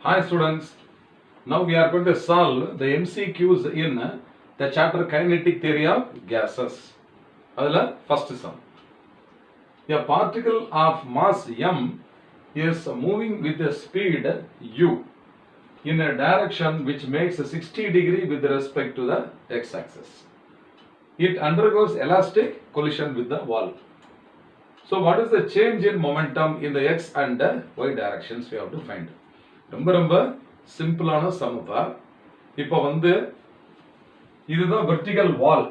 Hi students, now we are going to solve the MCQs in the chapter Kinetic Theory of Gases. Adala first sum. A particle of mass m is moving with a speed u in a direction which makes a 60 degree with respect to the x-axis. It undergoes elastic collision with the wall. So what is the change in momentum in the x and y directions we have to find. ரொம்ப சிம்பிளான சம்ப்பா. இப்போ இதுதான் vertical wall.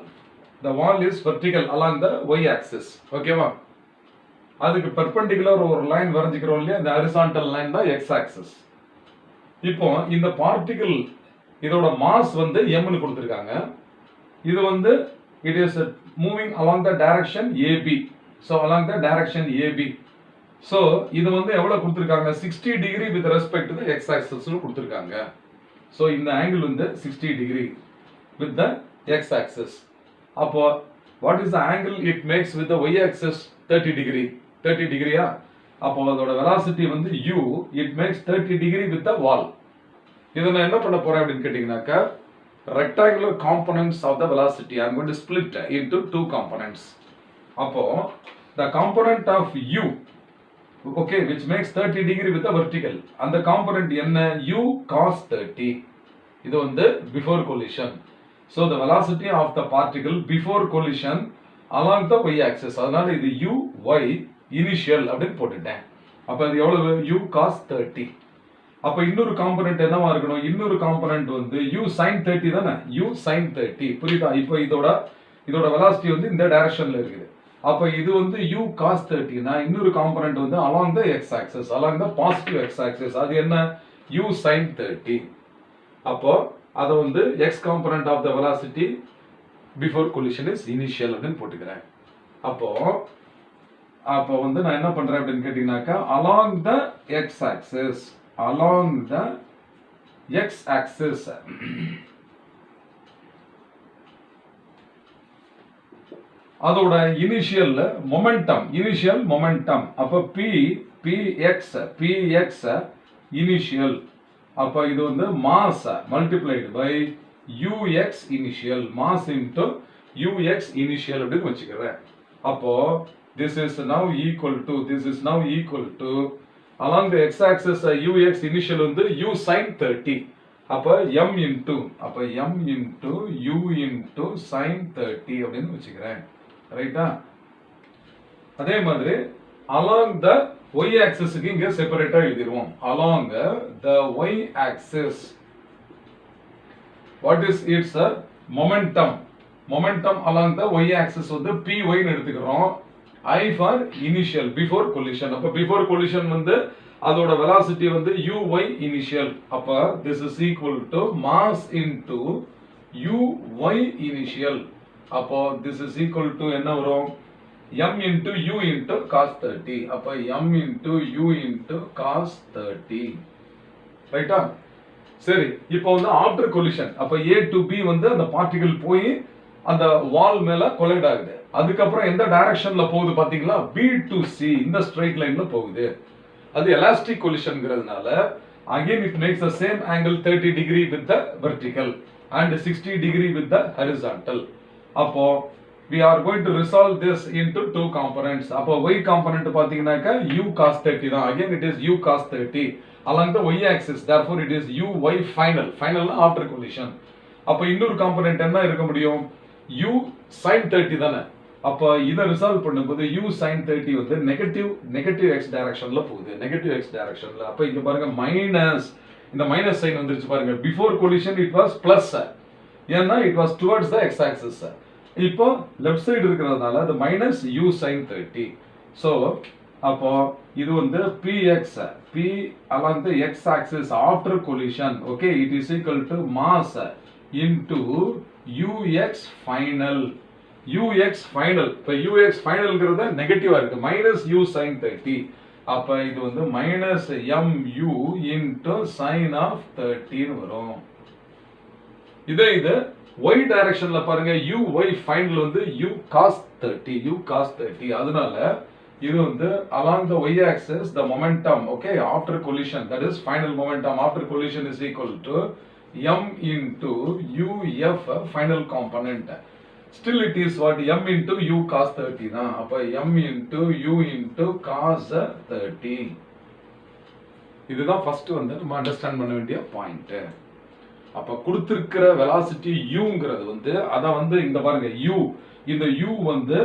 The wall is vertical along the y axis. ஓகேவா? அதுக்கு perpendicular ஒரு line வரைஞ்சிக்கிறோம் இல்லையா? இந்த horizontal line தான் x axis. இப்போ இந்த பார்ட்டிகிள் இதோட மாஸ் m னு கொடுத்திருக்காங்க. இது it is moving along the direction AB. So along the direction AB. So இது எவ்வளவு கொடுத்திருக்காங்க 60 degree with respect to the x axis னு கொடுத்திருக்காங்க. So இந்த angle 60 degree with the x axis. அப்போ what is the angle it makes with the y axis? 30 degree. 30 degree ஆ? அப்போ அதோட velocity u it makes 30 degree with the wall. இத நான் என்ன பண்ண போறேன் அப்படினு கேட்டிங்கனாக்கா rectangular components of the velocity I am going to split into two components. அப்போ the component of u, okay, which makes 30 degree with the vertical, and the component என்ன u cos 30. இது before collision. So the velocity of the particle before collision along the y axis. அதனால இது u y initial அப்படினு போட்டுட்டேன். அப்ப இது எவ்வளவு u cos 30. அப்ப இன்னொரு காம்போனன்ட் என்னவா இருக்கணும்? இன்னொரு காம்போனன்ட் u sin 30 தானே? u sin 30. புரியுதா? இப்போ இதோட velocity இந்த டைரக்ஷன்ல இருக்குது. அப்ப இது u cos 30 னா இன்னொரு component along the x axis, along the positive x axis. அது என்ன? u sin 30. அப்போ அத x component of the velocity before collision is initial அப்படினு போட்டுக்கிறேன். அப்போ நான் என்ன பண்றேன் அப்படினு கேட்டிங்கனாக்கா along the x axis, along the x axis அதோட இனிஷியல் மொமெண்டம் அப்ப px இனிஷியல் அப்ப இது mass multiplied by ux initial, mass into ux initial அப்படி வச்சுக்கிறேன். அப்போ this is now equal to along the x axis ux initial u sin 30. அப்ப m into u into sin 30 அப்படினு வச்சுக்கிறேன். ரைட்டா? அதே மாதிரி along the y axis க்கு இங்க செப்பரேட்டா எழுதிடுவோம். along the y axis what is its momentum along the y axis py ன்னு எடுத்துக்கிறோம். I for initial before collision. அப்ப before collision அதோட velocity uy initial. அப்ப this is equal to mass into uy initial. அப்போ this is equal to என்ன வரும்? m into u into cos 30. அப்ப m into u into cos 30. ரைட்டா? சரி, இப்போ after collision அப்ப a to b அந்த பார்ட்டிகிள் போய் அந்த வால் மேல கொலைட் ஆகுது. அதுக்கு அப்புறம் எந்த டைரக்ஷன்ல போகுது பாத்தீங்களா? b to c இந்த ஸ்ட்ரைட் லைன்ல போகுது. அது elastic கொலிஷன்ங்கிறதுனால again it makes the same angle 30 degree with the vertical and 60 degree with the horizontal. அப்போ we are going to resolve this into two components. அப்போ y component பாத்தீங்கன்னாக்க u cos 30 தான். Again it is u cos 30 along the y axis. Therefore it is uy final after collision. அப்போ இன்னொரு component என்ன இருக்க முடியும்? u sin 30 தானே? அப்ப இத ரிசால்வ் பண்ணும்போது u sin 30 நெகட்டிவ் x டைரக்ஷன்ல போகுது. நெகட்டிவ் x டைரக்ஷன்ல. அப்ப இங்க பாருங்க மைனஸ், இந்த மைனஸ் சைன் வந்துருச்சு பாருங்க. Before collision it was plus. ஏன்னா it was towards the x axis. இப்போ லெஃப்ட் சைடு இருக்கிறதுனால அது மைனஸ் u sin 30. சோ அப்போ இது px p along the x axis after collision, okay, it is equal to mass into ux final. ux final. இப்ப ux finalங்கிறது நெகட்டிவா இருக்கு. Minus u sin 30. அப்ப இது minus mu into sin of 30 ன்னு வரும். இது y டைரக்ஷன்ல பாருங்க uy final u cos 30. அதனால இது வந்து along the y axis the momentum, okay, after collision, that is final momentum after collision is equal to m into uf final component. Still it is what? M into u cos 30 தான். அப்ப m into u into cos 30. இதுதான் first வந்து நம்ம understand பண்ண வேண்டிய point. அப்ப கொடுத்திருக்கிற velocity uங்கிறது வந்து அத வந்து இந்த பாருங்க u, இந்த u வந்து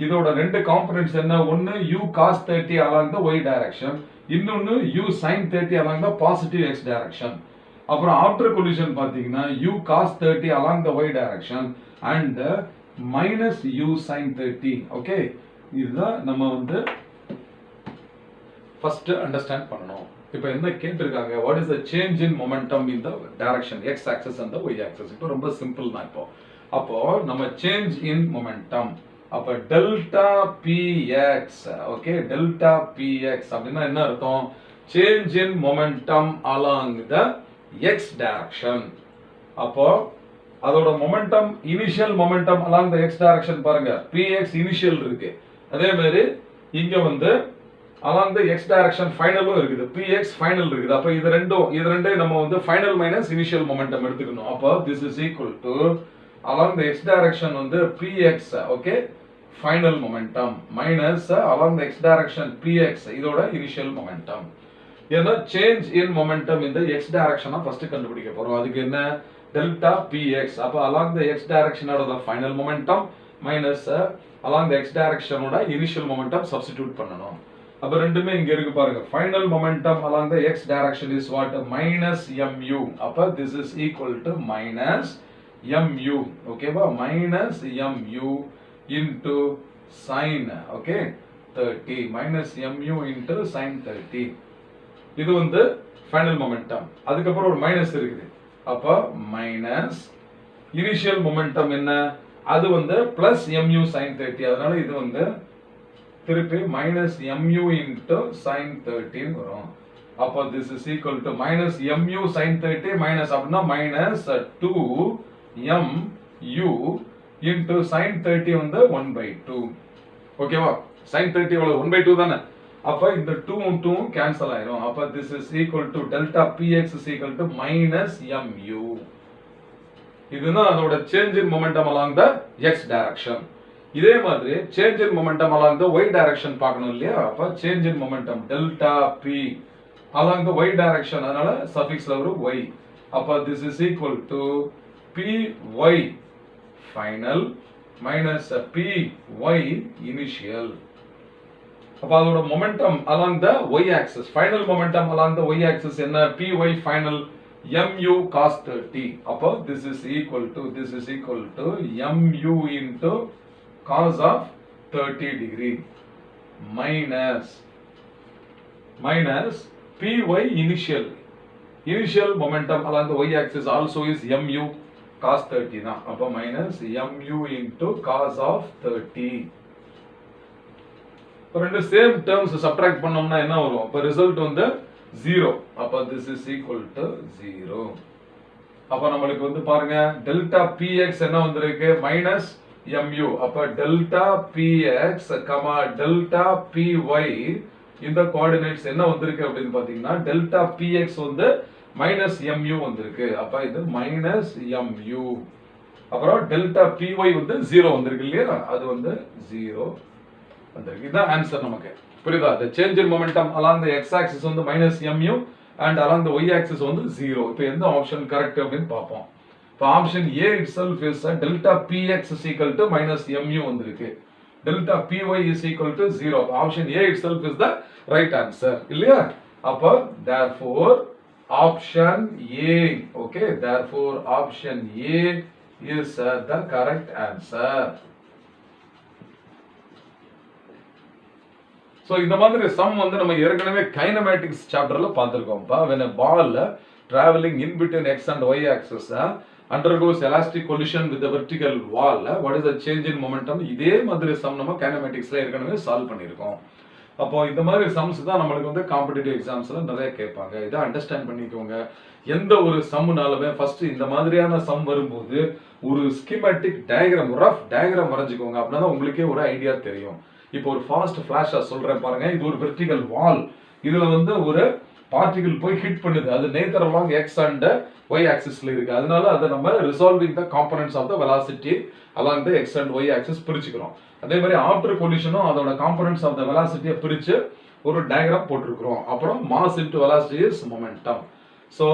இதோட ரெண்டு காம்போனன்ட்ஸ் என்ன? ஒன்னு u cos 30 along the y direction, இன்னொன்னு u sin 30 along the positive x direction. அப்புறம் ஆஃப்டர் கொலிஷன் பாத்தீங்கன்னா u cos 30 along the y direction and minus u sin 30. Okay, இதுதான் நம்ம வந்து ஃபர்ஸ்ட் அண்டர்ஸ்டாண்ட் பண்ணணும். இப்போ என்ன கேட்டிருக்காங்க, what is the change in momentum in the direction x axis and the y axis? இப்போ ரொம்ப சிம்பிள் தான். அப்போ நம்ம change in momentum, அப்ப delta px, okay, delta px அப்படின்னா என்ன அர்த்தம்? change in momentum along the x direction. அப்போ அதோட momentum, initial momentum along the x direction பாருங்க, px initial இருக்கு. அதே மாதிரி இங்க வந்து along the x direction ஃபைனலும் இருக்குது, px final இருக்குது. அப்ப இது ரெண்டே நம்ம வந்து final minus initial momentum எடுத்துக்கணும். அப்போ this is equal to along the x direction வந்து px, okay, final momentum minus along the x direction px இதோட initial momentum. ஏன்னா change in momentum in the x direction first கண்டுபிடிக்க போறோம். அதுக்கு என்ன? delta px. அப்ப along the x direction ஓட final momentum minus along the x direction ஓட initial momentum substitute பண்ணனும். அப்ப ரெண்டுமே இங்க இருக்கு பாருங்க. final momentum along the x direction is what? minus mu. அப்ப this is equal to minus mu. ஓகேவா? minus mu into sin, okay, 30 minus mu into sin 30. இது வந்து final momentum. அதுக்கு அப்புறம் ஒரு மைனஸ் இருக்குது. அப்ப மைனஸ் இனிஷியல் மொமெண்டம் என்ன? அது வந்து பிளஸ் mu sin 30. அதனால இது வந்து திருப்பி minus mu into sin 30 வரும். அப்ப this is equal to minus mu sin 30 minus அப்படின்னா minus 2 mu into sin 30 வந்து 1/2. ஓகேவா? sin 30 எவ்வளவு? 1/2 தானே. அப்ப இந்த 2 கேன்சல் ஆயிரும். அப்ப this is equal to delta px is equal to minus mu. இதுதான் அதோட change in momentum along the x direction. இதே மாதிரி change in momentum along the y direction பார்க்கணும் இல்லையா? அப்ப change in momentum delta p along the y direction, அதனால சஃபிக்ஸ்ல ஒரு y. அப்ப this is equal to py final minus py initial. அப்ப அதோட momentum along the y axis, final momentum along the y axis என்ன? py final mu cos 30. அப்ப this is equal to mu into cos of 30 degree minus py initial momentum along the y axis also is mu cos 30 தான். அப்ப minus mu into cos of 30. இப்போ ரெண்டு same terms subtract பண்ணோம்னா என்ன வரும்? அப்ப result வந்து 0. அப்ப this is equal to 0. அப்ப நமக்கு வந்து பாருங்க டெல்டா px என்ன வந்திருக்கு? minus mu. அப்ப டெல்டா px, டெல்டா py இந்த கோஆர்டினேட்ஸ் என்ன வந்திருக்கு அப்படின்னு பாத்தீங்கன்னா டெல்டா px வந்து minus mu வந்திருக்கு. அப்ப இது minus mu. அப்புறம் டெல்டா py வந்து 0 வந்திருக்கு இல்லையா? அது வந்து 0 வந்திருக்கு. இதுதான் ஆன்சர் நமக்கு. புரியுதா? the change in momentum along the x axis வந்து minus mu and along the y axis வந்து 0. இப்போ எந்த ஆப்ஷன் கரெக்ட் அப்படின்னு பாப்போம். இப்போ option A itself is delta px is equal to minus mu வந்திருக்கு. delta py is equal to 0. Option A itself is the right answer இல்லையா? அப்போ therefore option A, okay, therefore option A is the correct answer. So இந்த மாதிரி some வந்து நம்ம ஏற்கனவே kinematics சாப்டர்ல பார்த்திருக்கோம்ப்பா. when a ball traveling in between x and y axis undergoes elastic collision with the vertical wall, what is the change in momentum? இதே மாதிரி some நம்ம கைனமேட்டிக்ஸ்ல ஏற்கனவே சால்வ் பண்ணியிருக்கோம். அப்போ இந்த மாதிரி சம்ஸ் தான் நம்மளுக்கு வந்து காம்படிட்டிவ் எக்ஸாம்ஸ்ல நிறைய கேட்பாங்க. இதை அண்டர்ஸ்டாண்ட் பண்ணிக்கோங்க. எந்த ஒரு சம்னாலுமே ஃபர்ஸ்ட் இந்த மாதிரியான சம் வரும்போது ஒரு ஸ்கீமேட்டிக் டயக்ராம், ரஃப் டயக்ராம் வரைஞ்சுக்கோங்க. அப்படின்னா உங்களுக்கே ஒரு ஐடியா தெரியும். இப்போ ஒரு ஃபாஸ்ட் ஃபிளாஷா சொல்றேன் பாருங்க. இது ஒரு வெர்டிகல் வால். இதுல வந்து ஒரு பார்ட்டிகிள் போய் ஹிட் பண்ணுது. அது neither along x and y ஆக்சிஸ்ல இருக்கு. அதனால அதை நம்ம resolving the components of the velocity along the x and y axis பிரிச்சுக்கிறோம். அதே மாதிரி ஆஃப்டர் கொலிஷனும் அதோட காம்பனன்ட்ஸ் ஆஃப் த வெலாசிட்டியை பிரிச்சு ஒரு டயக்ராம் போட்டிருக்கிறோம். அப்புறம் mass into velocity is momentum. So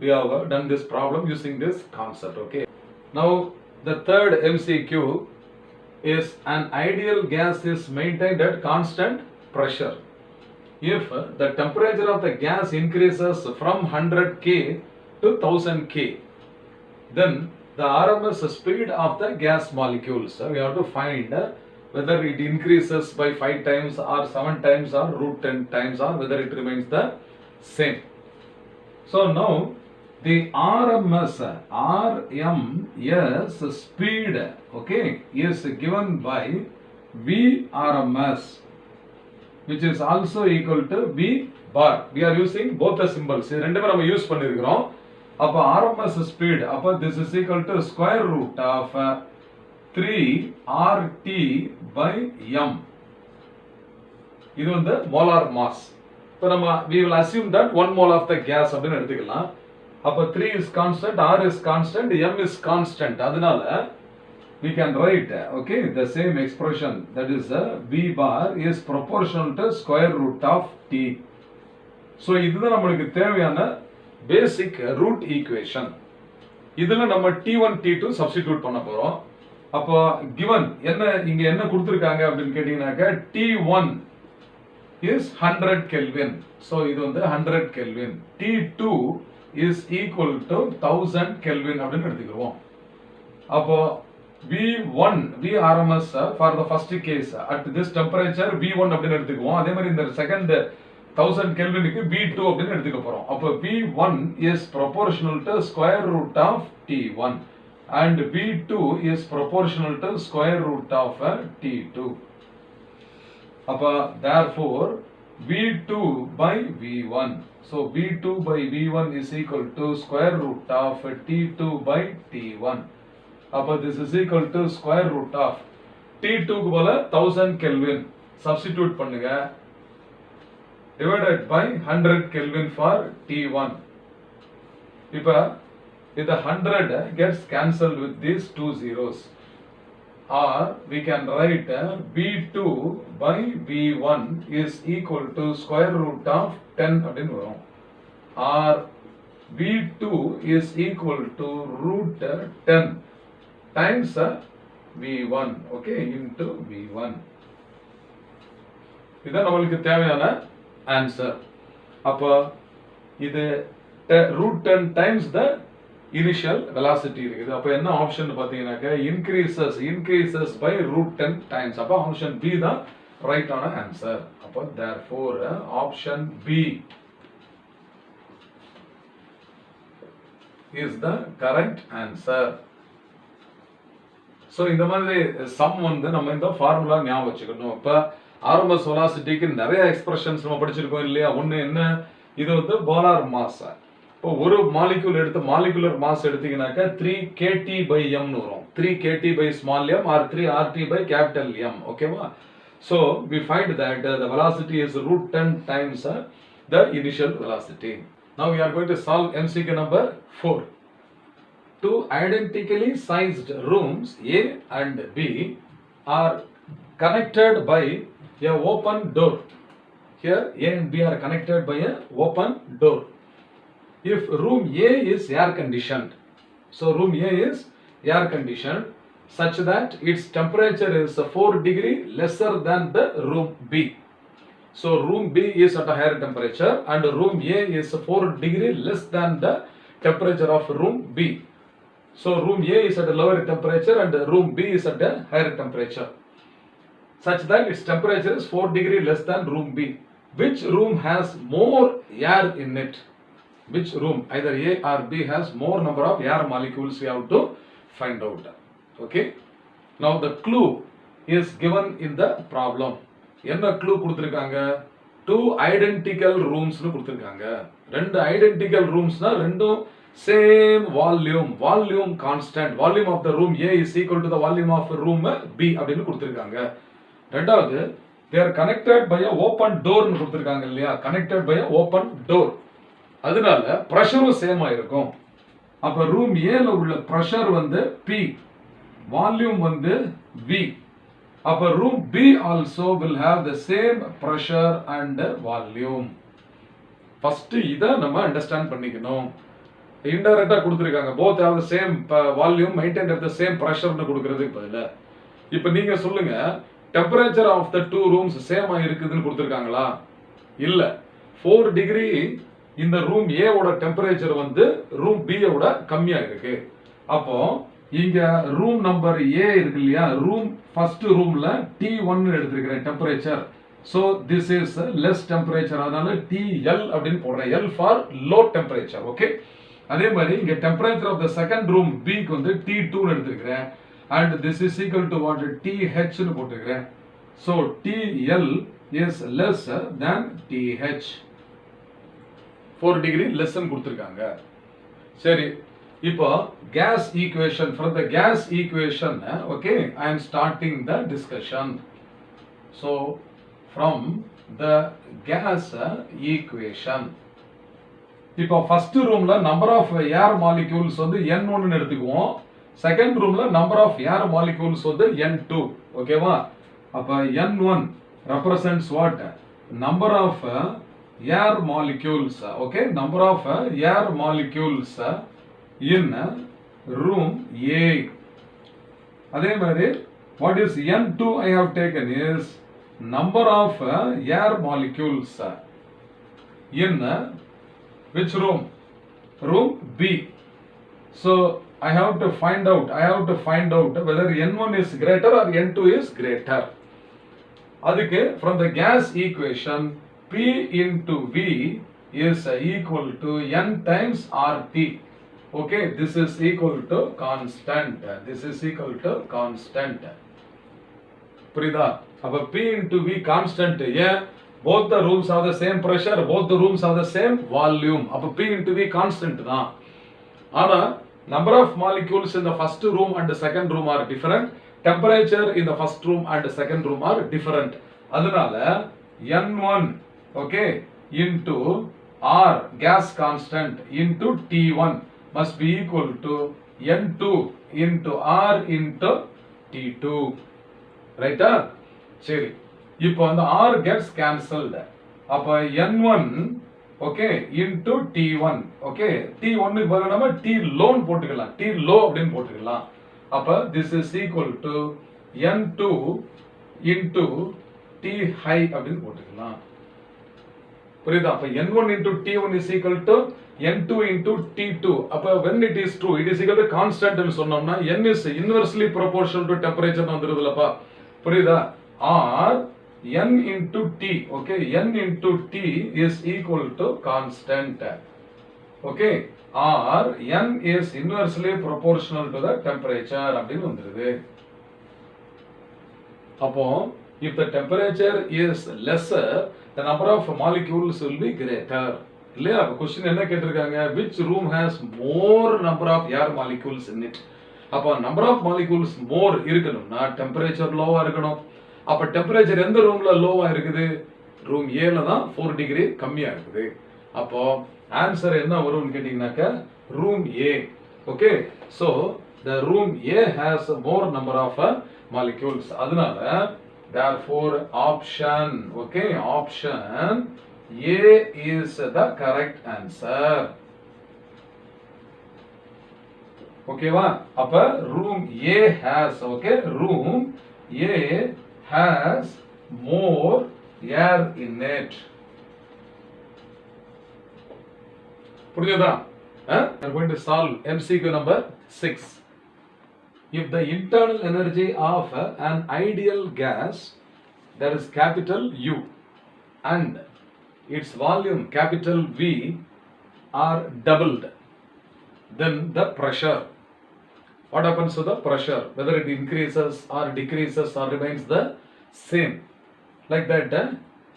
we have done this problem using this concept. Okay. Now the third MCQ is an ideal gas is maintained at constant pressure. If the temperature of the gas increases from 100 K to 1000 K, then the RMS speed of the gas molecules, we have to find whether it increases by 5 times or 7 times or root 10 times or whether it remains the same. So now the RMS speed, okay, is given by VRMS, which is also equal to V bar. We are using both the symbols. இது ரெண்டுமே நம்ம use பண்ணிருக்கிறோம். அப்ப RMS speed, அப்ப this is equal to square root of 3RT by M. இது வந்து molar mass. இப்போ நம்ம we will assume that 1 mole of the gas அப்படின்னு எடுத்துக்கலாம். அப்ப 3 is constant, R is constant, M is constant. அதனால we can write, okay, the same expression, that is V bar is proportional to square root of T. So இதுதான் நமக்கு தேவையான basic root equation. இதுல நம்ம T1 T2 substitute பண்ண போறோம். அப்ப given இங்க என்ன கொடுத்திருக்காங்க அப்படின்னு கேட்டீங்கன்னாக்க T1 is 100 Kelvin. So இது வந்து 100 Kelvin. T2 is equal to 1000 Kelvin அப்படின்னு எடுத்துக்கிறோம். அப்போ V1 VRMS for the first case at this temperature V1 அப்படின்னு எடுத்துக்குவோம். அதே மாதிரி இந்த செகண்ட் 1000 கெல்வினுக்கு V2 அப்படின்னு எடுத்துக்க போறோம். அப்போ V1 is proportional to square root of T1 and V2 is proportional to square root of T2. அப்போ therefore V2 by V1. So V2 by V1 is equal to square root of T2 by T1. அப்போ this is equal to square root of T2 க்கு போல 1000 Kelvin substitute பண்ணுங்க divided by 100 Kelvin for T1. இப்போ இந்த 100 gets cancelled with these two zeros, or we can write V2 by V1 is equal to square root of 10 அப்படின்னு வரும், or V2 is equal to root 10 times V1, okay, into V1. இதான் நம்மளுக்கு தேவையான answer. அப்போ இது root 10 times the initial velocity இருக்குது. அப்போ என்ன ஆப்ஷன் பார்த்தீங்கன்னாக்க increases by root 10 times. அப்போ ஆப்ஷன் B தான் ரைட்டான ஆன்சர். அப்போ therefore option B is the correct answer. So இந்த மாதிரி சம் வந்து நம்ம இந்த ஃபார்முலா ஞாபகம் வச்சுக்கணும். இப்ப RMS velocityக்கு நிறைய எக்ஸ்பிரஷன்ஸ் நம்ம படிச்சிருக்கோம் இல்லையா? ஒண்ணு என்ன, இது வந்து போலார் மாஸ். இப்போ ஒரு மாலிக்யூல் எடுத்து molecular mass எடுத்தீங்கன்னாக்க 3 kT by m னு வரும். 3 kT by small m or 3 RT by capital M. ஓகேவா? So we find that the velocity is root 10 times the initial velocity. Now we are going to solve MCQ number 4. Two identically sized rooms A and B are connected by a open door. Here A and B are connected by a open door. If room A is air conditioned, so room A is air conditioned such that its temperature is 4 degree lesser than the room B. So room B is at a higher temperature and room A is 4 degree less than the temperature of room B. So room A is at a lower temperature and room B is at a higher temperature, such that its temperature is 4 degree less than room B. Which room has more air in it? Which room, either A or B, has more number of air molecules? We have to find out. Okay. Now the clue is given in the problem. என்ன clue கொடுத்திருக்காங்க? Two identical rooms னு கொடுத்திருக்காங்க. ரெண்டு identical roomsனா ரெண்டும் same volume constant. Volume of the room A is equal to the volume of room B அப்படின்னு கொடுத்திருக்காங்க. ரெண்டாவது they are connected by a open door னு கொடுத்திருக்காங்க இல்லையா, connected by a open door, அதனால பிரஷரும் சேம் ஆயிருக்கும். அப்ப ரூம் ஏல உள்ள பிரஷர் வந்து P, வால்யூம் வந்து V. அப்ப room B also will have the same pressure and volume. First இத நம்ம அண்டர்ஸ்டாண்ட் பண்ணிக்கணும். இன்டைரக்டா கொடுத்திருக்காங்க both have the same volume maintained at the same pressure னு கொடுக்கிறதுக்கு பதிலா இப்போ நீங்க சொல்லுங்க temperature of the two rooms same ஆ இருக்குதுன்னு கொடுத்திருக்காங்களா? இல்ல. 4 டிகிரி இந்த ரூம் A ஓட டெம்பரேச்சர் வந்து ரூம் B ஓட கம்மியா இருக்கு. அப்போ இங்க ரூம் நம்பர் A இருக்கு இல்லையா, ரூம் ஃபர்ஸ்ட் ரூம்ல T1 னு எடுத்துக்கிறேன் temperature. So this is less temperature, அதனால TL அப்படினு போடுறேன். L for low temperature. Okay. அதே மாதிரி இங்க temperature of the second room B க்கு வந்து T2 னு எடுத்துக்கிறேன். And this is equal to what? TH னு போட்டுக்கிறேன். So TL is less than TH. 4 degree less னு கொடுத்திருக்காங்க. சரி, இப்போ gas equation, from the gas equation, okay, I am starting the discussion. So from the gas equation, இப்போ first ரூம்ல number of air molecules வந்து N1 னு எடுத்துக்குவோம். Second ரூம்ல நம்பர் ஆஃப் ஏர் மாலிக்யூல்ஸ் வந்து N2. ஓகேவா? அப்ப N1 represents what? Number of air molecules. Okay, number of air molecules in room A. அதே மாதிரி what is N2 I have taken is number of air molecules in which room? Room B. So I have to find out whether N1 is greater or N2 is greater. அதுக்கு from the gas equation P into V is equal to N times RT. Okay, this is equal to constant. This is equal to constant. புரியுதா? அப்ப P into V constant. Yeah, both the rooms have the same pressure, both the rooms have the same volume. அப்ப P into V constant தான். ஆனா number of molecules in the first room and the second room are different. Temperature in the first room and the second room are different. அதனால N1, okay, into R gas constant into T1 must be equal to N2 into R into T2. Right? சரி, இப்போ அந்த R gets cancelled. அப்ப N1, okay, into T1. Okay, T1 க்கு பதிலா நம்ம T low னு போட்டுக்கலாம். T low அப்படினு போட்டுக்கலாம். அப்ப this is equal to N2 into T high அப்படினு போட்டுக்கலாம். புரியுதா? அப்ப N1 into T1 is equal to N2 into T2. அப்ப when it is true, it is equal to constant னு சொன்னோம்னா N is inversely proportional to temperature வந்துருதுலப்பா. புரியுதா? R N into T, okay, N into T is equal to constant. Okay, or N is inversely proportional to the temperature அப்படின்னு வந்துருது. அப்போ if the temperature is lesser, the number of molecules will be greater. இல்லையா? அப்ப question என்ன கேட்டிருக்காங்க? Which room has more number of air molecules in it? அப்ப number of molecules more இருக்கணும்னா temperature லோவா இருக்கணும். அப்ப டெம்பரேச்சர் எந்த ரூம்ல லோவா இருக்குது? ரூம் A ல தான் 4 டிகிரி கம்மியா இருக்குது. அப்போ ஆன்சர் என்ன வரும்னு கேட்டிங்கனாக்க room A. Okay, so the room A has more number of molecules. அதனால therefore option, okay, option A is the correct answer. ஓகேவா? அப்ப room A has, okay, room A has more air in it. புரியுதா? We are going to solve MCQ number 6. If the internal energy of an ideal gas, that is capital U, and its volume capital V are doubled, then the pressure, what happens to the pressure? Whether it increases or decreases or remains the same. Like that,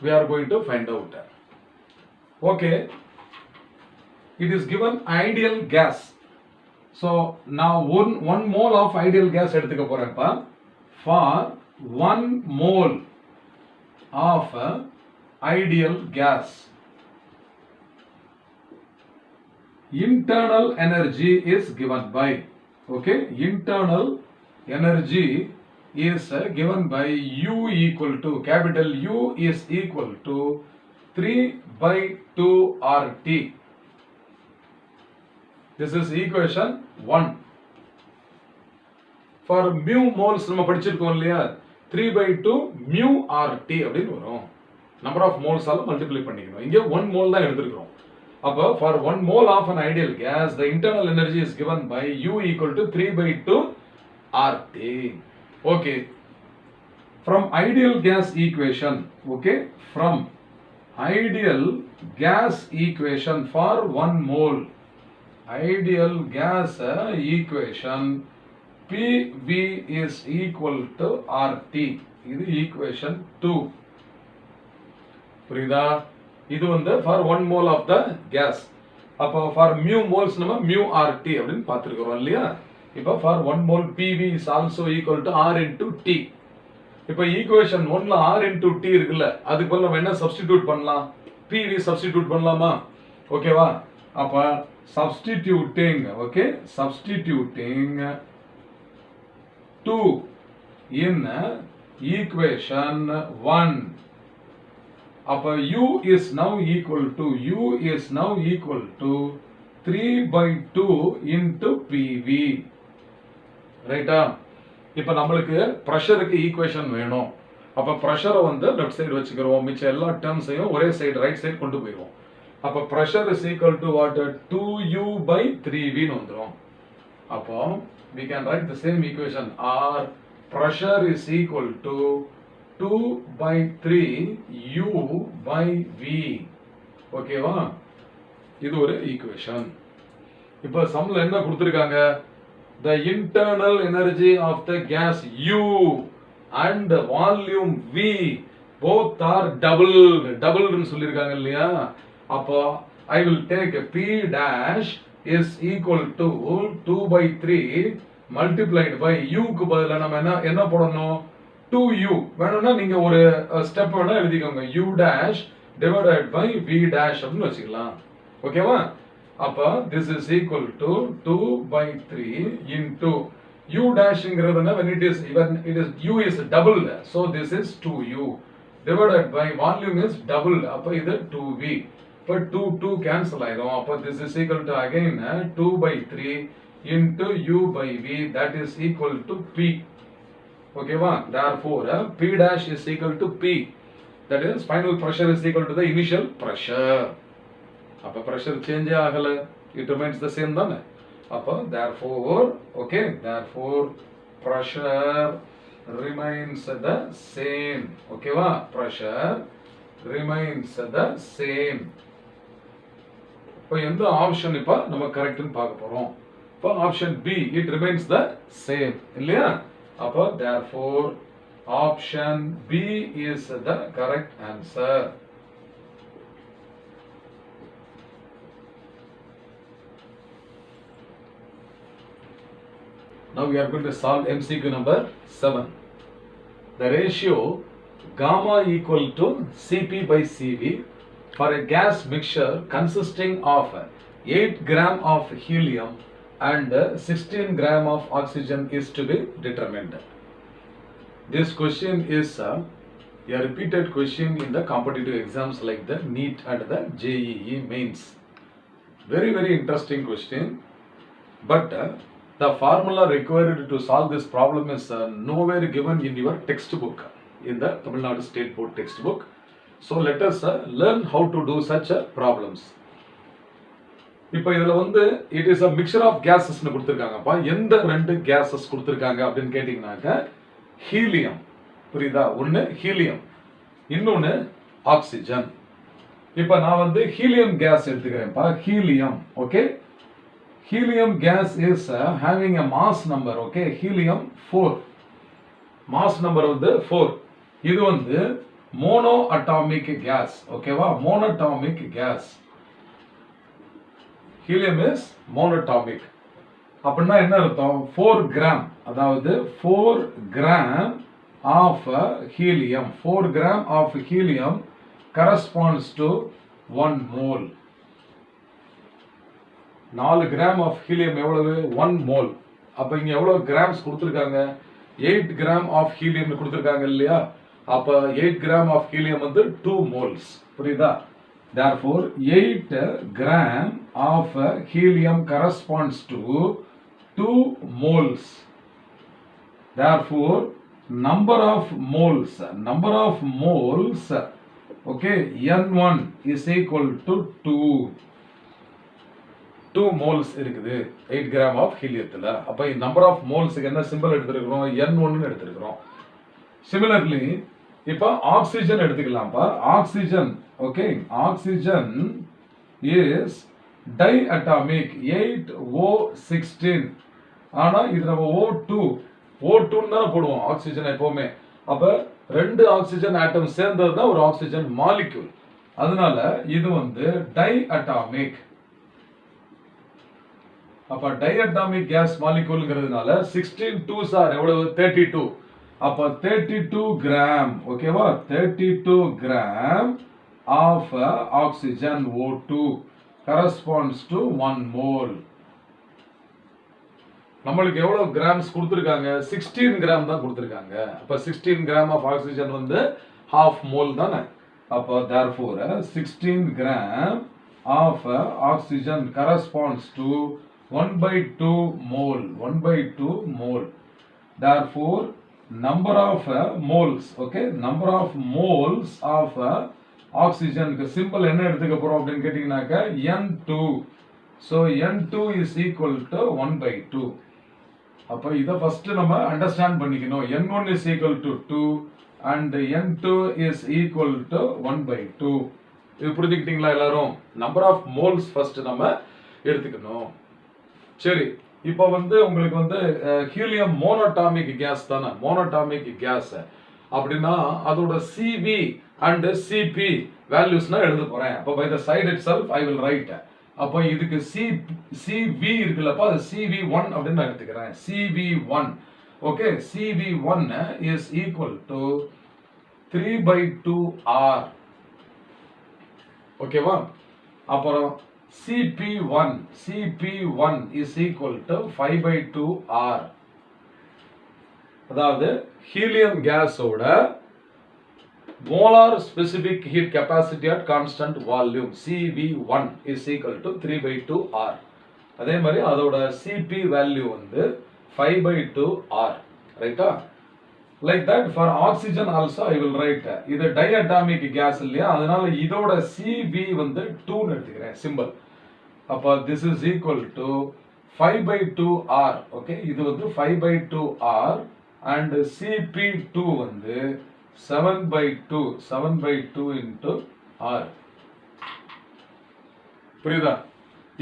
we are going to find out. Okay, it is given ideal gas. So now one mole of ideal gas எடுத்துக்க போறேன்ப்பா. For 1 mole of ideal gas. Internal energy is given by, okay, internal energy is given by U equal to, capital U is equal to 3 by 2 RT. This is equation 1. For mu moles நம்ம படிச்சிருக்கோம் இல்லையா, 3 by 2 mu RT அப்படின்னு வரும். Number of moles ஆல multiply பண்ணிக்கணும். இங்க 1 mole தான் எடுத்துக்கிறோம். அப்போ for 1 mole of an ideal gas, the internal energy is given by U equal to 3 by 2 RT. Okay. From ideal gas equation, okay, from ideal gas equation for 1 mole, ideal gas equation PV is equal to RT. இது equation 2. புரியுதா? இது வந்து for 1 mole of the gas. அப்போ for mu moles நம்ம mu RT அப்படின்னு பார்த்திருக்கிறோம் இல்லையா? இப்போ for 1 mole PV is also equal to R into T. இப்போ equation 1ல R into T இருக்குல்ல, அதுக்கு பதிலா நம்ம என்ன substitute பண்ணலாம்? PV substitute பண்ணலாமா? ஓகேவா? அப்போ substituting, okay, substituting 2 in equation 1. அப்போ U is now equal to 3 by 2 into PV. ரைட்டா? இப்போ நம்மளுக்கு பிரஷருக்கு ஈக்குவேஷன் வேணும். அப்போ பிரஷரை வந்து லெஃப்ட் சைடு வச்சுக்கிறோம், மிச்ச எல்லா டேர்ம்ஸையும் ஒரே சைடு ரைட் சைடு கொண்டு போயிடுவோம். அப்போ pressure is equal to what, 2U by 3V ன்னு வந்துடும். அப்போ we can write the same equation, or pressure is equal to 2 by 3 U by V. ஓகேவா? இது ஒரு ஈக்குவேஷன். இப்போ சம்ல என்ன கொடுத்திருக்காங்க? The internal energy of the gas U and the volume V both are doubled ன்னு சொல்லிருக்காங்க இல்லையா? அப்போ I will take P dash is equal to 2 by 3 multiplied by U க்கு பதிலா நம்ம என்ன போடணும்? 2U. வேணும்னா நீங்க ஒரு ஸ்டெப் வேணா எழுதிக்கோங்க. U dash divided by V dash அப்படின்னு வச்சுக்கலாம். ஓகேவா? அப்ப this is equal to 2 by 3 into U dashங்கிறதுனா when it is U is doubled, so this is 2U divided by volume is doubled, அப்ப இது 2V. அப்ப 2 cancel ஆயிடும். அப்ப this is equal to again 2 by 3 into U by V, that is equal to P. ஓகேவா? Therefore P dash is equal to P, that is final pressure is equal to the initial pressure. அப்ப pressure change ஆகல, it remains the same தானே? அப்ப therefore, okay, therefore pressure remains the same. ஓகேவா? pressure remains the same. இப்போ எந்த option இப்ப நம்ம கரெக்ட்னு பார்க்க போறோம். இப்போ option B, it remains the same இல்லையா? அப்ப therefore option B is the correct answer. Now we are going to solve MCQ number 7. The ratio gamma equal to Cp by Cv for a gas mixture consisting of 8 gram of helium and 16 gram of oxygen is to be determined. This question is a repeated question in the competitive exams like the NEET and the JEE mains. Very, very interesting question. But the formula required to solve this problem is nowhere given in your textbook, in the Tamil Nadu State Board textbook. So let us learn how to do such problems. இப்போ இதுல வந்து it is a mixture of gases னு கொடுத்திருக்காங்கப்பா. எந்த ரெண்டு gases கொடுத்திருக்காங்க அப்படினு கேட்டிங்கனாக்க helium, புரியுதா? ஒன்னு ஹீலியம், இன்னொன்னு ஆக்சிஜன். இப்போ நான் வந்து ஹீலியம் கேஸ் எடுத்துக்கிறேன்ப்பா. Helium, okay. Helium gas is having a mass number, okay, helium 4, mass number வந்து 4. இது வந்து monoatomic gas, ஓகேவா? monatomic gas. helium is monatomic. அப்படின்னா என்ன அர்த்தம்? 4 gram, அதாவது 4 gram of helium. 4 gram of helium corresponds to 1 mole. 4 gram of helium எவ்வளவு 1 mole. அப்ப இங்க எவ்வளவு grams கொடுத்திருக்காங்க 8 gram of helium கொடுத்திருக்காங்க இல்லையா? அப்ப 8 gram of helium வந்து 2 moles. புரியுதா? Therefore 8 gram of helium corresponds to 2 moles. Therefore number of moles, okay, N1 is equal to 2 moles இருக்குது 8 gram of heliumத்துல. அப்ப number of moles என்ன சிம்பல் எடுத்துக்கிறோம் N1 ன்னு எடுத்துக்கிறோம். Similarly இப்ப ஆக்ஸிஜன் எடுத்துக்கலாம்ப்பா. Oxygen, okay, oxygen is diatomic 8O16. ஆனா இது நம்ம O2 தான் போடுவோம் ஆக்ஸிஜன் எப்பவுமே. அப்ப ரெண்டு ஆக்ஸிஜன் ஆட்டம் சேர்ந்தது தான் ஒரு ஆக்ஸிஜன் மாலிக்யூல். அதனால இது வந்து diatomic. அப்ப diatomic gas மாலிக்யூல்ங்கிறதுனால 16 2s are எவ்வளவு 32. அப்ப 32 gram, ஓகேவா, 32 gram of oxygen O2 corresponds to 1 mole. நம்மளுக்கு எவ்வளவு கிராம்ஸ் கொடுத்திருக்காங்க 16 கிராம் தான் கொடுத்திருக்காங்க. அப்ப 16 கிராம் ஆஃப் ஆக்ஸிஜன் வந்து half mole தானே. அப்ப therefore 16 gram of oxygen corresponds to 1/2 mole. 1/2 mole. Therefore number of moles, okay, number of moles of oxygen க்கு சிம்பல் என்ன எடுத்துக்க போறோம் அப்படினு கேட்டிங்கனாக்க N2. So N2 is equal to 1/2. அப்ப இத ஃபர்ஸ்ட் நம்ம அண்டர்ஸ்டாண்ட் பண்ணிக்கணும். N1 is equal to 2 and N2 is equal to 1/2. இது புரிஞ்சுக்கிட்டீங்களா எல்லாரும்? நம்பர் ஆஃப் மோல்ஸ் ஃபர்ஸ்ட் நம்ம எடுத்துக்கணும். சரி, இப்போ வந்து உங்களுக்கு வந்து ஹீலியம் மோனோடாமிக் கேஸ் தானே. மோனோடாமிக் கேஸ் அப்படின்னா அதோட CV and CP வேல்யூஸ்னா எழுத போறேன். அப்ப by the side itself I will write. அப்ப இதுக்கு CV இருக்குல்லப்பா, அது CV1 அப்படின்னு நான் எடுத்துக்கிறேன். CV1, okay, CV1 is equal to 3/2R. ஓகேவா? அப்புறம் CP1 is equal to 5/2R. அதாவது ஹீலியம் கேஸோட molar specific heat capacity at constant volume CV1 is equal to 3/2R. அதே மாதிரி அதோட CP வேல்யூ வந்து 5/2R. ரைட்டா? Like that for oxygen also I will write. இது diatomic gas இல்லையா, அதனால இதோட CV வந்து 2 ன்னு எடுத்துக்கிறேன் சிம்பல். அப்ப this is equal to 5/2R. okay, இது வந்து 5/2R and CP2 வந்து 7/2 into R. புரியுதா?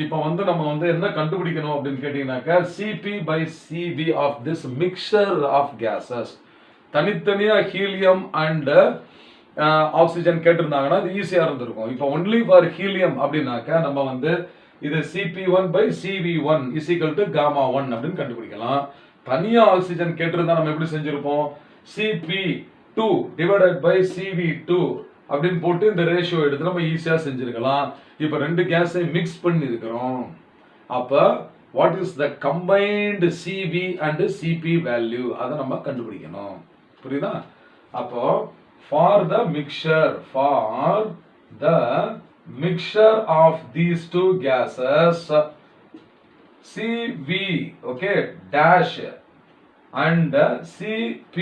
இப்ப வந்து நம்ம வந்து என்ன கண்டுபிடிக்கணும் அப்படின்னு கேட்டீங்கன்னாக்க CP/CV of this mixture of gases. தனித்தனியா ஹீலியம் அண்ட் ஆக்சிஜன் கேட்டிருந்தாங்கன்னா இது ஈஸியா இருந்திருக்கும். இப்போ ஒன்லி ஃபார் ஹீலியம் அப்படின்னாக்க நம்ம வந்து இது CP1/CV1 is equal to gamma1 அப்படின்னு கண்டுபிடிக்கலாம். தனியா ஆக்சிஜன் கேட்டிருந்தா நம்ம எப்படி செஞ்சிருப்போம், CP2 divided by CV2 அப்படின்னு போட்டு இந்த ரேஷியோ எடுத்து நம்ம ஈஸியா செஞ்சிருக்கலாம். இப்ப ரெண்டு கேஸை மிக்ஸ் பண்ணி இருக்கிறோம். அப்ப what is the combined CV and CP value அதை நம்ம கண்டுபிடிக்கணும். புரியுதா? அப்போ for the mixture of these two gases CV, okay, dash and CP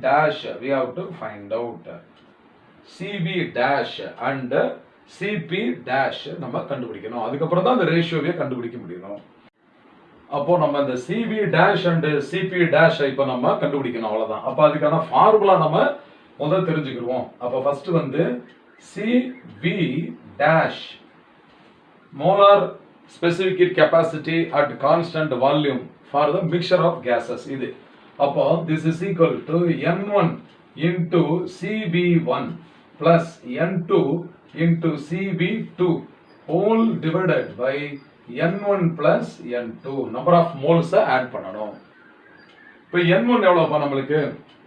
dash we have to find out. CV dash and CP dash நம்ம கண்டுபிடிக்கணும். அதுக்கு அப்புறம் தான் அந்த ரேஷியோவை கண்டுபிடிக்க முடியும். அப்போ நம்ம இந்த CV dash and CP dash இப்ப நம்ம கண்டுபிடிக்கணும், அவ்வளவுதான். அப்ப அதுக்கான ஃபார்முலா நம்ம முதல்ல தெரிஞ்சுக்கிறோம். அப்ப ஃபர்ஸ்ட் வந்து CV dash molar specific heat capacity at constant volume for the mixture of gases இது. அப்போ this is equal to N1 into CV1 plus N2 into CV2 whole divided by N1 plus N2 number of moles add பண்ணணும். இப்போ N1 எவ்வளவுப்பா நம்மளுக்கு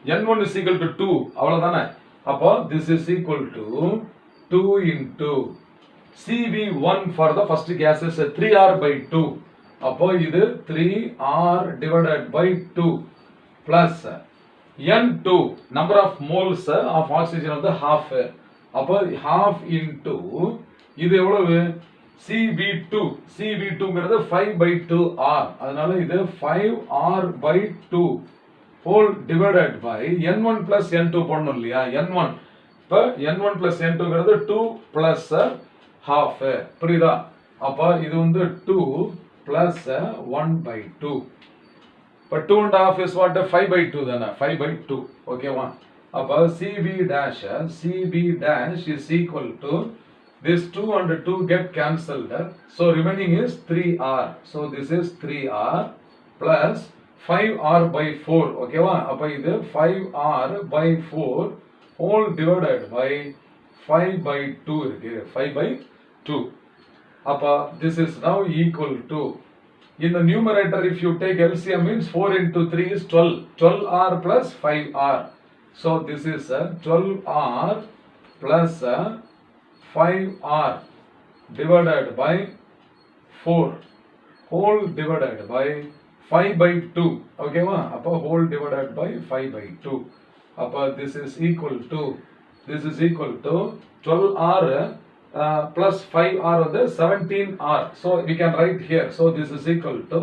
n1 is equal to 2 அவ்வளவுதானே அப்போ this is equal to 2 into CV1 for the first gas is 3R by 2 அப்போ இது 3R divided by 2 plus N2 number of moles of oxygen வந்து half அப்போ half into இது எவ்வளவு CV2 CV2ங்கிறது 5 by 2R அதனால இது 5R by 2 whole divided by N1 plus N2 போடணும் இல்லையா N1 இப்போ N1 plus N2ங்கிறது 2 plus half புரியுதா அப்போ இது வந்து 2 plus 1 by 2 இப்போ 2 and half is what 5 by 2 தானே 5 by 2 ஓகேவா அப்போ CB dash is equal to this 2 and 2 get cancelled so remaining is 3R so this is 3R plus 5R by 4 ஓகேவா அப்போ இது 5R by 4 whole divided by 5 by 2 இருக்கு 5 by 2 அப்போ this is now equal to in the numerator if you take LCM means 4 into 3 is 12R plus 5R so this is 12R plus 5R divided by 4 whole divided by 5 by 2 okay ma appo whole divided by 5 by 2 appo this is equal to 12R plus 5R on the 17R so we can write here so this is equal to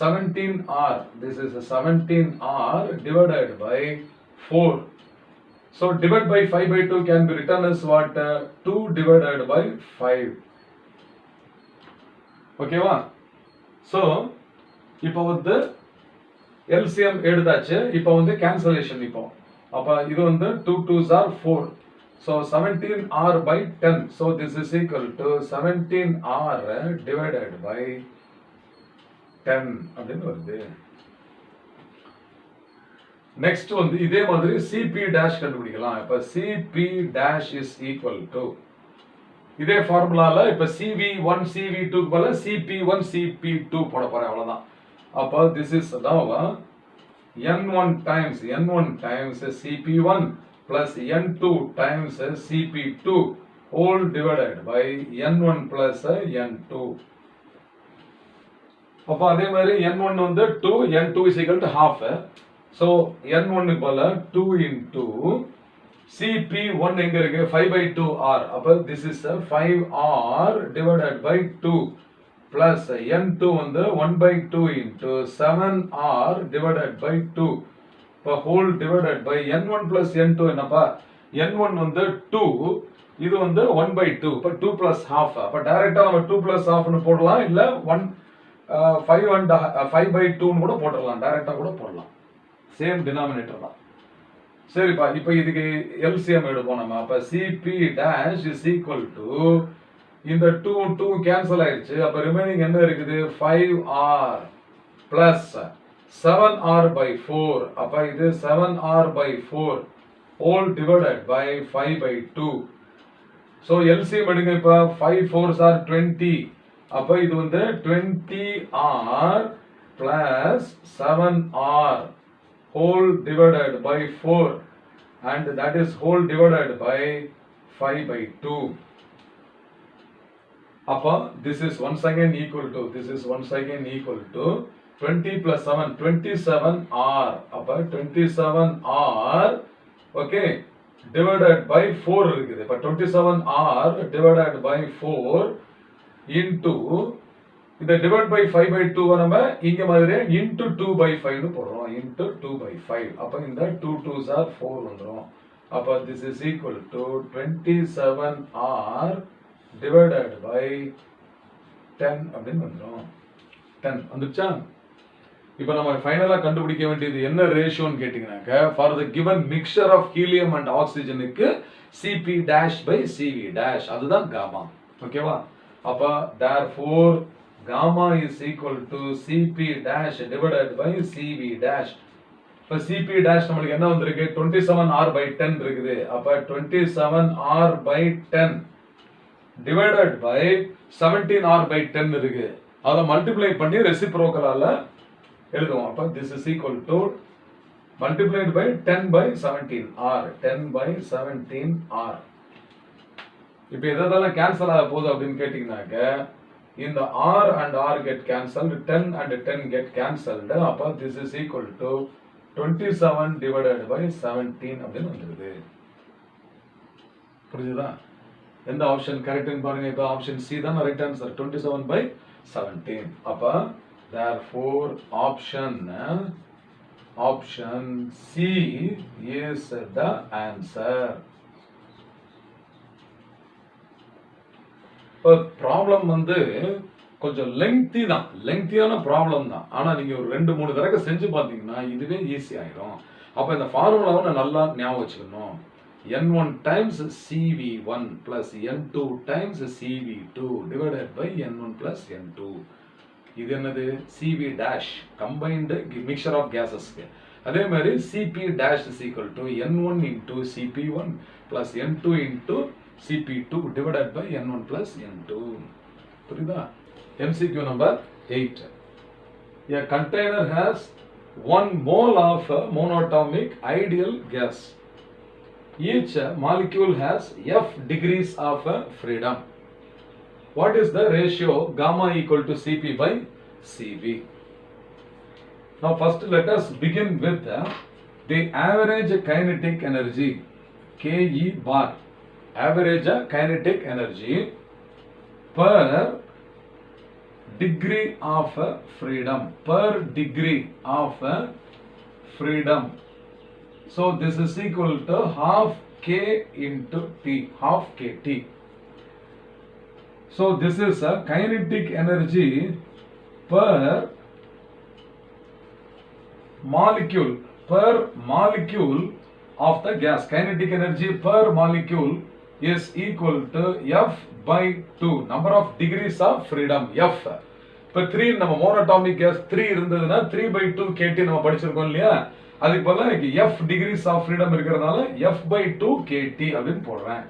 17R this is 17R divided by 4 so divided by 5 by 2 can be written as what 2 divided by 5 okay va so இப்போ வந்து LCM எடுத்தாச்சு இப்போ வந்து cancellation இப்போ அப்ப இது வந்து 2 2s are 4 so 17R by 10 so this is equal to 17R divided by 10 அப்படினு வருது next வந்து இதே மாதிரி CP dash கண்டுபிடிக்கலாம் இப்ப CP dash is equal to இதே ஃபார்முலால இப்ப CV1 CV2 க்கு பதிலா CP1 CP2 போட போறேன் அவ்வளவுதான் அப்ப this is now N1 times CP1 plus N2 times CP2 whole divided by N1 plus N2 அப்ப அதே மாதிரி N1 வந்து 2 N2 is equal to half so N1 க்கு பதிலா 2 into CP1 எங்க இருக்கு 5 by 2R அப்ப this is 5R divided by 2 plus N2 வந்து 1 by 2 into 7R divided by 2 இப்ப whole divided by N1 plus N2 என்னப்பா N1 வந்து 2 இது வந்து 1 by 2 இப்ப 2 plus half அப்ப டைரக்டா நம்ம 2 plus half னு போடலாம் இல்ல 5 by 2 னு கூட போடலாம் டைரக்டா கூட போடலாம் சேம் டினாமினேட்டர் தான் சரிப்பா இப்போ இதுக்கு LCM எடுப்போம் நம்ம அப்ப CP dash is equal to இந்த 2 கேன்சல் ஆயிடுச்சு அப்ப ரிமைனிங் என்ன இருக்குது 5R plus 7R by 4 அப்ப இது 7R by 4 whole divided by 5 by 2 so LCM எடுங்க இப்ப 5 4s are 20 அப்ப இது வந்து 20R plus 7R whole divided by 4 and that is whole divided by 5 by 2 appa this is once again equal to 20 plus 7 27R appa 27R okay divided by 4 இருக்குது அப்ப 27R divided by 4 into இத divide by 5 by 2 நம்ம இங்க மாதிரி into 2 by 5 னு போடுறோம் into 2 by 5 அப்ப இந்த 2 2s are 4 வந்துரும் அப்ப this is equal to 27R divided by 10 அப்படினு வந்துரும் 10 வந்துச்சா இப்போ நம்ம ஃபைனலா கண்டுபிடிக்க வேண்டியது என்ன ரேஷியோன்னு கேட்டிங்கனாக்க for the given mixture of helium and oxygen க்கு CP dash by CV dash அதுதான் gamma ஓகேவா அப்ப therefore gamma is equal to CP dash divided by CV dash இப்ப CP dash நமக்கு என்ன வந்திருக்கு 27R by 10 இருக்குது அப்ப 27R by 10 divided by 17R by 10 இருக்கு அத மல்டிப்ளை பண்ணி ரெசிப்ரோக்கலால எழுதுவோம் அப்ப this is equal to multiplied by 10 by 17 r 10 by 17 r. இப்போ எதெல்லாம் கேன்சல் ஆக போகுது அப்படின்னு கேட்டீங்கன்னாக்க இந்த r and r get cancelled, 10 and 10 get cancelled. அப்ப this is equal to 27 divided by 17 அப்படின்னு வந்துருது. புரியுதா? எந்த ஆப்ஷன் கரெக்ட்னு பாருங்க. இப்போ ஆப்ஷன் C தான் ரைட் ஆன்சர், 27 by 17. அப்ப therefore option C is the answer. இப்போ ப்ராப்ளம் வந்து கொஞ்சம் லெங்தியான ப்ராப்ளம் தான். ஆனா நீங்க ஒரு 2-3 தடவை செஞ்சு பார்த்தீங்கன்னா இதுவே ஈஸி ஆயிடும். அப்ப இந்த ஃபார்முலாவை நல்லா ஞாபகம் வச்சுக்கணும். n1 times cv1 plus n2 times cv2 divided by n1 plus n2. இது என்னது? cv dash combined mixture of gases. அதே மாதிரி cp dash is equal to n1 into cp1 plus n2 into cp2 divided by n1 plus n2. புரியுதா? MCQ number 8. A container has 1 mole of monatomic ideal gas. Each molecule has f degrees of freedom. What is the ratio gamma equal to Cp by Cv? Now first let us begin with the average kinetic energy, Ke bar. Average kinetic energy per degree of freedom. Per degree of freedom. So this is equal to half K into T, half KT. So this is a kinetic energy per molecule of the gas. Kinetic energy per molecule is equal to F by 2, number of degrees of freedom, F. இப்போ 3 நம்ம monatomic gas 3 இருந்ததுன்னா 3 by 2 KT நம்ம படிச்சிருக்கோம் இல்லையா? அதுக்கு பதிலா F degrees of freedom இருக்கிறதுனால F by 2 KT அப்படின்னு போடுறேன்.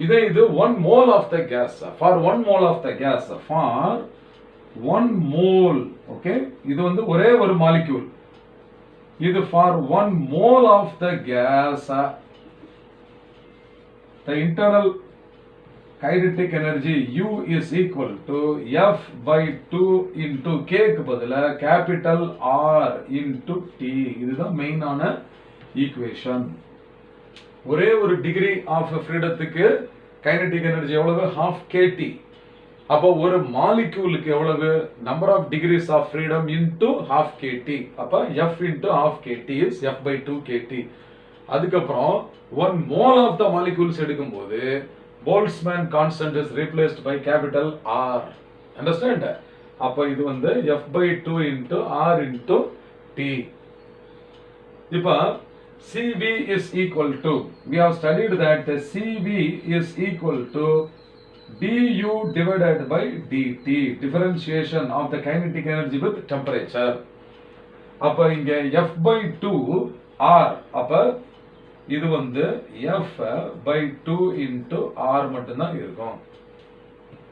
இது 1 mole of the gas. For 1 mole of the gas, for 1 mole, okay, இது வந்து ஒரே ஒரு molecule. இது for 1 mole of the gas, the internal kinetic energy U is equal to F by 2 into K க்கு பதிலா capital R into T. இதுதான் மெயினான equation. ஒரே ஒரு டிகிரி ஆஃப் ஃப்ரீடத்துக்கு கைனடிக் எனர்ஜி எவ்வளவு? half KT. அப்போ ஒரு மாலிக்யூலுக்கு எவ்வளவு? Number of degrees of freedom into half KT. அப்ப F into half KT is F by 2 KT. அதுக்கப்புறம் 1 mole of the molecules எடுக்கும்போது Boltzmann constant is replaced by capital R. Understand? அப்ப இது வந்து F by 2 into R into T. இப்ப Cv is equal to, we have studied that Cv is equal to du divided by dt, differentiation of the kinetic energy with temperature. அப்ப இங்க F by 2 R, அப்ப இது வந்து F by 2 into R மட்டும்தான் இருக்கும்.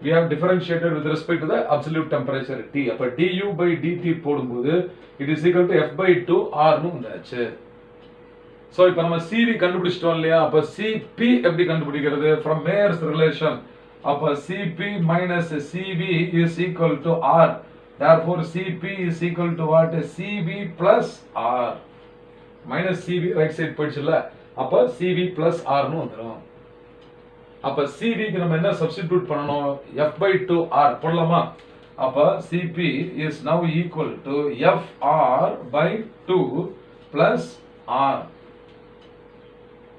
We have differentiated with respect to the absolute temperature T. அப்ப du by dt போடும்போது it is equal to F by 2 R னு வந்தாச்சு. So இப்ப நம்ம Cv கண்டுபிடிச்சிட்டோம் இல்லையா? அப்ப Cp எப்படி கண்டுபிடிக்கிறது? From Mayer's relation. அப்ப Cp minus Cv is equal to R. Therefore Cp is equal to what? Cv plus R. Minus Cv right side போயிடுச்சுல? அப்ப Cv plus R னு வந்துரும். அப்ப Cv க்கு நம்ம என்ன சப்ஸ்டிட்யூட் பண்ணனும்? F by 2 R போடலாமா? அப்ப Cp is now equal to Fr by 2 plus R.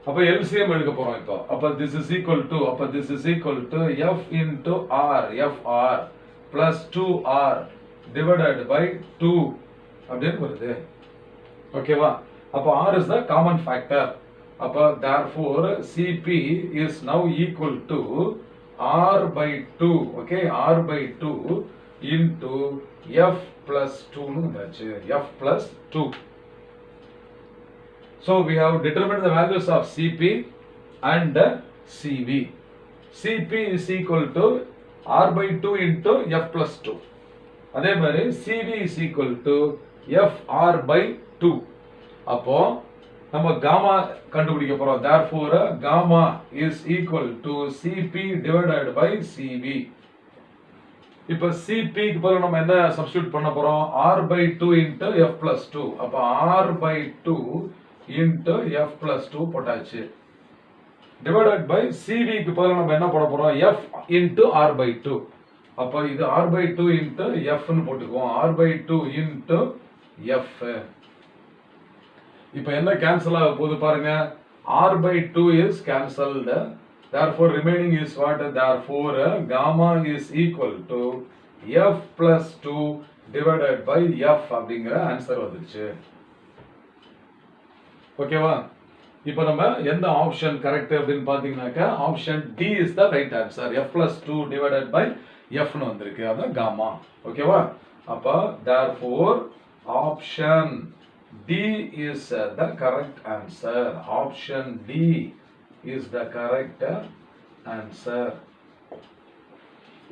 அப்ப LCM எடுக்க போறோம் இப்போ. அப்ப this is equal to F into R, Fr plus 2R divided by 2 அப்படின்னு வருது. ஓகேவா? அப்ப R is the common factor. அப்ப therefore Cp is now equal to R by 2, okay, R by 2 into F plus 2 னு வந்தாச்சு. F plus 2. So we have determined the values of Cp and Cv. Cp is equal to R by 2 into F plus 2. அதே மாதிரி Cv is equal to Fr by 2. அப்போ நம்ம gamma கண்டுபிடிக்க போறோம். Therefore gamma is equal to Cp divided by Cv. இப்போ Cp க்கு பதிலா நம்ம என்ன சப்ஸ்டிட்யூட் பண்ண போறோம்? R by 2 into F plus 2. அப்ப R by 2 into F plus 2 போட்டாச்சு. Divided by Cv க்கு பதிலா நம்ம என்ன போட போறோம்? F into R by 2. அப்ப இது R by 2 into F ன்னு போட்டுக்குவோம். R by 2 into F. இப்போ என்ன கேன்சல் ஆக போகுது பாருங்க. R by 2 is cancelled. Therefore remaining is what? Therefore gamma is equal to F plus 2 divided by F அப்படிங்கிற ஆன்சர் வந்துருச்சு. ஓகேவா? இப்போ நம்ம எந்த ஆப்ஷன் கரெக்ட் அப்படின்னு பாத்தீங்கன்னாக்க option D is the right answer. F plus 2 divided by F னு வந்திருக்கு. அதான் gamma. ஓகேவா? அப்ப therefore option D is the correct answer. Option D is the correct answer.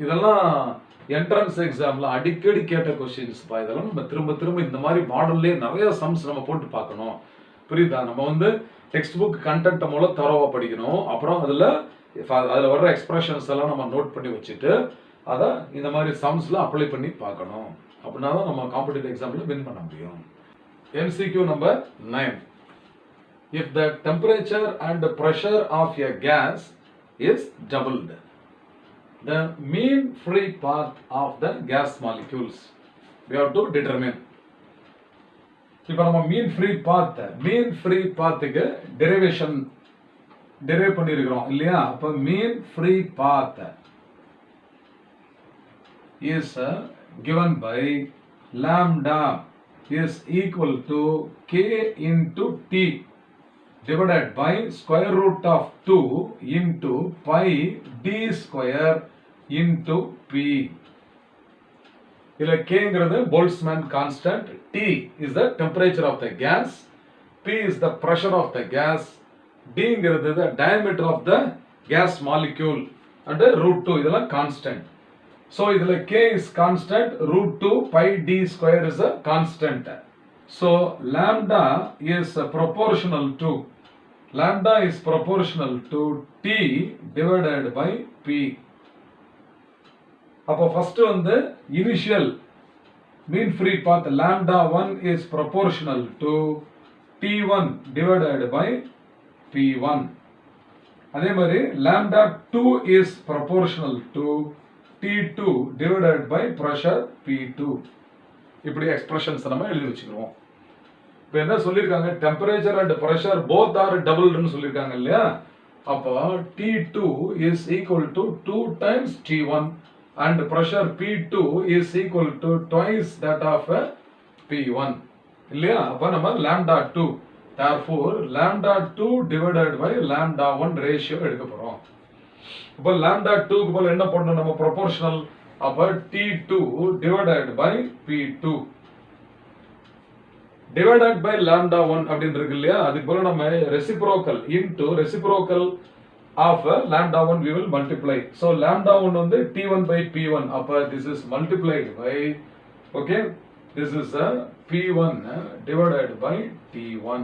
இதெல்லாம் என்ட்ரன்ஸ் எக்ஸாம்ல அடிக்கடி கேட்ட क्वेश्चंस பா. இதெல்லாம் நம்ம திரும்ப திரும்ப இந்த மாதிரி மாடல்லே நிறைய சம்ஸ் நம்ம போட்டு பார்க்கணும். புரியுதா? நம்ம வந்து டெக்ஸ்ட் புக் கண்டென்ட் மூலம் தரோவா படிக்கணும். அப்புறம் அதுல வர்ற எக்ஸ்பிரஷன்ஸ் எல்லாம் நம்ம நோட் பண்ணி வச்சுட்டு அத இந்த மாதிரி சம்ஸ்ல அப்ளை பண்ணி பார்க்கணும். அப்படினா தான் நம்ம காம்படிட்டிவ் எக்ஸாம்ல வின் பண்ண முடியும். MCQ number 9. If the temperature and pressure of a gas is doubled, the mean free path of the gas molecules we have to determine. இப்போ நம்ம மீன் ஃப்ரீ பாத்துக்கு டெரிவேஷன் டெரைவ் பண்ணியிருக்கிறோம் இல்லையா? அப்ப mean free path is given by lambda is equal to k into t divided by square root of 2 into pi d square into p. Here k is the Boltzmann constant, T is the temperature of the gas, P is the pressure of the gas, D is the diameter of the gas molecule, and root 2 is constant. So k is constant, root 2 pi d square is a constant. So lambda is proportional to T divided by P. அப்போ first வந்து initial mean free path lambda 1 is proportional to T1 divided by P1. அதே மாதிரி lambda 2 is proportional to T2 divided by pressure P2. இப்படி expressions நம்ம எழுதி வச்சுக்கிறோம். இப்போ என்ன சொல்லிருக்காங்க? Temperature and pressure both are doubled னு சொல்லிருக்காங்க இல்லையா? அப்போ T2 is equal to 2 times T1 and pressure P2 is equal to twice that of P1 இல்லையா? அப்ப நம்ம lambda 2, therefore lambda 2 divided by lambda 1 ratio எடுக்க போறோம். அப்ப lambda 2 க்கு பதிலா என்ன பண்ணனும்? நம்ம proportional. அப்ப T2 divided by P2 divided by lambda 1 அப்படினு இருக்கு இல்லையா? அதுக்கு பதிலா நம்ம reciprocal into reciprocal of lambda 1 we will multiply. So lambda 1 வந்து T1 by P1. அப்ப this is multiplied by, okay, this is P1 divided by T1.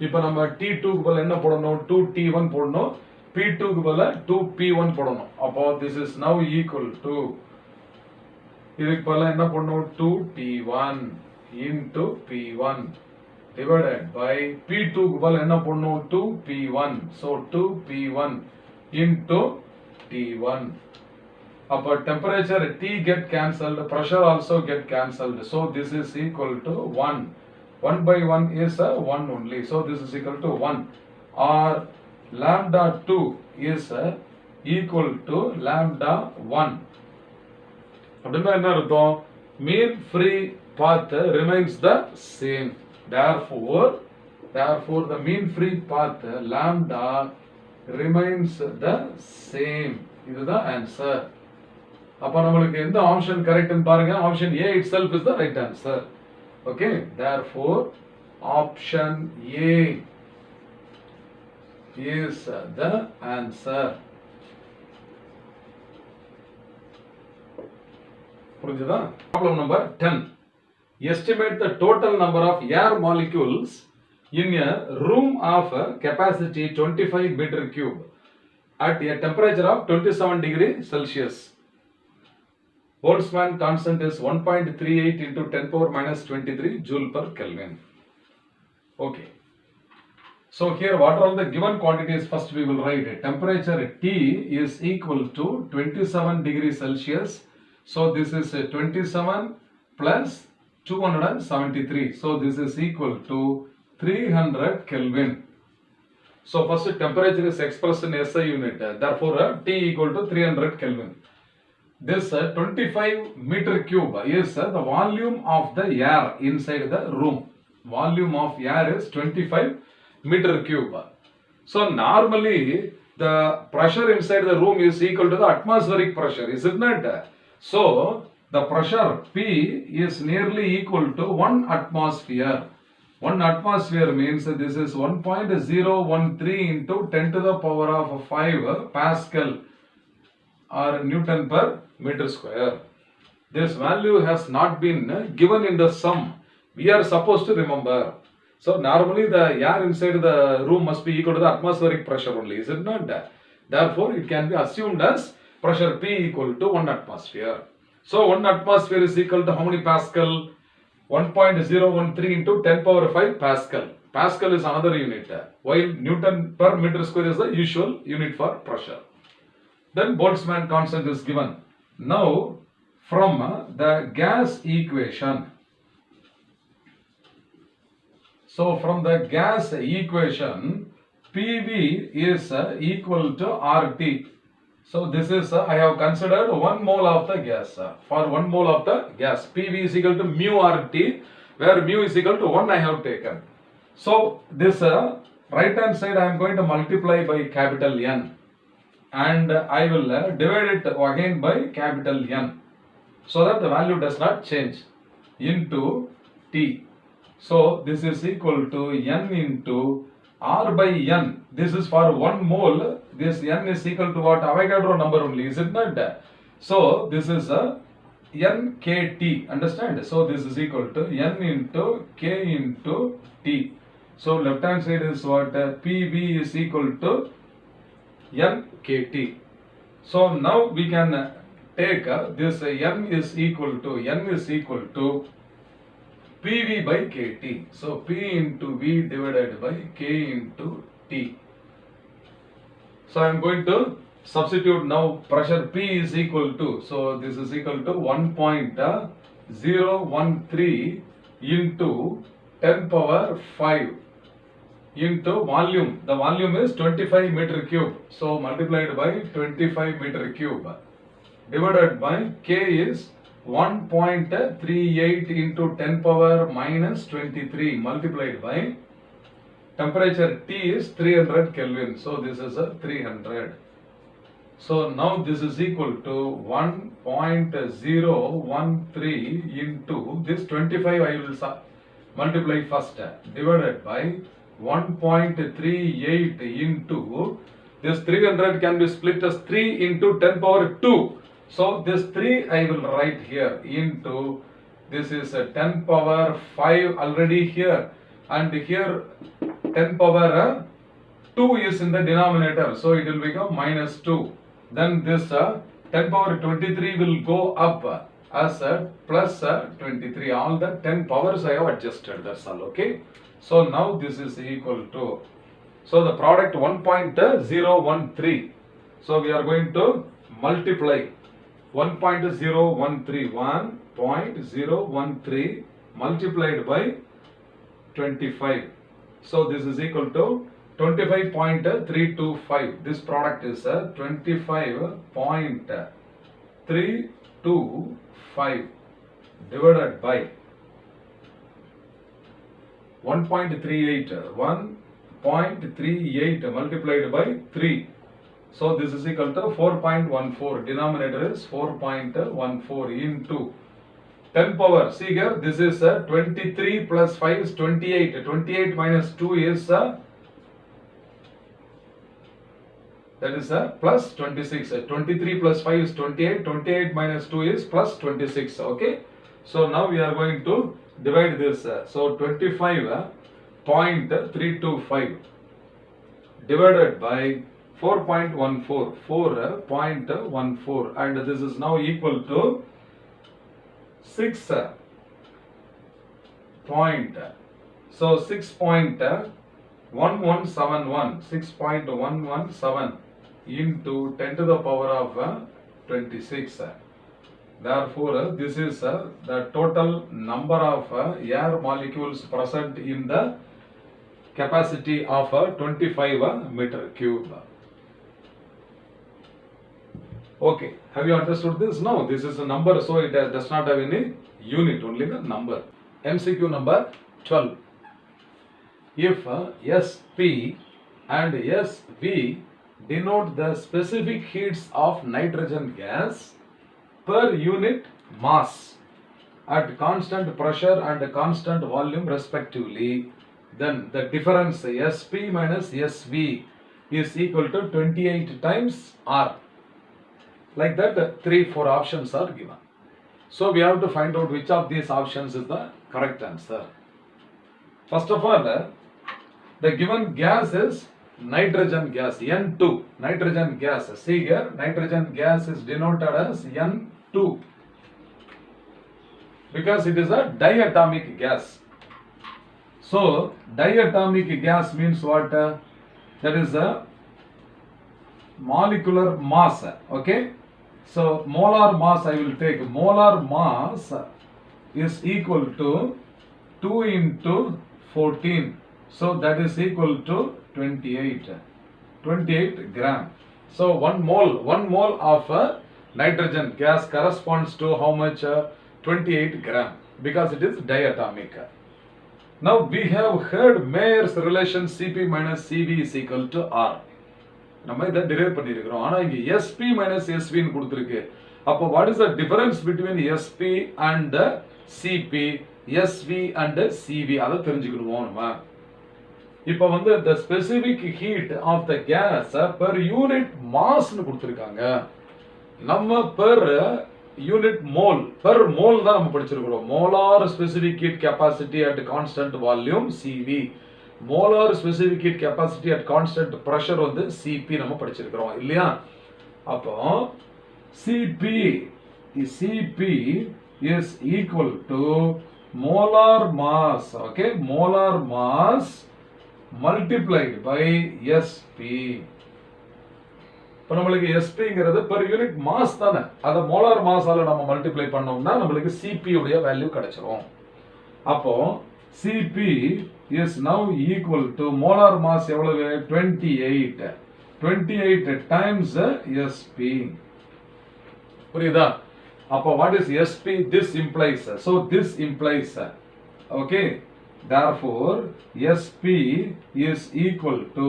இப்போ நம்ம T2 க்கு பதிலா என்ன போடணும்? 2T1 போடணும். P2 க்கு பதிலா 2P1 போடணும். அப்போ this is now equal to, இதுக்கு பதிலா என்ன போடணும்? 2T1 into P1 divided by P2 க்கு பதிலா என்ன போடணும்? 2P1. So 2P1 into T1. அப்ப temperature T get cancelled, pressure also get cancelled. So this is equal to 1. 1 by 1 is 1 only. So this is equal to 1. Or lambda 2 is equal to lambda 1. அப்படின்னா என்ன அர்த்தம்? Mean free path remains the same. Therefore the mean free path lambda remains the same. இதுதான் answer. அப்ப நம்மளுக்கு எந்த option கரெக்ட்னு பாருங்க. Option A itself is the right answer. Okay, therefore option A is the answer. புரிஞ்சுதா? Problem number 10. Estimate the total number of air molecules in a room of capacity 25 meter cube at a temperature of 27 degrees Celsius. Boltzmann constant is 1.38 into 10 power minus 23 joule per Kelvin. Okay. So here what are all the given quantities? First we will write temperature T is equal to 27 degrees Celsius. So this is 27 plus 273. So this is equal to 300 Kelvin. So first temperature is expressed in SI unit. Therefore T equal to 300 Kelvin. This 25 meter cube is the volume of the air inside the room. Volume of air is 25 meter cube. So normally the pressure inside the room is equal to the atmospheric pressure, is it not? So the pressure P is nearly equal to 1 atmosphere. 1 atmosphere means this is 1.013 into 10 to the power of 5 Pascal or Newton per meter square. This value has not been given in the sum. We are supposed to remember. So normally the air inside the room must be equal to the atmospheric pressure only, is it not? Therefore it can be assumed as pressure P equal to 1 atmosphere. So 1 atmosphere is equal to how many Pascal? 1.013 into 10 power 5 Pascal. Pascal is another unit, while Newton per meter square is the usual unit for pressure. Then Boltzmann constant is given. Now from the gas equation, so from the gas equation, PV is equal to RT. So this is, I have considered 1 mole of the gas. For 1 mole of the gas, PV is equal to mu RT, where mu is equal to 1 I have taken. So this right hand side I am going to multiply by capital N, and I will divide it again by capital N, so that the value does not change, into T. So this is equal to N into R by N. This is for 1 mole. This N is equal to what? Avogadro number only, is it not? So this is NKT. Understand? So this is equal to N into K into T. So left hand side is what? PV is equal to NKT. So now we can take this N is equal to PV by KT. So P into V divided by K into T. So I am going to substitute now. Pressure P is equal to, so this is equal to 1.013 into 10 power 5 into volume. The volume is 25 meter cube. So multiplied by 25 meter cube divided by K is 1.38 into 10 power minus 23 multiplied by temperature T is 300 Kelvin. So this is a 300. So now this is equal to 1.013 into this 25 I will multiply first divided by 1.38 into this 300 can be split as 3 into 10 power 2. So this 3 I will write here into, this is a 10 power 5 already here, and here 10 power 2 is in the denominator, so it will become minus 2. Then this 10 power 23 will go up as plus 23. All the 10 powers I have adjusted, that's all. Okay. So now this is equal to, so the product 1.013. So we are going to multiply 1.013 multiplied by 25. So this is equal to 25.325. This product is 25.325 divided by 1.38 multiplied by 3. So this is equal to 4.14. Denominator is 4.14 into 10 power. See here, this is 23 plus 5 is 28. 28 minus 2 is that is plus 26. 23 plus 5 is 28. 28 minus 2 is plus 26. Okay. So now we are going to divide this. So 25.325 divided by 4.14, 4.14, and this is now equal to 6 point. So 6.1171, 6.117 into 10 to the power of 26. Therefore, this is the total number of air molecules present in the capacity of 25 meter cube. Okay, have you understood this? No, this is a number, so it does not have any unit, only the number. MCQ number 12. If SP and SV denote the specific heats of nitrogen gas per unit mass at constant pressure and constant volume respectively, then the difference SP minus SV is equal to 28 times R. Like that, 3-4 options are given. So we have to find out which of these options is the correct answer. First of all, the given gas is nitrogen gas, N2, nitrogen gas. See here, nitrogen gas is denoted as N2 because it is a diatomic gas. So diatomic gas means what? That is a molecular mass. Okay, so molar mass I will take. Molar mass is equal to 2 into 14. So that is equal to 28 gram. So 1 mole of nitrogen gas corresponds to how much? 28 gram, because it is diatomic. Now we have heard Mayer's relation Cp minus Cv is equal to R. நம்ம இதை derive பண்ணியிருக்கிறோம். ஆனா இங்க Sp minus Sv ன்னு கொடுத்திருக்கு. அப்போ what is the difference between Sp and Cp, Sv and Cv? அதை தெரிஞ்சுக்கணும் நம்ம. இப்போ வந்து the specific heat of the gas per unit mass ன்னு கொடுத்திருக்காங்க. நம்ம per unit mole, per mole தான் நம்ம படிச்சிருக்கிறோம். molar specific heat capacity at constant volume Cv, molar specific heat capacity at constant pressure வந்து Cp நம்ம படிச்சிருக்கிறோம் இல்லையா? அப்போ Cp is equal to molar mass, okay, molar mass multiplied by Sp. இப்போ நம்மளுக்கு Spங்கிறது per unit mass தானே, அதை molar mass ஆல நம்ம மல்டிப்ளை பண்ணோம்னா நம்மளுக்கு Cp உடைய வேல்யூ கிடைச்சிரும். அப்போ Cp is now equal to molar mass எவ்வளவு? 28 times Sp. புரியுதா? அப்போ what is Sp? This implies, so this implies, okay, therefore Sp is equal to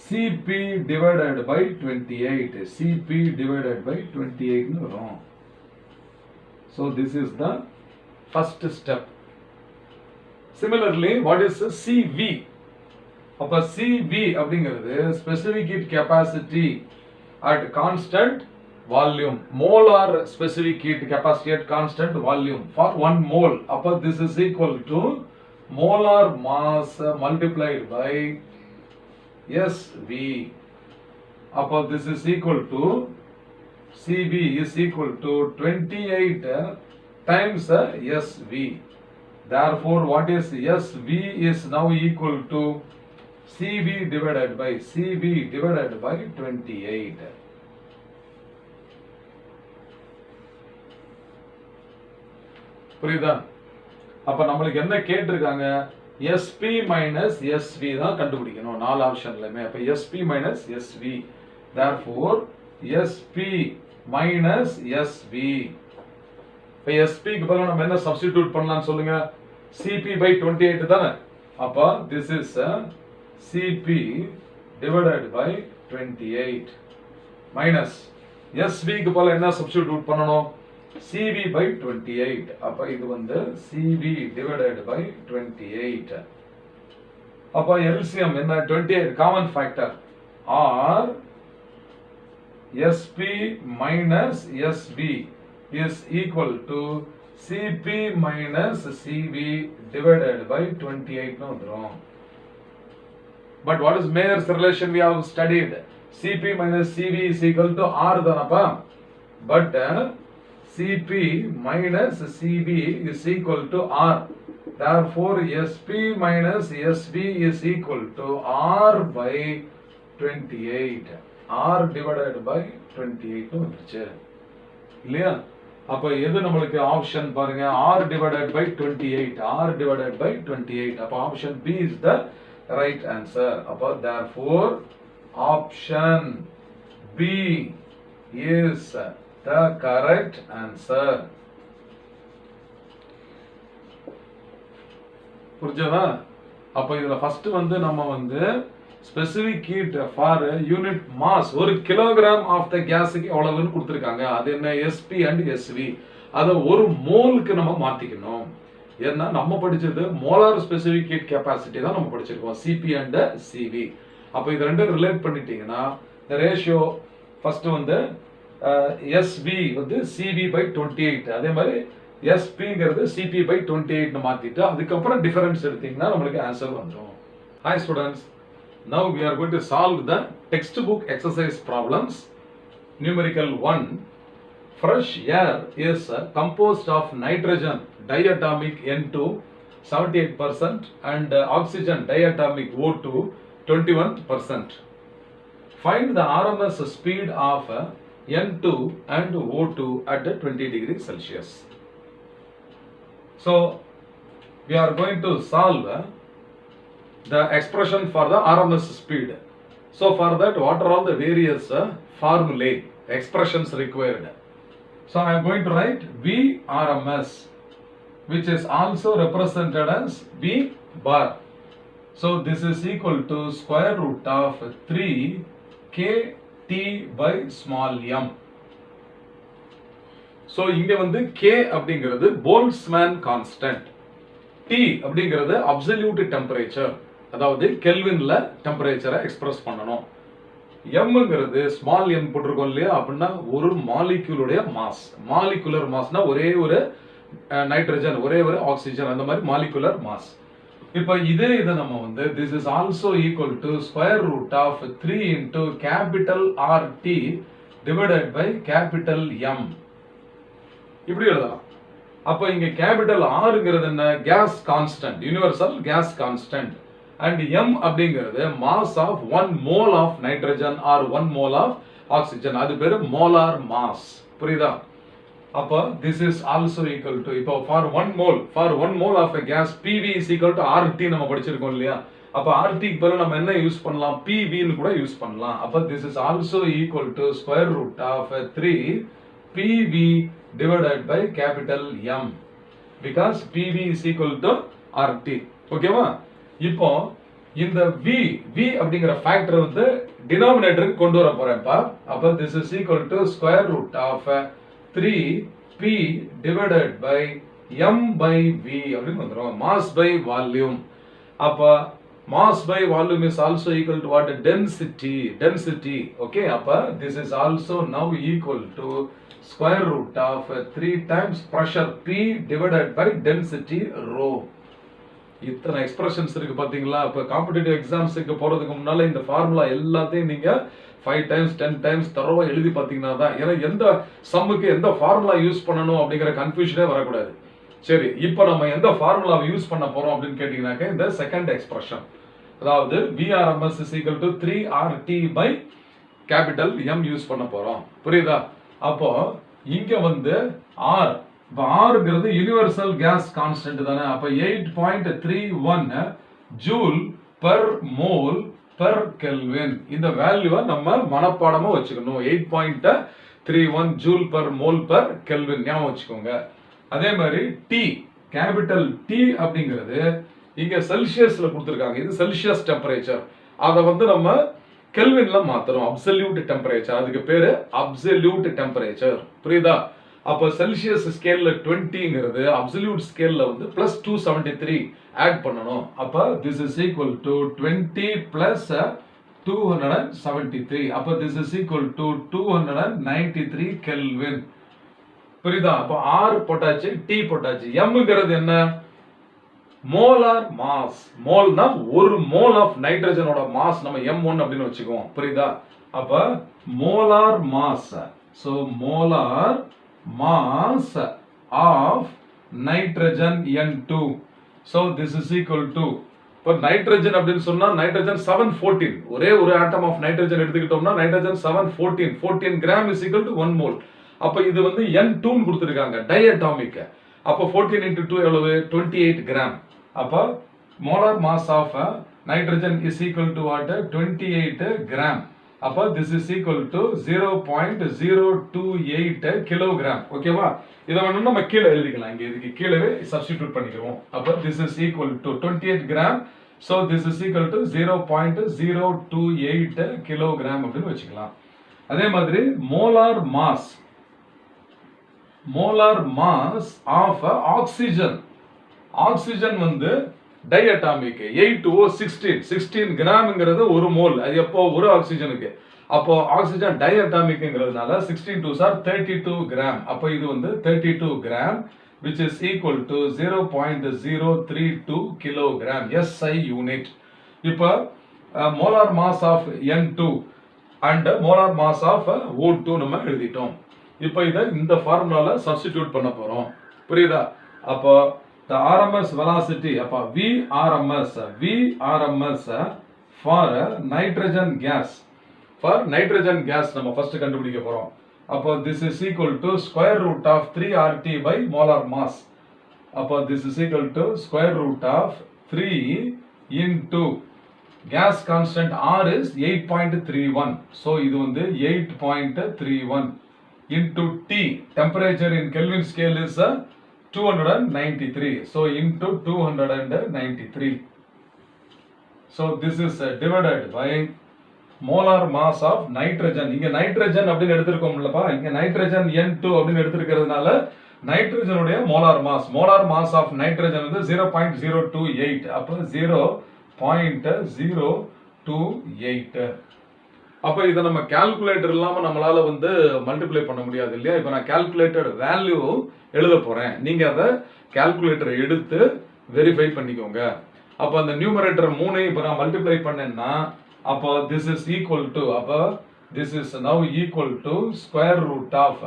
Cp divided by 28. Cp divided by 28 ன்னு வரும். So this is the first step. Similarly, what is Cv? அப்ப Cv அப்படிங்கிறது specific heat capacity at constant volume, molar specific heat capacity at constant volume for 1 mole. அப்ப this is equal to molar mass multiplied by Sv. Upper this is equal to Cv is equal to 28 times Sv. Therefore, what is Sv is now equal to Cv divided by 28. புரியுதா? அப்ப நம்மளுக்கு என்ன கேட்டிருக்காங்க? Sp minus Sv தான் கண்டுபிடிக்கணும் நாலு ஆப்ஷன்லயுமே. அப்ப Sp minus Sv, therefore Sp minus Sv. இப்ப Sp க்கு பதிலா நம்ம என்ன சப்ஸ்டிடியூட் பண்ணலாம்னு சொல்லுங்க? Cp by 28 தானே. அப்ப this is Cp divided by 28 minus Sv க்கு பதிலா என்ன சப்ஸ்டிடியூட் பண்ணணும்? Cv by 28. அப்ப இது வந்து Cv divided by 28. அப்ப LCM என்ன? 28 common factor or Sp minus Sv is equal to Cp minus Cv divided by 28 னு வந்துரும். But what is Mayer's relation we have studied? Cp minus Cv is equal to R தானப்பா. But Cp minus Cv is equal to R. Therefore, Sp minus Sv is equal to R by 28. R divided by 28 னு வந்துருச்சு. இல்லையா? அப்ப எது நம்மளுக்கு option பாருங்க, R divided by 28. R divided by 28. அப்ப option B is the right answer. அப்ப therefore option B is the correct answer. புரிஞ்சதா? அப்ப இதுல ஃபர்ஸ்ட் வந்து நம்ம வந்து specific heat for unit mass, ஒரு கிலோகிராம் ஆஃப் த கேஸுக்கு எவ்வளவுன்னு கொடுத்துருக்காங்க. அது என்ன? SP and SV. அதை ஒரு மோலுக்கு நம்ம மாத்திக்கணும். ஏன்னா நம்ம படிச்சது மோலார் ஸ்பெசிபிக் ஹீட் கெப்பாசிட்டி தான் நம்ம படிச்சிருக்கோம், Cp அண்ட் Cv. அப்ப இது ரெண்டும் ரிலேட் பண்ணிட்டீங்கன்னா ரேஷியோ ஃபர்ஸ்ட் வந்து SV வந்து Cv by 28, அதே மாதிரி SPங்கிறது Cp by 28 னு மாத்திட்டு அதுக்கப்புறம் டிஃபரன்ஸ் எடுத்தீங்கன்னா நம்மளுக்கு ஆன்சர் வந்துரும். Hi students, now we are going to solve the textbook exercise problems. Numerical 1. Fresh air is composed of nitrogen diatomic N2 78% and oxygen diatomic O2 21%. Find the RMS speed of N2 and O2 at 20 degrees Celsius. So, we are going to solve the expression for the RMS speed. So, for that, what are all the various formulae, expressions required? So, I am going to write VRMS, which is also represented as V bar. So, this is equal to square root of 3 KT by small m. So, இங்க வந்து K அப்படிங்கிறது Boltzmann constant. T அப்படிங்கிறது absolute temperature, அதாவது கெல்வின்ல டெம்பரேச்சரை express பண்ணணும். Mங்கிறது small m போட்டிருக்கோம் இல்லையா, அப்படின்னா ஒரு மாலிக்யூலுடைய மாஸ். மாலிகுலர் மாஸ்னா ஒரே ஒரு நைட்ரஜன், ஒரே ஒரு ஆக்சிஜன், அந்த மாதிரி மாலிகுலர் மாஸ். இப்போ இதை நம்ம வந்து this is also equal to square root of 3 into capital RT divided by capital M. இப்படி எழுதலாம். அப்ப இங்க கேபிட்டல் ஆர்ங்கிறது என்ன? Gas constant, universal gas constant. And m அப்படிங்கிறது mass of 1 mole of nitrogen or 1 mole of oxygen, அது பேரு molar mass. புரியுதா? அப்ப this is also equal to, இப்போ for 1 mole of a gas PV is equal to RT நம்ம படிச்சிருக்கோம் இல்லையா? அப்ப RT க்கு பதிலா நம்ம என்ன யூஸ் பண்ணலாம்? PV ன்னு கூட யூஸ் பண்ணலாம். அப்ப this is also equal to square root of 3 PV divided by capital M, because PV is equal to RT. ஓகேவா? இப்போ இந்த V அப்படிங்கிற ஃபேக்டர் வந்து டினாமினேட்டருக்கு கொண்டு வர போறேன்ப்பா. அப்ப this is equal to square root of 3P divided by M by V அப்படின்னு வந்துரும். Mass by volume. அப்ப mass by volume is also equal to what? Density. Okay, அப்ப this is also now equal to square root of 3 times pressure P divided by density rho. இத்தனை expressions இருக்கு பாத்தீங்களா? இப்ப competitive எக்ஸாம்ஸ்க்கு போறதுக்கு முன்னால இந்த formula எல்லாத்தையும் நீங்க 5 times 10 times தரோவா எழுதி பாத்தீங்கன்னா தான், ஏன்னா எந்த சம்முக்கு எந்த ஃபார்முலா யூஸ் பண்ணணும் அப்படிங்கிற கன்ஃபியூஷனே வரக்கூடாது. சரி, இப்போ நம்ம எந்த ஃபார்முலாவை யூஸ் பண்ண போறோம் அப்படின்னு கேட்டீங்கன்னாக்க இந்த செகண்ட் எக்ஸ்பிரஷன், அதாவது VRMS is equal to 3RT by capital M use பண்ண போறோம். புரியுதா? அப்போ இங்க வந்து R, இப்போ Rங்கிறது யூனிவர்சல் கேஸ் கான்ஸ்டன்ட் தானே. அப்ப 8.31 joule per mole per kelvin. இந்த வேல்யூவை நம்ம மனப்பாடமா வச்சுக்கணும். 8.31 joule per mole per kelvin ஞாபகம் வச்சுக்கோங்க. அதே மாதிரி T, கேபிட்டல் T அப்படிங்கிறது இங்க செல்சியஸ்ல கொடுத்திருக்காங்க. இது செல்சியஸ் டெம்பரேச்சர். அதை வந்து நம்ம கெல்வின்ல மாத்துறோம். அப்சல்யூட் டெம்பரேச்சர், அதுக்கு பேரு அப்சல்யூட் டெம்பரேச்சர். புரியுதா? அப்ப செல்சியஸ் ஸ்கேல்ல 20ங்கிறது அப்சல்யூட் ஸ்கேல்ல வந்து +273 ஆட் பண்ணணும். அப்ப this is equal to 20 plus 273. அப்ப this is equal to 293 Kelvin. புரியுதா? அப்ப R போட்டாச்சு, T போட்டாச்சு. Mங்கிறது என்ன? Molar mass. மோல்னா ஒரு மோல் ஆஃப் நைட்ரஜனோட மாஸ் நம்ம M1 அப்படின்னு வச்சுக்குவோம். புரியுதா? அப்ப molar mass. So molar mass of nitrogen N2. So this is equal to, இப்போ நைட்ரஜன் அப்படின்னு சொன்னா நைட்ரஜன் 714, ஒரே ஒரு ஆட்டம் ஆஃப் நைட்ரஜன் எடுத்துக்கிட்டோம்னா nitrogen 714, 14 gram is equal to 1 mole. அப்ப இது வந்து N2 ன்னு கொடுத்திருக்காங்க, டைஅட்டாமிக். அப்ப 14 into 2 எவ்வளவு? 28 கிராம். அப்ப molar mass of nitrogen is equal to what? 28 gram. அப்ப this is equal to 0.028 kilogram. ஓகேவா? இதை வந்து நம்ம கீழே எழுதிக்கலாம். இங்க இதுக்கு கீழவே சப்ஸ்டிட்யூட் பண்ணிக்கிறோம். அப்ப this is equal to 28 gram. So this is equal to 0.028 kilogram அப்படின்னு வச்சுக்கலாம். அதே மாதிரி molar mass of oxygen. Oxygen வந்து டைஅட்டாமிக் 8O16 கிராம்ங்கிறது ஒரு மோல். அது எப்போ? ஒரு ஆக்சிஜனுக்கு. அப்போ ஆக்சிஜன் டைஅட்டாமிக்ங்கிறதுனால 16 2s are 32 கிராம். அப்போ இது வந்து 32 gram which is equal to 0.032 kilogram SI unit. இப்போ molar mass of N2 and molar mass of O2 நம்ம எழுதிட்டோம். இப்போ இதை இந்த ஃபார்முலால சப்ஸ்டிட்யூட் பண்ண போறோம். புரியுதா? அப்போ the RMS velocity, அப்ப VRMS for nitrogen gas. For nitrogen gas நம்ம first கண்டுபிடிக்க போறோம். அப்போ this is equal to square root of 3RT by molar mass. அப்போ this is equal to square root of 3 into gas constant R is 8.31. So இது வந்து 8.31 into T. Temperature in Kelvin scale is 293. So into 293. So this is divided by molar mass of nitrogen. இங்க nitrogen அப்படின்னு எடுத்திருக்கோம்லப்பா. இங்க nitrogen N2 அப்படின்னு எடுத்திருக்கிறதுனால நைட்ரஜனுடைய molar mass of nitrogen வந்து 0.028. அப்ப 0.028. அப்ப இதை நம்ம கால்குலேட்டர் இல்லாம நம்மளால வந்து மல்டிப்ளை பண்ண முடியாது இல்லையா? இப்ப நான் கால்குலேட்டட் வேல்யூ எழுத போறேன். நீங்க அதை கால்குலேட்டர் எடுத்து வெரிஃபை பண்ணிக்கோங்க. அப்ப அந்த நியூமரேட்டர் 3 இப்ப நான் மல்டிப்ளை பண்ணேன்னா அப்ப this is equal to, அப்ப this is now equal to square root of,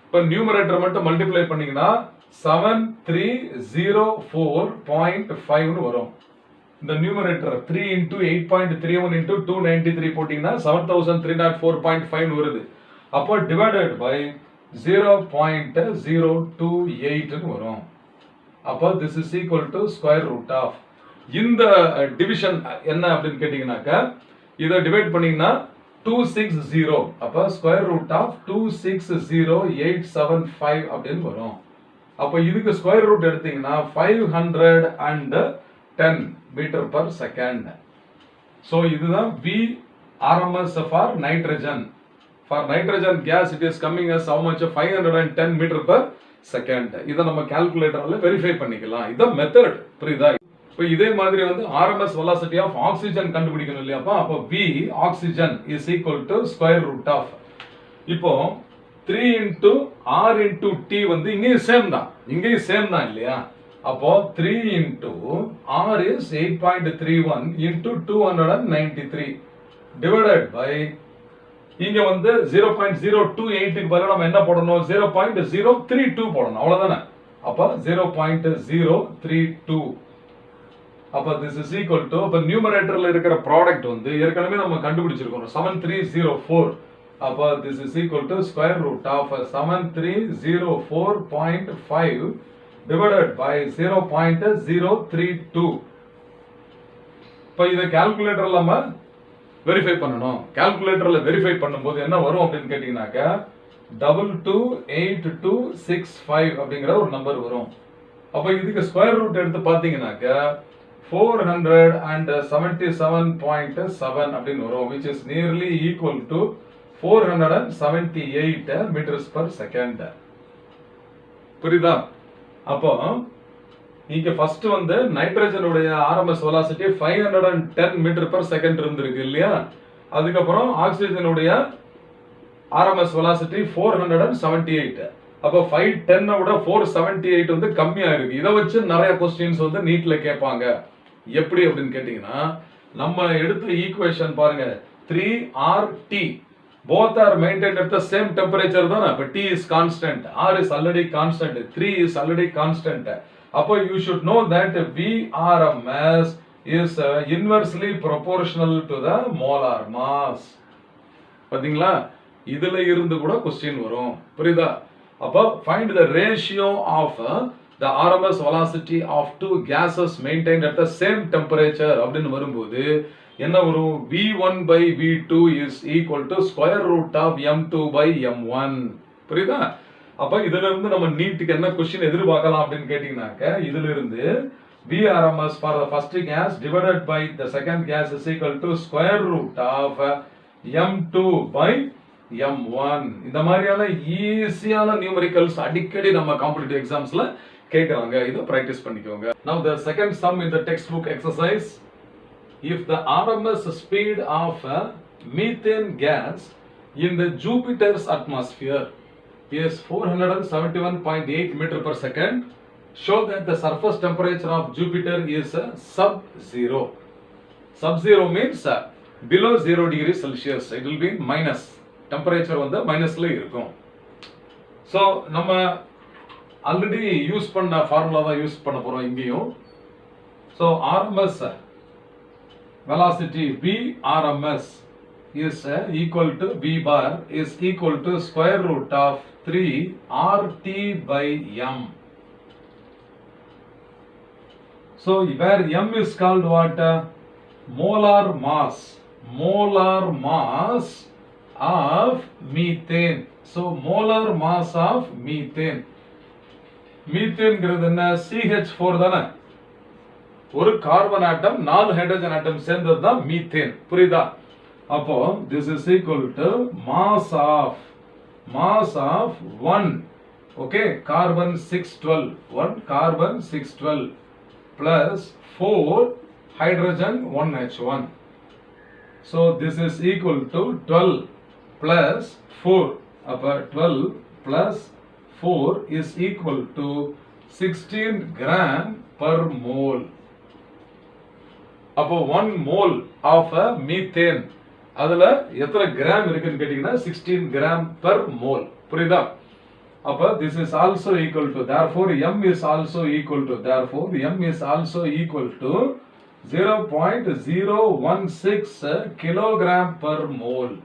இப்ப நியூமரேட்டர் மட்டும் மல்டிப்ளை பண்ணீங்கன்னா 7304.5 ன்னு வரும். இந்த நியூமரேட்டர் 3 into 8.31 into 293 போட்டீங்கன்னா 7304.5 வருது. அப்போ டிவைடட் பை 0.028 ன்னு வரும். அப்போ this is equal to square root of, இந்த டிவிஷன் என்ன அப்படின்னு கேட்டீங்கன்னாக்க இதை டிவைட் பண்ணீங்கன்னா 260. அப்ப ஸ்கொயர் ரூட் ஆஃப் 260875 அப்படின்னு வரும். அப்ப இதுக்கு ஸ்கொயர் ரூட் எடுத்தீங்கன்னா 510 மீட்டர் பர் செகண்ட். சோ இதுதான் V RMS for nitrogen. For nitrogen gas it is coming as how much? 510 meter per second. இதை நம்ம கால்குலேட்டர்ல வெரிஃபை பண்ணிக்கலாம். இதான் மெத்தட். புரியுதா? இப்போ இதே மாதிரி வந்து RMS velocity of oxygen கண்டுபிடிக்கணும் இல்லையாப்பா? அப்போ V oxygen is equal to square root of, இப்போ 3 into R into T வந்து இங்கேயும் சேம் தான் இல்லையா? அப்போ 3 into R is 8.31 into 293 divided by, இங்க வந்து 0.028 க்கு பதிலா நம்ம என்ன போடணும்? 0.032 போடணும். அவ்வளவுதானே? அப்ப 0.032. அப்ப this is equal to, அப்ப நியூமரேட்டர்ல இருக்கிற ப்ராடக்ட் வந்து ஏற்கனவே நம்ம கண்டுபிடிச்சிருக்கோம் 7304. அப்ப this is equal to square root of 7304.5 divided by 0.032. இப்ப இத கால்குலேட்டர்ல நம்ம வெரிஃபை பண்ணணும். கால்குலேட்டர்ல வெரிஃபை பண்ணும்போது என்ன வரும் அப்படின்னு கேட்டீங்கன்னாக்க 228265 அப்படிங்கிற ஒரு நம்பர் வரும். அப்ப இதுக்கு ஸ்கொயர் ரூட் எடுத்து பாத்தீங்கன்னாக்க 477.7 அப்படின்னு வரும், which is nearly equal to 478 meters per second. புரியுதா? அப்போ இங்க ஃபர்ஸ்ட் வந்து நைட்ரஜனுடைய RMS velocity 510 meter per second இருந்திருக்கு இல்லையா? அதுக்கப்புறம் ஆக்சிஜனுடைய RMS velocity 478. அப்ப 510 விட 478 வந்து கம்மியா இருக்கு. இத வச்சு நிறைய क्वेश्चंस வந்து நீட்ல கேட்பாங்க. எப்படி அப்படினு கேட்டிங்கனா நம்ம எடுத்த ஈக்குவேஷன் பாருங்க 3RT both are maintained at the same temperature தான. அப்ப T is constant, R is already constant, 3 is already constant. அப்ப you should know that VRMS is inversely proportional to the molar mass. பாத்தீங்களா? இதுல இருந்து கூட question வரும். புரியுதா? அப்ப find the ratio of the RMS velocity of two gases maintained at the same temperature அப்படினு வரும்போது என்ன வரும்? V1 by V2 is equal to square root of M2 by M1. புரியுதா? அப்ப இதுல இருந்து நம்ம நீட்டுக்கு என்ன क्वेश्चन எதிர்பார்க்கலாம் அப்படினு கேட்டிங்கனாக்க இதுல இருந்து VRMS for the first gas divided by the second gas is equal to square root of M2 by M1. இந்த மாதிரியான ஈஸியான நியூமெரிக்கல்ஸ் அடிக்கடி நம்ம காம்படிட்டிவ் எக்ஸாம்ஸ்ல கேக்குறாங்க. இத பிராக்டீஸ் பண்ணிக்கோங்க. Now the second sum in the textbook exercise, if the RMS speed of methane gas in the Jupiter's atmosphere is 471.8 meter per second, show that the surface temperature of Jupiter is sub-zero. Sub-zero means below 0 degrees Celsius. It will be minus. Temperature வந்து மைனஸ்ல இருக்கும். So நம்ம already use பண்ண formula தான் use பண்ண போறோம் இங்கேயும். So RMS velocity VRMS is equal to V bar is equal to square root of 3 RT by M. So where M is called what? Molar mass. Molar mass of methane. So molar mass of methane. Methane என்ன? CH4 தானே. ஒரு carbon atom 4 hydrogen atom சேர்ந்தது தான் methane. புரியுதா? அப்போ this is equal to mass of 1 okay carbon 612 1 carbon 612 plus 4 hydrogen 1H1. So this is equal to 12 plus 4. அப்ப 12 plus 4 is equal to 16 gram per mole. அப்போ 1 mole of a methane அதுல எத்தனை gram இருக்குன்னு கேட்டீங்கன்னா 16 gram per mole. புரியுதா? அப்ப this is also equal to, therefore M is also equal to 0.016 kilogram per mole.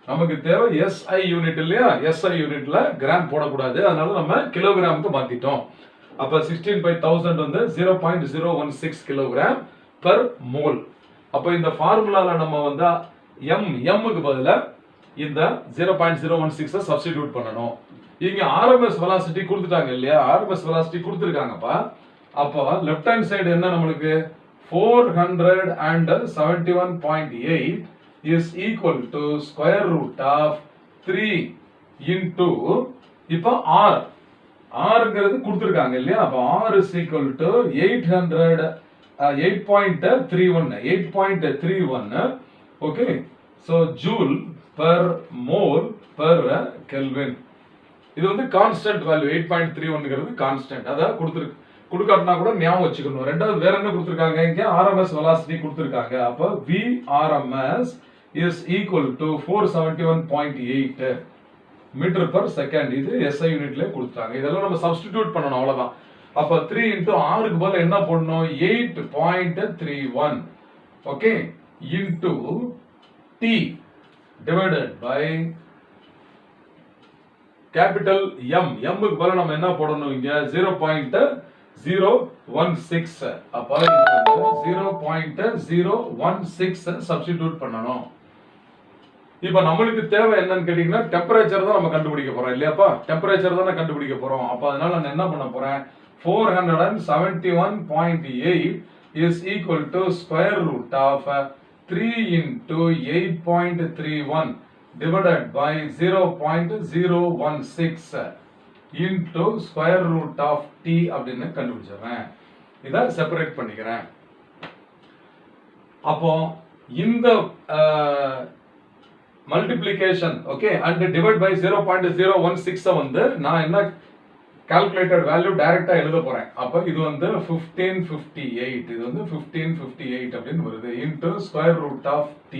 நமக்கு தேவை SI யூனிட் இல்லையா? SI யூனிட்ல கிராம் போடக்கூடாது, அதனால நம்ம கிலோகிராமுக்கு மாத்திட்டோம். அப்ப 16/1000 வந்து 0.016 கிலோகிராம் per mole. அப்ப இந்த ஃபார்முலால நம்ம வந்து M க்கு பதிலா இந்த 0.016 சப்ஸ்டிட்யூட் பண்ணனும். இங்க RMS velocity கொடுத்துட்டாங்க இல்லையா? RMS velocity கொடுத்திருக்காங்கப்பா. அப்ப லெஃப்ட் ஹேண்ட் சைடு என்ன நமக்கு 471.8 is equal to square root of 3 into இப்ப R ங்கிறது கொடுத்திருக்காங்க இல்லையா? அப்ப R is equal to 8.31 okay. So joule per mole per Kelvin. இது வந்து கான்ஸ்டன்ட் வேல்யூ 8.31ங்கிறது கான்ஸ்டன்ட். அத கொடுக்காட்டனா கூட ஞாபகம் வச்சுக்கணும். ரெண்டாவது வேற என்ன கொடுத்திருக்காங்க? இங்க RMS velocity கொடுத்திருக்காங்க. அப்ப VRMS is equal to 471.8 meter per second. இது SI யூனிட்ல கொடுத்தாங்க. இதெல்லாம் நம்ம சப்ஸ்டிட்யூட் பண்ணனும் அவ்வளவுதான். அப்ப 3 into R க்கு பதிலா என்ன பண்ணனும்? 8.31 okay into T divided by capital M. M க்கு பதிலா நம்ம என்ன போடணும்? இங்க 0.016. அப்ப 0.016 சப்ஸ்டிட்யூட் பண்ணனும். இப்போ நமக்கு தேவை என்னன்னு கேட்டிங்கனா டெம்பரேச்சர் தான் நம்ம கண்டுபிடிக்க போறோம் இல்லையாப்பா? டெம்பரேச்சர் தான் கண்டுபிடிக்க போறோம். அப்ப அதனால நான் என்ன பண்ண போறேன்? 471.8 is equal to square root of 3 into 8.31 divided by 0.016 into square root of T அப்படின்னு கண்டுபிடிச்சறேன். இத செப்பரேட் பண்ணிக்கிறேன். அப்போ இந்த multiplication okay and divide by 0.016 வந்து நான் என்ன கால்குலேட்டட் வேல்யூ டைரக்டா எழுத போறேன். அப்ப இது வந்து 1558, இது வந்து 1558 அப்படின்னு வருது into square root of t.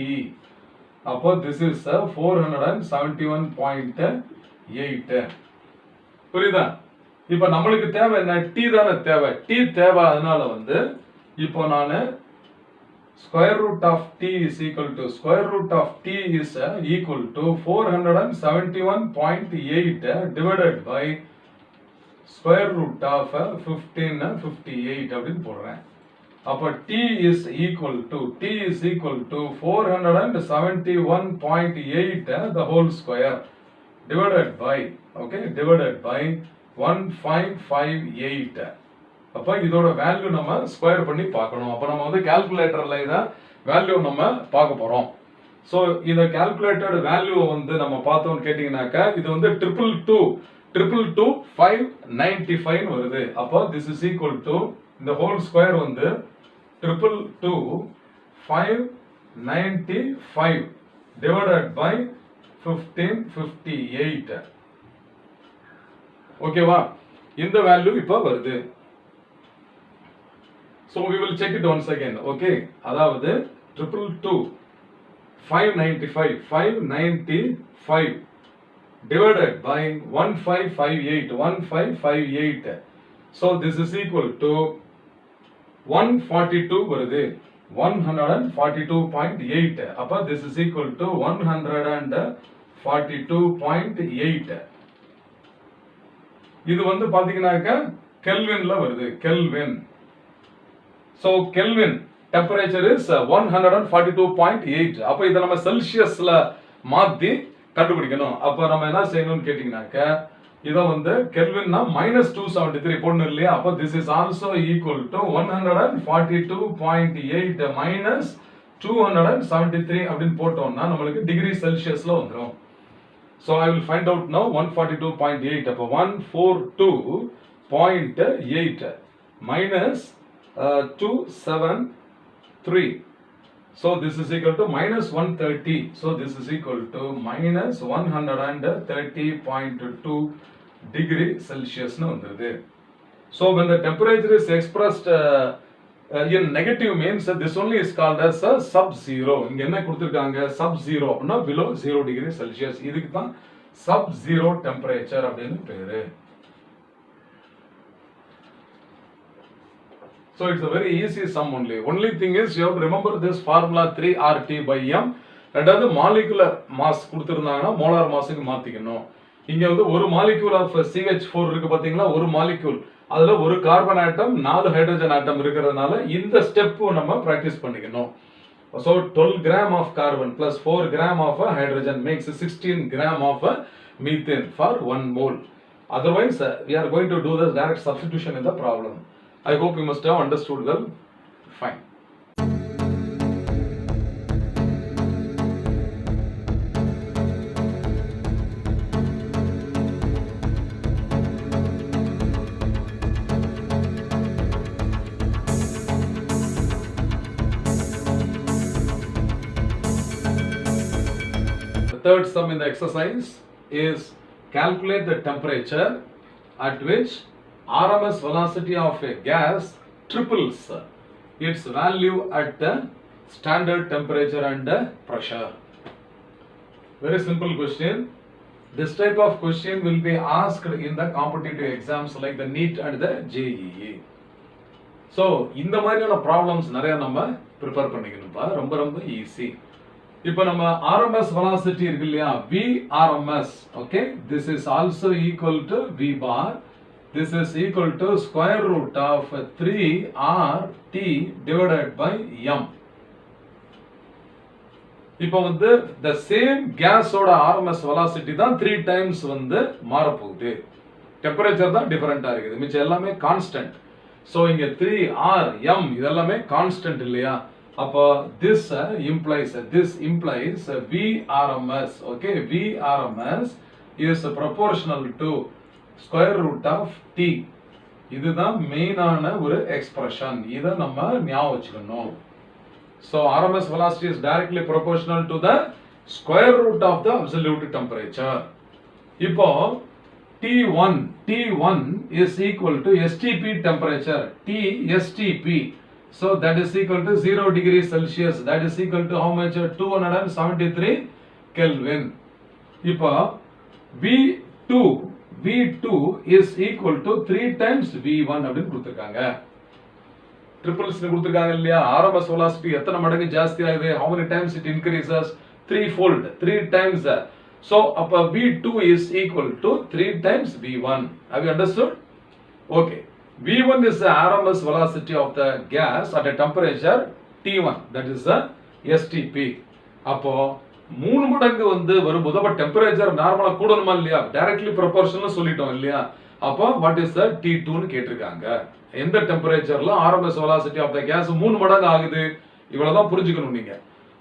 அப்போ this is 471.8. புரியுதா? இப்போ நம்மளுக்கு தேவை என்ன? t தானே தேவை. t தேவை, அதனால வந்து இப்போ நான் square root of t is equal to square root of t is equal to 471.8 divided by square root of 1558 அப்படின்னு போடுறேன். அப்ப t is equal to 471.8 the whole square divided by divided by 1558. அப்ப இதோட வேல்யூ நம்ம square பண்ணி பார்க்கணும். அப்ப நம்ம வந்து கால்குலேட்டர்ல இத வேல்யூ நம்ம பார்க்க போறோம். சோ இந்த கால்குலேட்டட் வேல்யூ வந்து நம்ம பார்த்தோம்னு கேட்டிங்கனாக்கா இது வந்து 222 595 வருது. அப்ப this is equal to இந்த ஹோல் ஸ்கொயர் வந்து 222 595 divided by 1558. ஓகேவா? இந்த வேல்யூ இப்ப வருது. So we will check it once again. Okay, அதாவது 222 595 divided by 1558. So this is equal to 142 வருது. 142.8. அப்ப this is equal to 142.8. இது வந்து பாத்தீங்கன்னாக்க கெல்வின்ல வருது. Kelvin. So Kelvin temperature is 142.8. அப்ப இத நம்ம செல்சியஸ்ல மாத்தி கண்டுபிடிக்கணும். அப்ப நம்ம என்ன செய்யணும்னு கேட்டிங்கனாக்க இத வந்து கெல்வின்னா -273 போடணும் இல்லையா? அப்ப this is also equal to 142.8 minus 273 அப்படின்னு போட்டோம்னா நமக்கு டிகிரி செல்சியஸ்ல வந்துரும். So I will find out now 142.8. அப்ப 142.8 minus 273. So this is equal to minus 130. So this is equal to minus 130.2 degree Celsius. So when the temperature is expressed in negative means this only is called as a sub-zero. இங்க என்ன கொடுத்திருக்காங்க? Sub-zero அப்படினா below 0 degree Celsius. இதுக்கு தான் sub-zero temperature அப்படின்னு பேரு. So it's a very easy sum only. Only thing is you have to remember this formula 3RT by m. ரெண்டாவது molecular mass கொடுத்திருந்தாங்கன்னா molar massக்கு மாத்திக்கணும். இங்க வந்து ஒரு molecule of CH4 இருக்கு பாத்தீங்களா? ஒரு molecule. அதுல ஒரு கார்பன் ஆட்டம் 4 ஹைட்ரஜன் ஆட்டம் இருக்கிறதுனால இந்த ஸ்டெப் நம்ம பிராக்டீஸ் பண்ணிக்கணும். So 12 gram of carbon plus 4 gram of hydrogen makes 16 gram of methane for 1 mole. Otherwise we are going to do this direct substitution in the problem. I hope you must have understood well. Fine. The third sum in the exercise is calculate the temperature at which RMS velocity of a gas triples its value at the standard temperature and pressure. Very simple question. This type of question will be asked in the competitive exams like the NEET and the JEE. So இந்த மாதிரியான problems நிறைய நம்ம prepare பண்ணிக்கணும்ப்பா. ரொம்ப ரொம்ப easy. இப்போ நம்ம RMS velocity இருக்கு இல்லையா? VRMS. Okay, this is also equal to V bar. This is equal to square root of 3RT divided by m. இப்போ வந்து the same gas ஓட RMS velocity தான் 3 times வந்து மாற போகுது. டெம்பரேச்சர் தான் டிஃபரண்டா இருக்குது. மிச்சம் எல்லாமே கான்ஸ்டன்ட். சோ இங்க 3RM இதெல்லாமே கான்ஸ்டன்ட் இல்லையா? அப்ப this implies VRMS. Okay, VRMS is proportional to square root of t. இதுதான் மெயினான ஒரு எக்ஸ்பிரஷன். இத நம்ம ஞாபகம் வச்சுக்கணும். So RMS velocity is directly proportional to the square root of the absolute temperature. இப்போ T1 is equal to STP temperature. TSTP. So that is equal to 0 degrees Celsius. That is equal to how much? 273 Kelvin. இப்போ V2 is equal to 3 times V1 அப்படின்னு கொடுத்திருக்காங்க. Triples கொடுத்திருக்காங்க இல்லையா? RMS velocity எத்தனை மடங்கு ஜாஸ்தி ஆகுது? How many times it increases? 3-fold. 3 times. So அப்ப V2 is equal to 3 times V1. Have you understood? Okay. V1 is the RMS velocity of the gas at a temperature T1. That is the STP. அப்போ 3 மடங்கு வந்து வரும்போது அப்ப temperature நார்மலா கூடணுமா இல்லையா? Directly proportional சொல்லிட்டோம் இல்லையா? அப்போ what is the T2 னு கேட்டிருக்காங்க. எந்த டெம்பரேச்சர்ல RMS velocity of the gas 3 மடங்கு ஆகுது? இவ்வளவுதான் புரிஞ்சுக்கணும் நீங்க.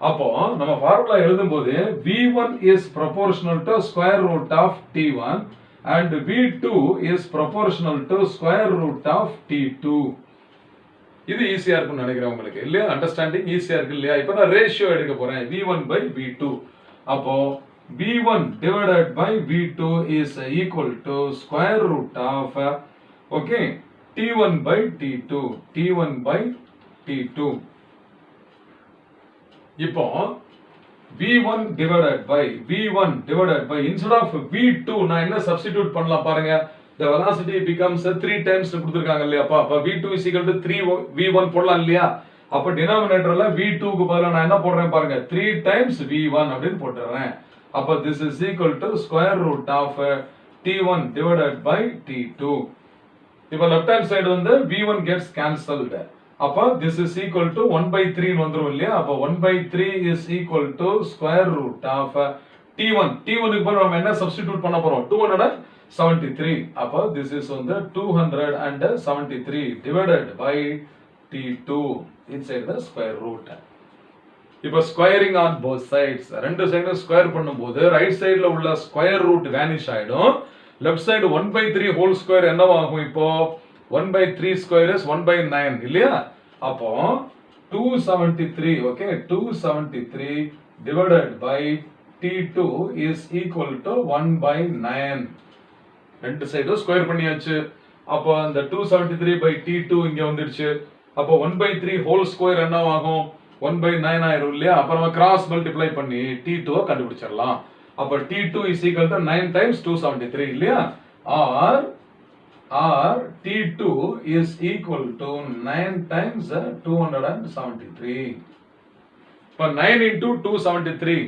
அப்போ நம்ம ஃபார்முலா எழுதும்போது V1 is proportional to square root of T1 and V2 is proportional to square root of T2. இது ஈஸியா இருக்கும்னு நினைக்கிறேன் உங்களுக்கு இல்லையா? அண்டர்ஸ்டாண்டிங் ஈஸியா இருக்கு இல்லையா? இப்போ நான் ரேஷியோ எடுக்க போறேன் V1 by V2. அப்போ V1 divided by V2 is equal to square root of okay T1 by T2. T1 by T2. இப்போ V1 divided by instead of V2 நான் என்ன சப்ஸ்டிட்யூட் பண்ணலாம் பாருங்க. The velocity becomes 3 times கொடுத்திருக்காங்க இல்லையா? அப்ப V2 is equal to 3 V1 போடலாம் இல்லையா? அப்ப டினாமினேட்டர்ல V2 க்கு பதிலா நான் என்ன போடுறேன் பாருங்க. 3 times V1 அப்படினு போட்டுறேன். அப்ப this is equal to square root of T1 divided by T2. இப்ப left hand side வந்து V1 gets cancelled. அப்ப this is equal to 1/3 னு வந்துரும் இல்லையா? அப்ப 1/3 is equal to square root of T1 க்கு பதிலா நம்ம என்ன சப்ஸ்டிட்யூட் பண்ண போறோம்? 273. அப்ப this is வந்து 273 divided by T2 inside the square root. இப்ப ஸ்கொயரிங் on both sides. ரெண்டு சைடும் ஸ்கொயர் பண்ணும்போது ரைட் சைடுல உள்ள ஸ்கொயர் ரூட் வேனிஷ் ஆயிடும். லெஃப்ட் சைடு 1/3 ஹோல் ஸ்கொயர் என்னவாகும்? இப்போ 1/3 square is 1/9 இல்லையா? அப்போ 273 okay 273 divided by T2 is equal to 1/9. ரெண்டு சைடும் ஸ்கொயர் பண்ணியாச்சு. அப்போ அந்த 273 by T2 இங்க வந்துடுச்சு. அப்போ 1/3 ஹோல் ஸ்கொயர் என்னவாகும்? 1/9 ஆயிரும் இல்லையா? அப்ப நம்ம கிராஸ் மல்டிப்ளை பண்ணி T2 கண்டுபிடிச்சிடலாம். அப்ப T2 is equal to 9 times 273 இல்லையா? or T2 is equal to 9 times 273. இப்ப 9 into 273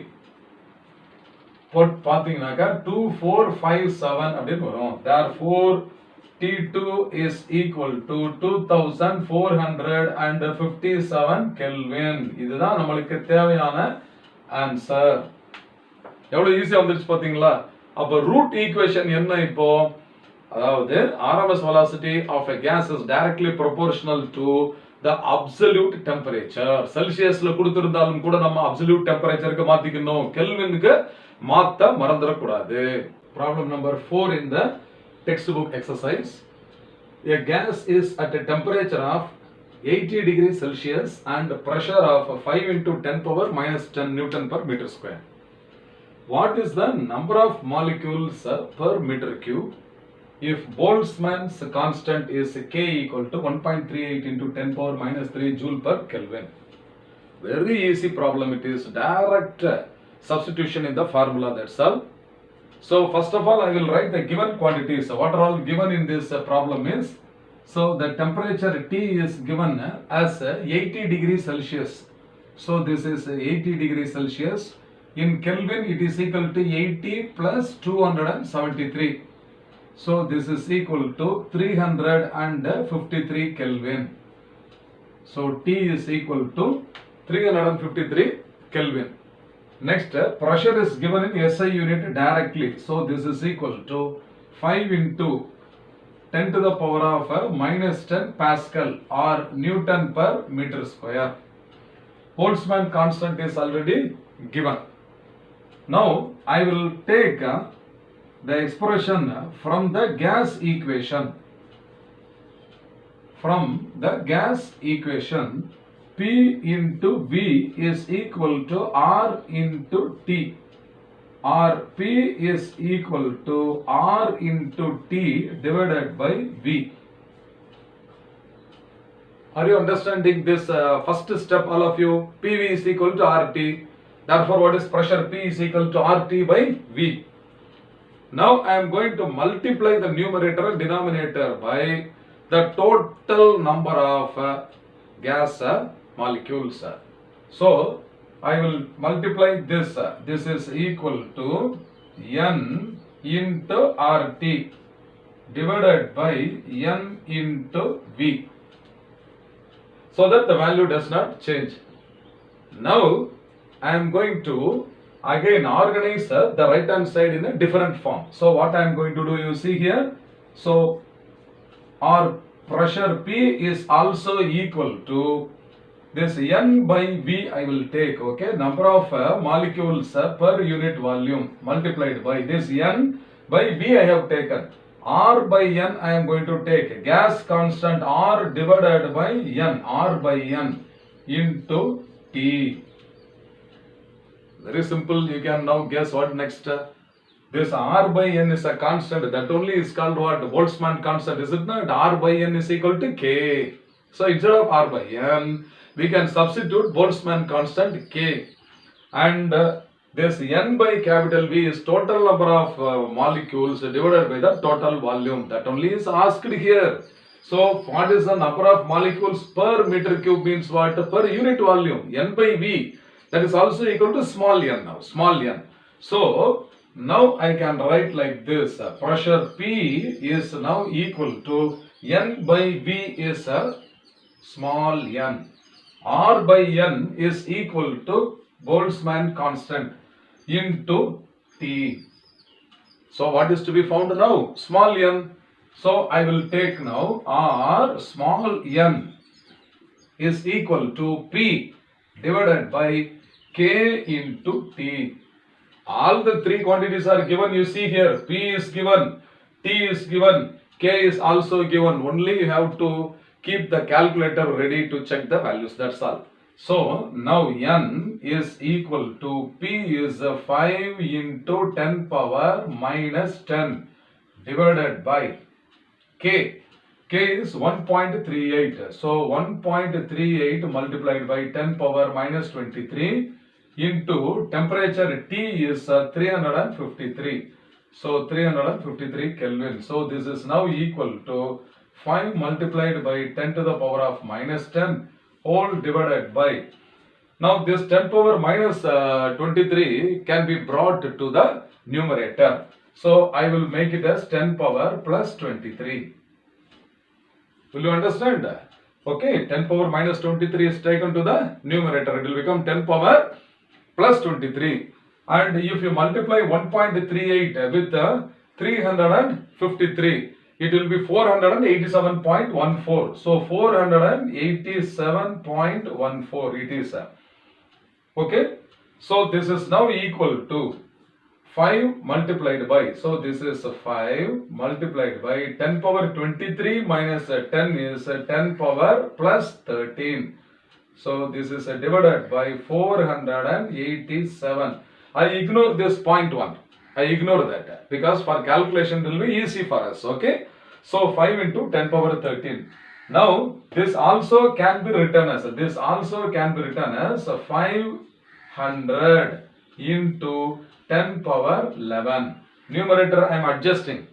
போட் பாத்தீங்கன்னாக்கா 2457 அப்படின்னு வரும். Therefore T2 is equal to 2457 Kelvin. இதுதான் நம்மளுக்கு தேவையான ஆன்சர். எவ்வளவு ஈஸியா வந்துருச்சு பாத்தீங்களா? அப்ப ரூட் ஈக்குவேஷன் என்ன இப்போ? அதாவது RMS velocity of a gas is directly proportional to the absolute temperature. செல்சியஸ்ல கொடுத்திருந்தாலும் கூட நம்ம absolute temperatureக்கு மாத்திக்கணும். கெல்வினுக்கு மாத்த மறந்துடக்கூடாது. Problem number 4 in the textbook exercise. A gas is at a temperature of 80 degrees Celsius and pressure of 5 into 10 power minus 10 Newton per meter square. What is the number of molecules per meter cube if Boltzmann's constant is K equal to 1.38 into 10 power minus 3 joule per Kelvin? Very easy problem it is. Direct substitution in the formula, that's all. So first of all I will write the given quantities. What are all given in this problem is, so the temperature T is given as 80 degrees Celsius. So this is 80 degrees Celsius. In Kelvin it is equal to 80 plus 273. So this is equal to 353 Kelvin. So T is equal to 353 Kelvin. Next, pressure is given in SI unit directly. So this is equal to 5 into 10 to the power of minus 10 Pascal or Newton per meter square. Boltzmann constant is already given. Now I will take the expression from the gas equation. From the gas equation, P into V is equal to R into T, or P is equal to R into T divided by V. Are you understanding this first step, all of you? PV is equal to RT. Therefore, what is pressure? P is equal to RT by V. Now, I am going to multiply the numerator and denominator by the total number of gas molecules. So, I will multiply this. This is equal to N into RT divided by N into V, so that the value does not change. Now, I am going to again organize the right hand side in a different form. So, what I am going to do, you see here. So, our pressure P is also equal to this N by V I will take, okay, number of molecules per unit volume multiplied by this N by V I have taken. R by N I am going to take gas constant R divided by N, R by N into T. Very simple, you can now guess what next. This R by N is a constant, that only is called what? Boltzmann constant, is it not? R by N is equal to K. So instead of R by N, we can substitute Boltzmann constant K. And this N by capital V is total number of molecules divided by the total volume. That only is asked here. So what is the number of molecules per meter cube means what? Per unit volume. N by V. That is also equal to small n now. Small n. So now I can write like this. Pressure P is now equal to N by V is a small n. R by N is equal to Boltzmann constant into T. So what is to be found now? Small n. So I will take now R small n is equal to P divided by K into T. All the three quantities are given, you see here. P is given, T is given, K is also given. Only you have to keep the calculator ready to check the values, that's all. So now N is equal to P is 5 into 10 power minus 10 divided by K. K is 1.38. So 1.38 multiplied by 10 power minus 23 into temperature T is 353. So 353 Kelvin. So this is now equal to 5 multiplied by 10 to the power of minus 10 whole divided by. Now this 10 power minus 23 can be brought to the numerator. So I will make it as 10 power plus 23. Will you understand? Okay, 10 power minus 23 is taken to the numerator. It will become 10 power plus 23. And if you multiply 1.38 with 353, it will be 487.14. So 487.14 it is. Okay. So this is now equal to 5 multiplied by. So this is 5 multiplied by 10 power 23 minus 10 is 10 power plus 13. So this is divided by 487. I ignore this 0.1. I ignore that because for calculation it will be easy for us. Okay. So 5 into 10 power 13. Now this also can be written as 500 into 10 power 11. Numerator I am adjusting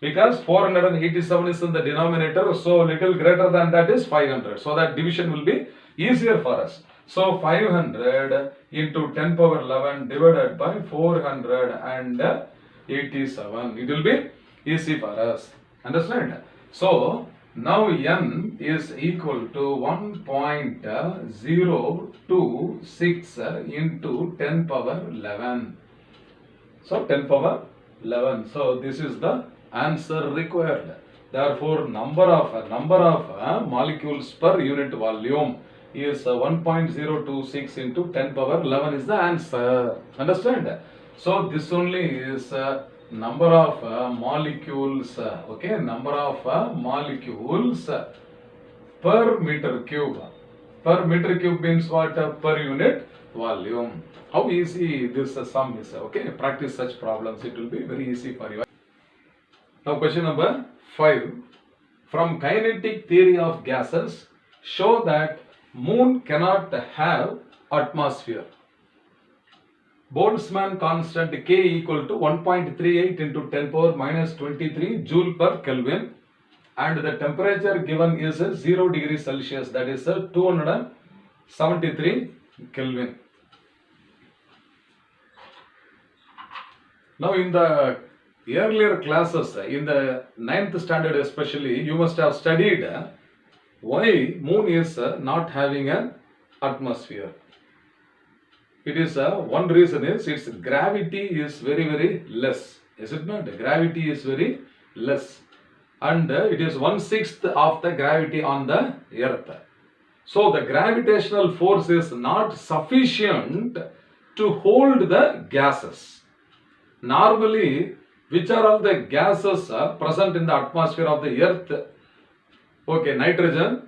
because 487 is in the denominator. So little greater than that is 500. So that division will be easier for us. So 500 into 10 power 11 divided by 487. It will be easy for us. Understand? So now N is equal to 1.026 into 10 power 11. So 10 power 11. So this is the answer required. Therefore, number of molecules per unit volume is 1.026 into 10 power 11 is the answer. Understand? So this only is number of molecules. Okay, number of molecules per meter cube. Per meter cube means what? Per unit volume. How easy this sum is. Okay, practice such problems. It will be very easy for you. Now question number 5. From kinetic theory of gases, show that moon cannot have atmosphere. Boltzmann constant K equal to 1.38 into 10 power minus 23 joule per Kelvin, and the temperature given is 0 degree Celsius, that is 273 Kelvin. Now in the earlier classes, in the 9th standard especially, you must have studied why moon is not having an atmosphere. It is one reason is its gravity is very less. Is it not? Gravity is very less, and it is 1/6 of the gravity on the earth. So the gravitational force is not sufficient to hold the gases. Normally, which are all the gases present in the atmosphere of the earth? Okay, nitrogen,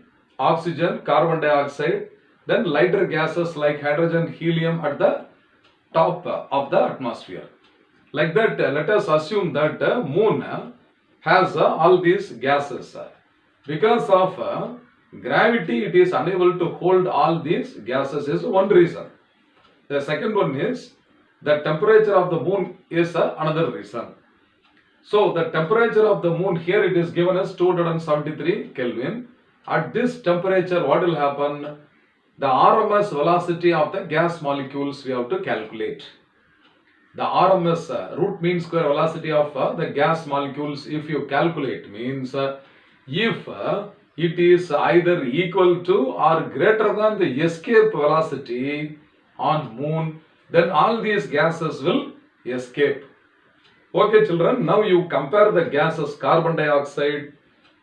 oxygen, carbon dioxide, then lighter gases like hydrogen, helium at the top of the atmosphere. Like that, let us assume that moon has all these gases. Because of gravity, it is unable to hold all these gases is one reason. The second one is the temperature of the moon is another reason. So the temperature of the moon here, it is given as 273 Kelvin. At this temperature, what will happen? The RMS velocity of the gas molecules we have to calculate. The RMS root mean square velocity of the gas molecules, if you calculate, means if it is either equal to or greater than the escape velocity on moon, then all these gases will escape. Okay children, now you compare the gases carbon dioxide,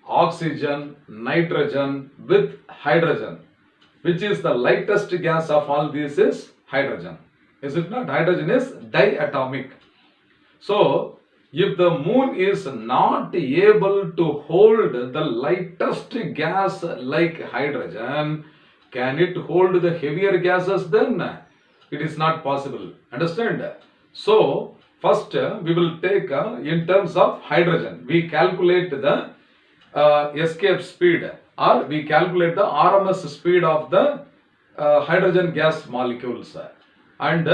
oxygen, nitrogen with hydrogen. Which is the lightest gas of all these is hydrogen. Is it not? Hydrogen is diatomic. So, if the moon is not able to hold the lightest gas like hydrogen, can it hold the heavier gases then? It is not possible. Understand? So, first we will take in terms of hydrogen. We calculate the escape speed, or we calculate the RMS speed of the hydrogen gas molecules, and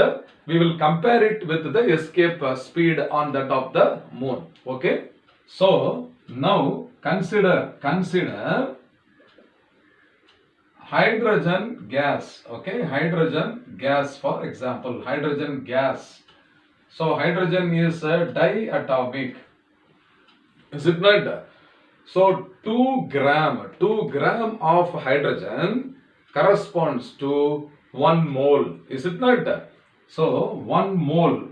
we will compare it with the escape speed on that of the moon. Okay, so now consider hydrogen gas. Okay, hydrogen gas, for example, hydrogen gas. So hydrogen is diatomic. Is it not? So 2 gram of hydrogen corresponds to 1 mole. Is it not? So 1 mole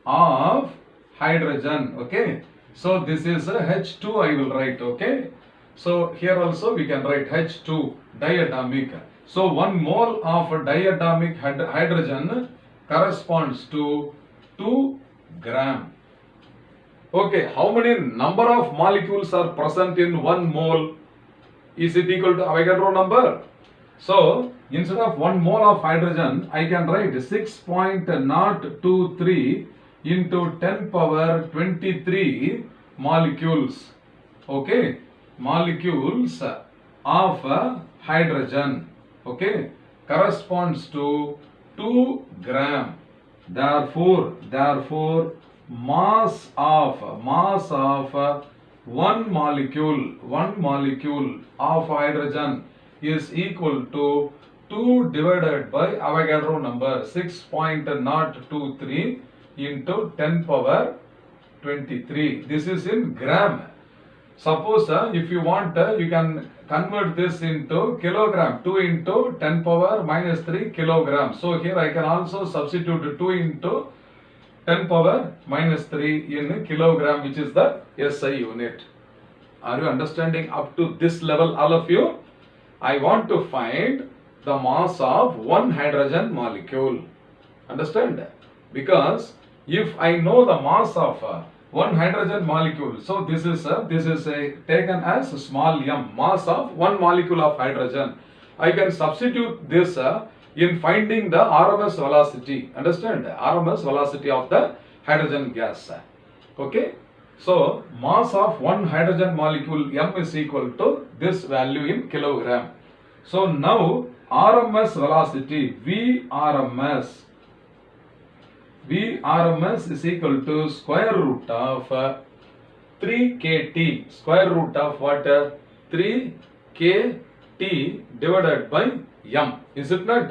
of hydrogen. Okay. So this is H2 I will write. Okay. So here also we can write H2 diatomic. So 1 mole of diatomic hydrogen corresponds to 2 gram. Okay, how many number of molecules are present in 1 mole? Is it equal to Avogadro number? So, instead of 1 mole of hydrogen, I can write 6.023 into 10 power 23 molecules. Okay, molecules of hydrogen. Okay, corresponds to 2 gram. Therefore, mass of 1 molecule of hydrogen is equal to 2 divided by Avogadro number 6.023 into 10 power 23. This is in gram. Suppose if you want, you can convert this into kilogram. 2 into 10 power minus 3 kilogram. So here I can also substitute 2 into 10 power minus 3 in kilogram, which is the SI unit. Are you understanding up to this level, all of you? I want to find the mass of 1 hydrogen molecule. Understand? Because if I know the mass of one hydrogen molecule. So this is taken as small m, mass of one molecule of hydrogen. I can substitute this in finding the RMS velocity. Understand? RMS velocity of the hydrogen gas. Okay. So mass of one hydrogen molecule m is equal to this value in kilogram. So now RMS velocity Vrms is equal to square root of 3 kt, square root of what? 3 kt divided by m, is it not?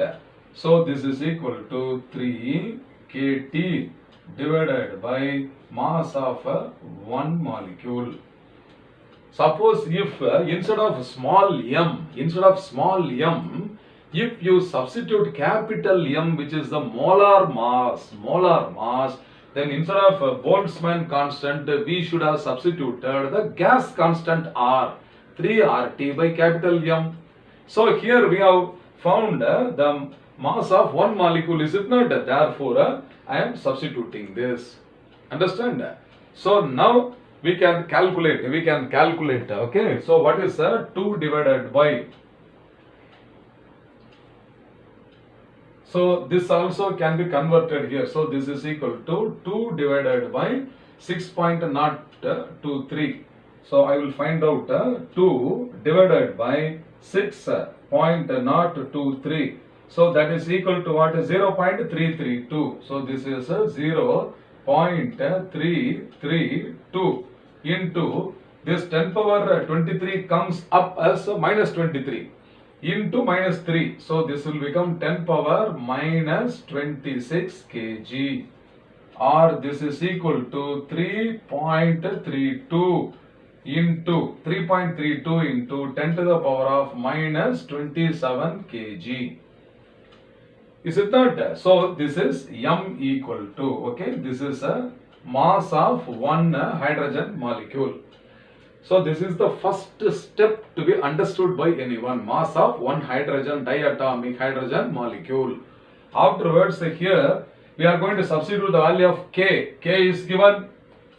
So this is equal to 3 kt divided by mass of one molecule. Suppose if instead of small m, if you substitute capital M, which is the molar mass, then instead of Boltzmann constant, we should have substituted the gas constant R, 3 RT by capital M. So here we have found the mass of one molecule, is it not? Therefore, I am substituting this. Understand? So now we can calculate, okay. So what is 2 divided by, so this also can be converted here. So this is equal to 2 divided by 6.023. So I will find out 2 divided by 6.023. So that is equal to what? 0.332. So this is 0.332 into this 10 power 23 comes up as minus 23 into minus 3. So this will become 10 power minus 26 kg, or this is equal to 3.32 into 10 to the power of minus 27 kg. Is it not? So this is m equal to, okay, this is a mass of one hydrogen molecule. So this is the first step to be understood by anyone, mass of one hydrogen diatomic hydrogen molecule. Afterwards here we are going to substitute the value of K. K is given,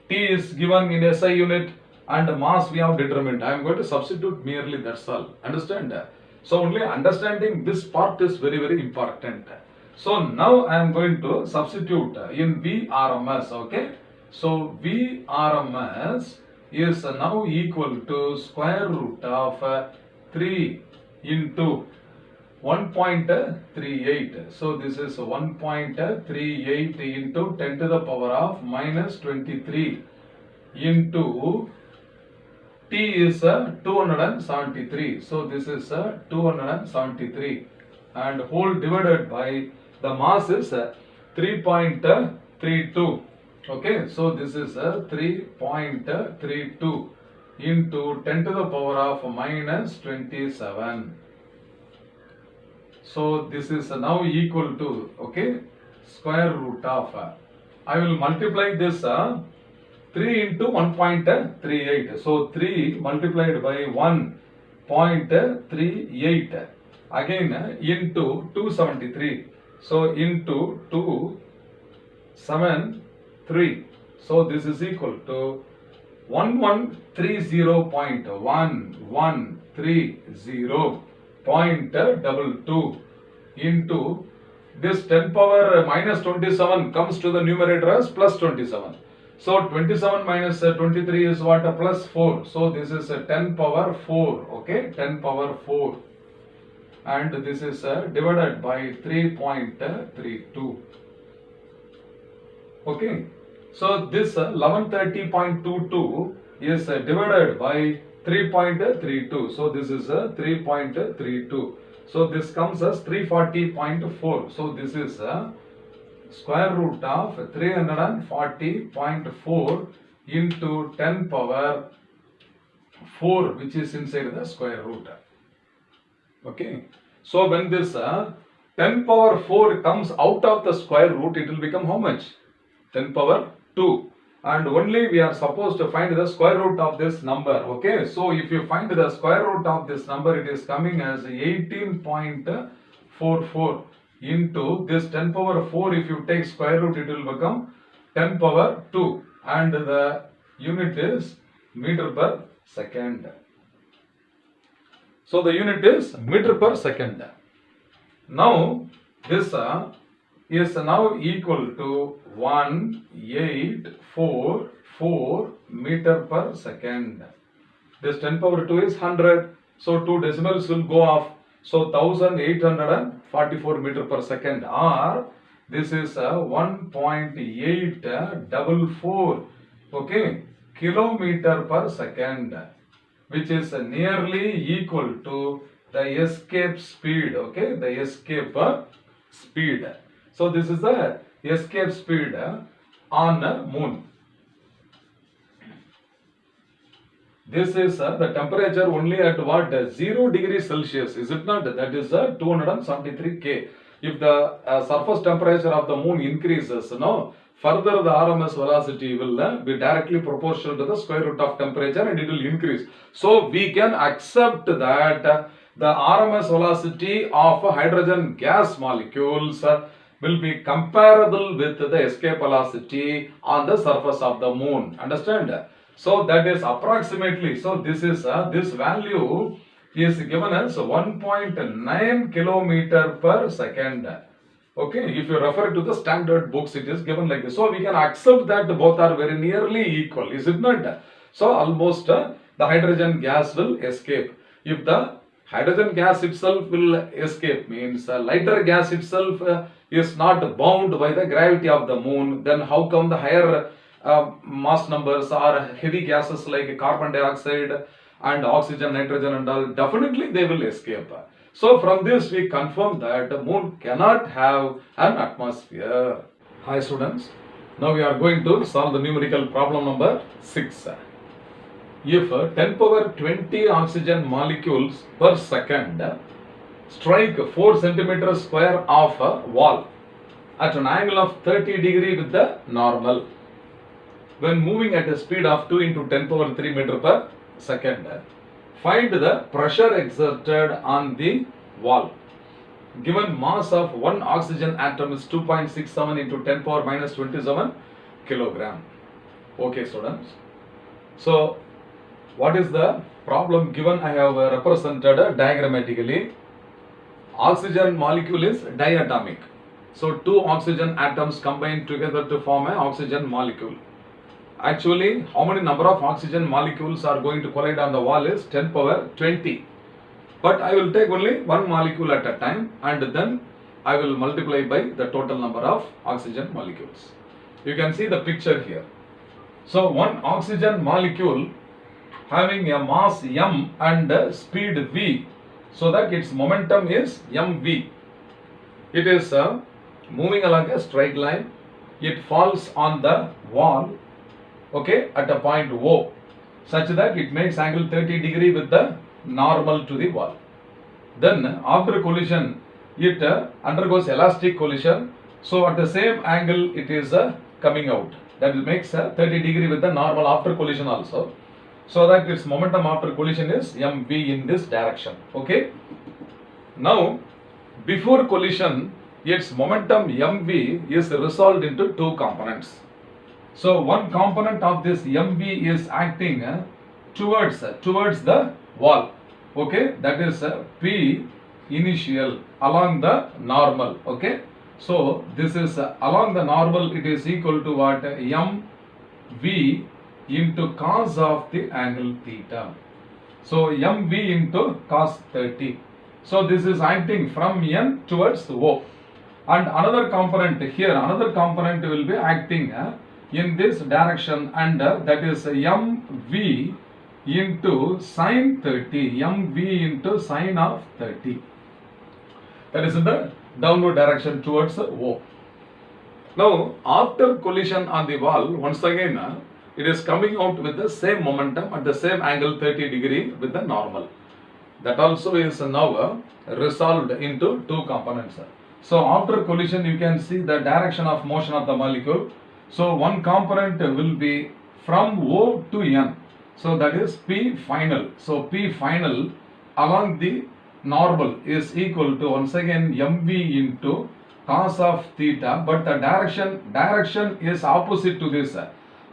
T is given in SI unit, and mass we have determined. I am going to substitute merely, that's all. Understand? So only understanding this part is very, very important. So now I am going to substitute in Vrms, okay. So Vrms is now equal to square root of 3 into 1.38. So this is 1.38 into 10 to the power of minus 23 into T is 273. So this is 273 and whole divided by the mass is 3.32. Okay, so this is 3.32 into 10 to the power of minus 27. So this is now equal to, okay, square root of, I will multiply this 3 into 1.38. So 3 multiplied by 1.38 again into 273. So into 273. So this is equal to 1130.1130.22 into this 10 power minus 27 comes to the numerator as plus 27. So 27 minus 23 is what? Plus 4. So this is 10 power 4. Okay, 10 power 4. And this is divided by 3.32. Okay. So this 1130.22 is divided by 3.32. So this is 3.32. So this comes as 340.4. So this is square root of 340.4 into 10 power 4, which is inside the square root. Okay. So when this 10 power 4 comes out of the square root, it will become how much? 10 power 2. And only we are supposed to find the square root of this number. Okay. So if you find the square root of this number, it is coming as 18.44 into this 10 power 4. If you take square root, it will become 10 power 2. and the unit is meter per second. So the unit is meter per second. Now this is now equal to 1844 meter per second. This 10 power 2 is 100. So 2 decimals will go off. So 1844 meter per second, or this is 1.844, okay, kilometer per second, which is nearly equal to the escape speed, okay, the escape speed. So this is the escape speed on moon. This is the temperature only at what? 0 degrees Celsius, is it not? That is 273 K. If the surface temperature of the moon increases, further the RMS velocity will be directly proportional to the square root of temperature and it will increase. So we can accept that the RMS velocity of hydrogen gas molecules will be comparable with the escape velocity on the surface of the moon. Understand? So that is approximately, so this is this value is given as 1.9 kilometer per second. Okay, if you refer to the standard books, it is given like this. So we can accept that both are very nearly equal, is it not? So almost the hydrogen gas will escape. If the hydrogen gas itself will escape, means lighter gas itself is not bound by the gravity of the moon, then how come the higher mass numbers or heavy gases like carbon dioxide and oxygen, nitrogen and all, definitely they will escape. So from this we confirm that the moon cannot have an atmosphere. Hi students, now we are going to solve the numerical problem number 6. If 10 power 20 oxygen molecules per second strike 4 centimeters square of a wall at an angle of 30 degree with the normal, when moving at a speed of 2 into 10 power 3 meter per second, find the pressure exerted on the wall. Given mass of one oxygen atom is 2.67 into 10 power minus 27 kilogram. Okay students. So what is the problem given? I have represented diagrammatically. Oxygen molecule is diatomic. So 2 oxygen atoms combine together to form an oxygen molecule. Actually, how many number of oxygen molecules are going to collide on the wall is 10 power 20. But I will take only one molecule at a time and then I will multiply by the total number of oxygen molecules. You can see the picture here. So one oxygen molecule having a mass m and speed v, so that its momentum is mv. It is moving along a straight line. It falls on the wall, okay, at a point O, such that it makes angle 30 degree with the normal to the wall. Then after collision it undergoes elastic collision, so at the same angle it is coming out, that makes 30 degree with the normal after collision also, so that its momentum after collision is mv in this direction. Okay, now before collision its momentum mv is resolved into 2 components. So one component of this mv is acting towards the wall, okay, that is p initial along the normal. Okay, so this is along the normal, it is equal to what? mv into cos of the angle theta. So mv into cos 30. So this is acting from n towards O. And another component here, another component will be acting in this direction, and that is mv into sine 30, mv into sine of 30. That is in the downward direction towards O. Now after collision on the wall, once again it is coming out with the same momentum at the same angle 30 degree with the normal. That also is now resolved into 2 components. So after collision you can see the direction of motion of the molecule. So one component will be from O to N. So that is P final. So P final along the normal is equal to once again mv into cos of theta, but the direction is opposite to this.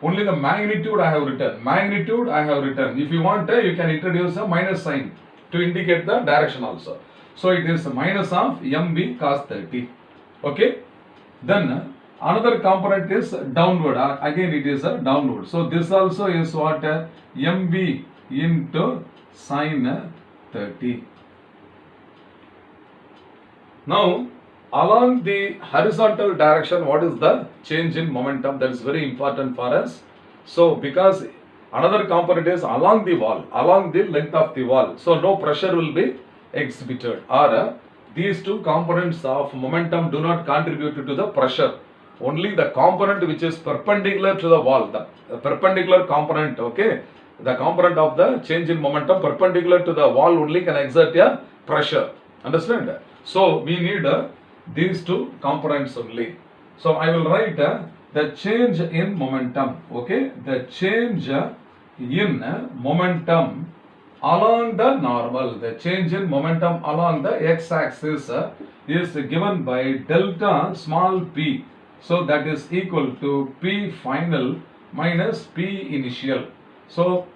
Only the magnitude I have written. Magnitude I have written. If you want, you can introduce a minus sign to indicate the direction also. So it is minus of mv cos 30. Okay. Then another component is downward. Again it is a downward. So this also is what? mv into sin 30. Now along the horizontal direction, what is the change in momentum? That is very important for us. So because another component is along the wall, along the length of the wall. So no pressure will be exhibited, or these two components of momentum do not contribute to the pressure. Only the component which is perpendicular to the wall, the perpendicular component, okay, the component of the change in momentum perpendicular to the wall only can exert a pressure. Understand? So we need these two components only. So I will write the change in momentum, okay, the change in momentum along the normal. The change in momentum along the x-axis is given by delta small p. So that is equal to P final minus P initial. So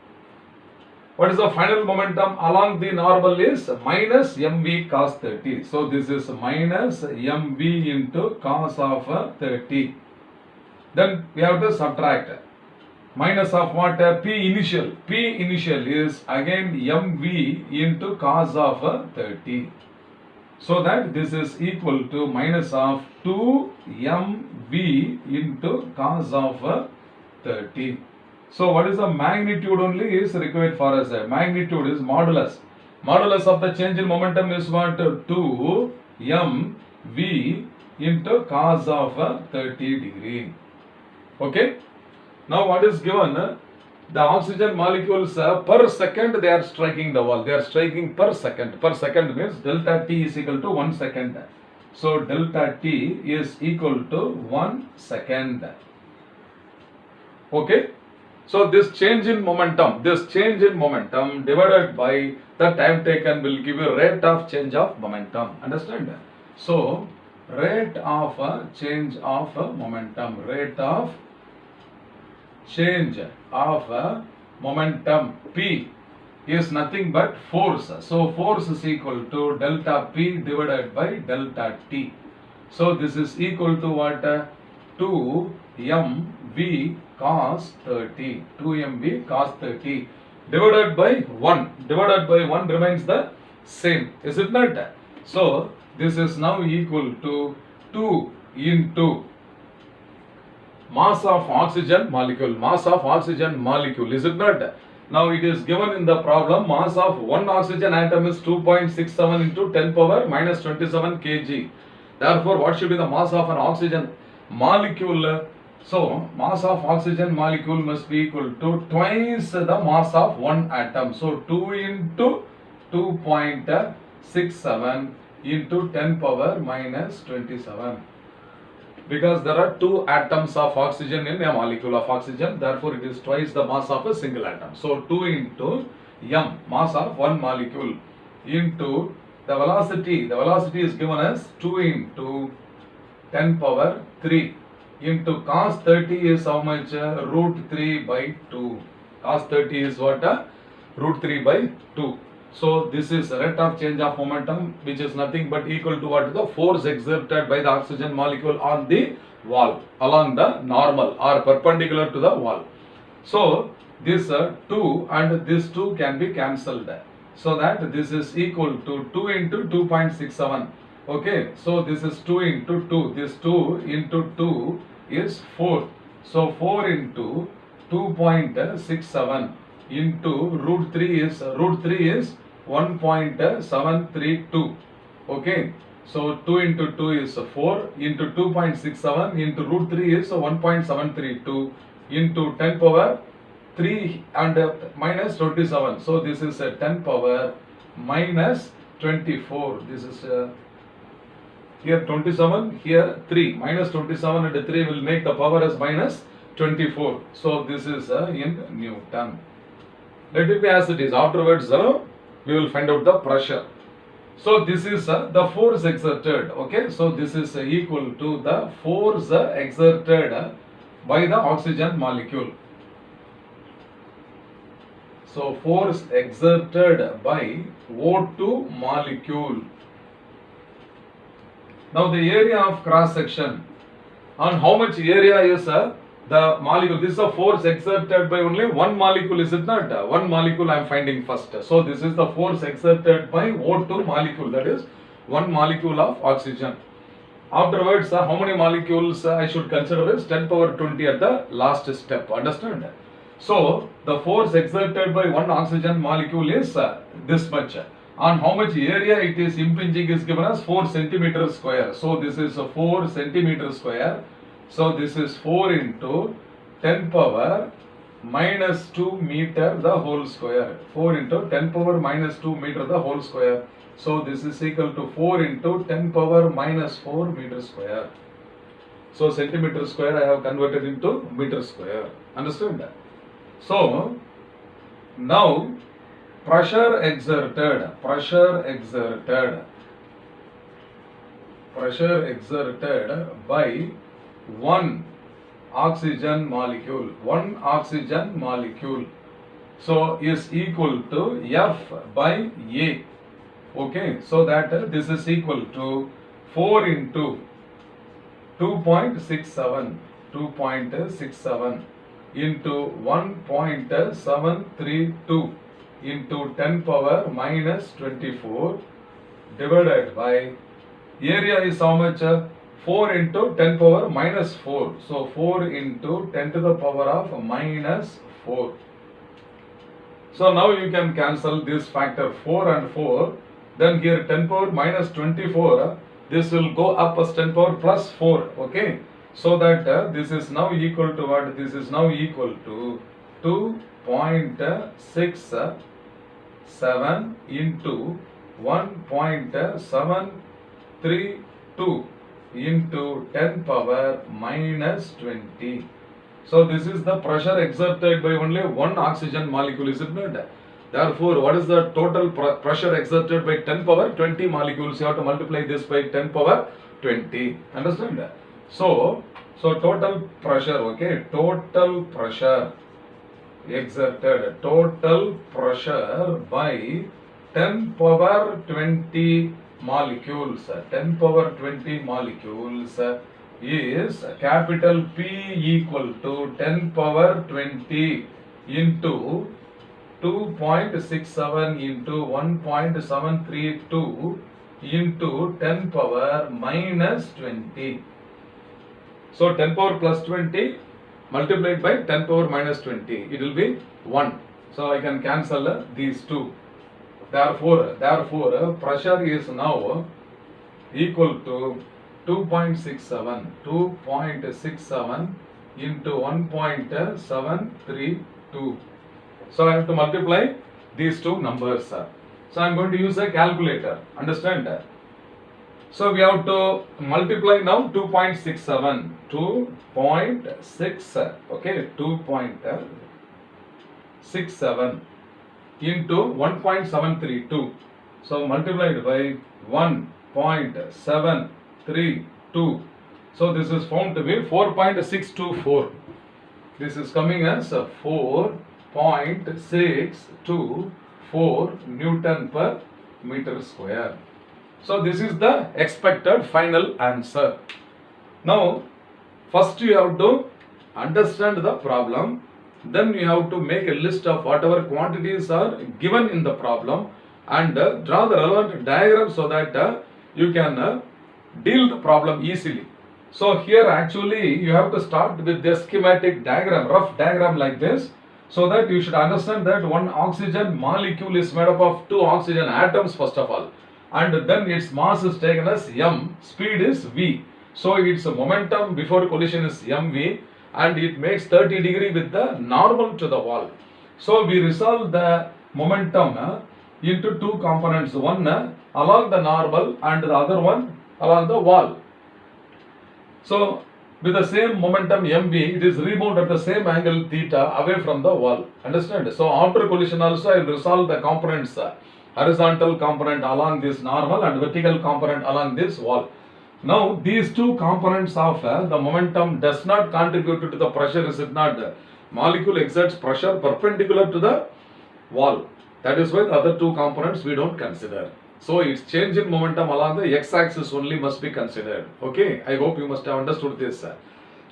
what is the final momentum along the normal is minus mv cos 30. So this is minus mv into cos of 30. Then we have to subtract minus of what? P initial. P initial is again mv into cos of 30. So that this is equal to minus of 2 mv into cos of 30. So what is the magnitude only is required for us. Magnitude is modulus. Modulus of the change in momentum is what? 2 mv into cos of 30 degree. Okay. Now what is given? The oxygen molecules per second they are striking the wall. They are striking per second. Per second means delta T is equal to 1 second. So delta T is equal to 1 second. Okay. So this change in momentum divided by the time taken will give you rate of change of momentum. Understand? So rate of change of momentum. Rate of change of momentum P is nothing but force. So force is equal to delta P divided by delta T. So this is equal to what? 2 mv cos 30. 2 mv cos 30 divided by 1. Divided by 1 remains the same. Is it not? So this is now equal to 2 into mass of oxygen molecule. Mass of oxygen molecule. Is it not? Now it is given in the problem mass of one oxygen atom is 2.67 into 10 power minus 27 kg. Therefore what should be the mass of an oxygen molecule? So mass of oxygen molecule must be equal to twice the mass of one atom. So 2 into 2.67 into 10 power minus 27. Because there are two atoms of oxygen in a molecule of oxygen, therefore it is twice the mass of a single atom. So 2 into m, mass of one molecule, into the velocity. The velocity is given as 2 into 10 power 3 into cos 30 is how much? Root 3 by 2. Cos 30 is what? Root 3 by 2. So this is rate of change of momentum, which is nothing but equal to what? The force exerted by the oxygen molecule on the wall along the normal or perpendicular to the wall. So this 2 and this 2 can be cancelled. So that this is equal to 2 into 2.67. Okay, so this is 2 into 2. This 2 into 2 is 4. So 4 into 2.67 into root 3 is 1.732. Okay, so 2 into 2 is 4 into 2.67 into root 3 is 1.732 into 10 power 3 and minus 27. So this is 10 power minus 24. This is here 27, here 3. Minus 27 and 3 will make the power as minus 24. So this is in Newton. Let it be as it is. Afterwards, we will find out the pressure. So this is the force exerted. Okay, so this is equal to the force exerted by the oxygen molecule. So force exerted by O2 molecule. Now the area of cross section, on how much area is the molecule? This is a force exerted by only one molecule, is it not? One molecule I am finding first. So this is the force exerted by O2 molecule, that is one molecule of oxygen. Afterwards, how many molecules I should consider is 10 power 20 at the last step, understand? So the force exerted by one oxygen molecule is this much. On how much area it is impinging is given as 4 centimeter square. So this is 4 centimeter square. So this is 4 into 10 power minus 2 meter the whole square. 4 into 10 power minus 2 meter the whole square. So this is equal to 4 into 10 power minus 4 meter square. So centimeter square I have converted into meter square. Understand that? So now pressure exerted by one oxygen molecule, so is equal to F by A. Okay, so that this is equal to 4 into 2.67 into 1.732 into 10 power minus 24 divided by area is how much? 4 into 10 power minus 4. So 4 into 10 to the power of minus 4. So now you can cancel this factor 4 and 4. Then here 10 power minus 24. This will go up as 10 power plus 4. Okay. So that this is now equal to what? This is now equal to 2.67 into 1.732 into 10 power minus 20. So this is the pressure exerted by only one oxygen molecule, is it not? Therefore, what is the total pressure exerted by 10 power 20 molecules? You have to multiply this by 10 power 20. Understand? So total pressure, okay, total pressure exerted, total pressure by 10 power 20 molecules, 10 power 20 molecules is capital P equal to 10 power 20 into 2.67 into 1.732 into 10 power minus 20. So 10 power plus 20 multiplied by 10 power minus 20, it will be 1. So I can cancel these two. Therefore pressure is now equal to 2.67 into 1.732. So I have to multiply these two numbers. So I am going to use a calculator. Understand? So we have to multiply now 2.67. 2.6. Okay, 2.67 into 1.732. So multiplied by 1.732. So this is found to be 4.624. This is coming as 4.624 Newton per meter square. So this is the expected final answer. Now first you have to understand the problem, then you have to make a list of whatever quantities are given in the problem and draw the relevant diagram so that you can deal the problem easily. So here actually you have to start with the schematic diagram, rough diagram like this, so that you should understand that one oxygen molecule is made up of two oxygen atoms first of all, and then its mass is taken as m, speed is v. So its momentum before collision is mv and it makes 30 degree with the normal to the wall. So we resolve the momentum into two components, one along the normal and the other one along the wall. So with the same momentum mv, it is rebound at the same angle theta away from the wall. Understand? So after collision also I will resolve the components, horizontal component along this normal and vertical component along this wall. Now these two components of the momentum does not contribute to the pressure, is it not? The molecule exerts pressure perpendicular to the wall. That is why the other two components we don't consider. So its change in momentum along the x-axis only must be considered. Okay, I hope you must have understood this.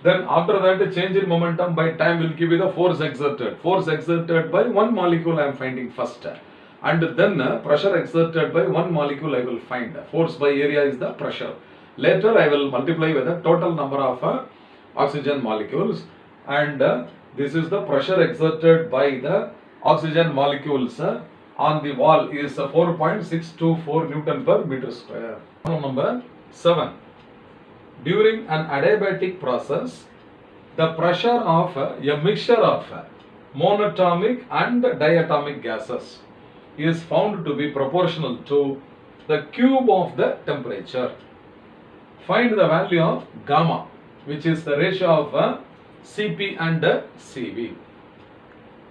Then after that, change in momentum by time will give you the force exerted. Force exerted by one molecule I am finding first. And then pressure exerted by one molecule I will find. Force by area is the pressure. Later I will multiply with the total number of oxygen molecules. And this is the pressure exerted by the oxygen molecules on the wall is 4.624 Newton per meter square. Number 7. During an adiabatic process, the pressure of a mixture of monatomic and diatomic gases is found to be proportional to the cube of the temperature. Find the value of gamma, which is the ratio of Cp and Cv.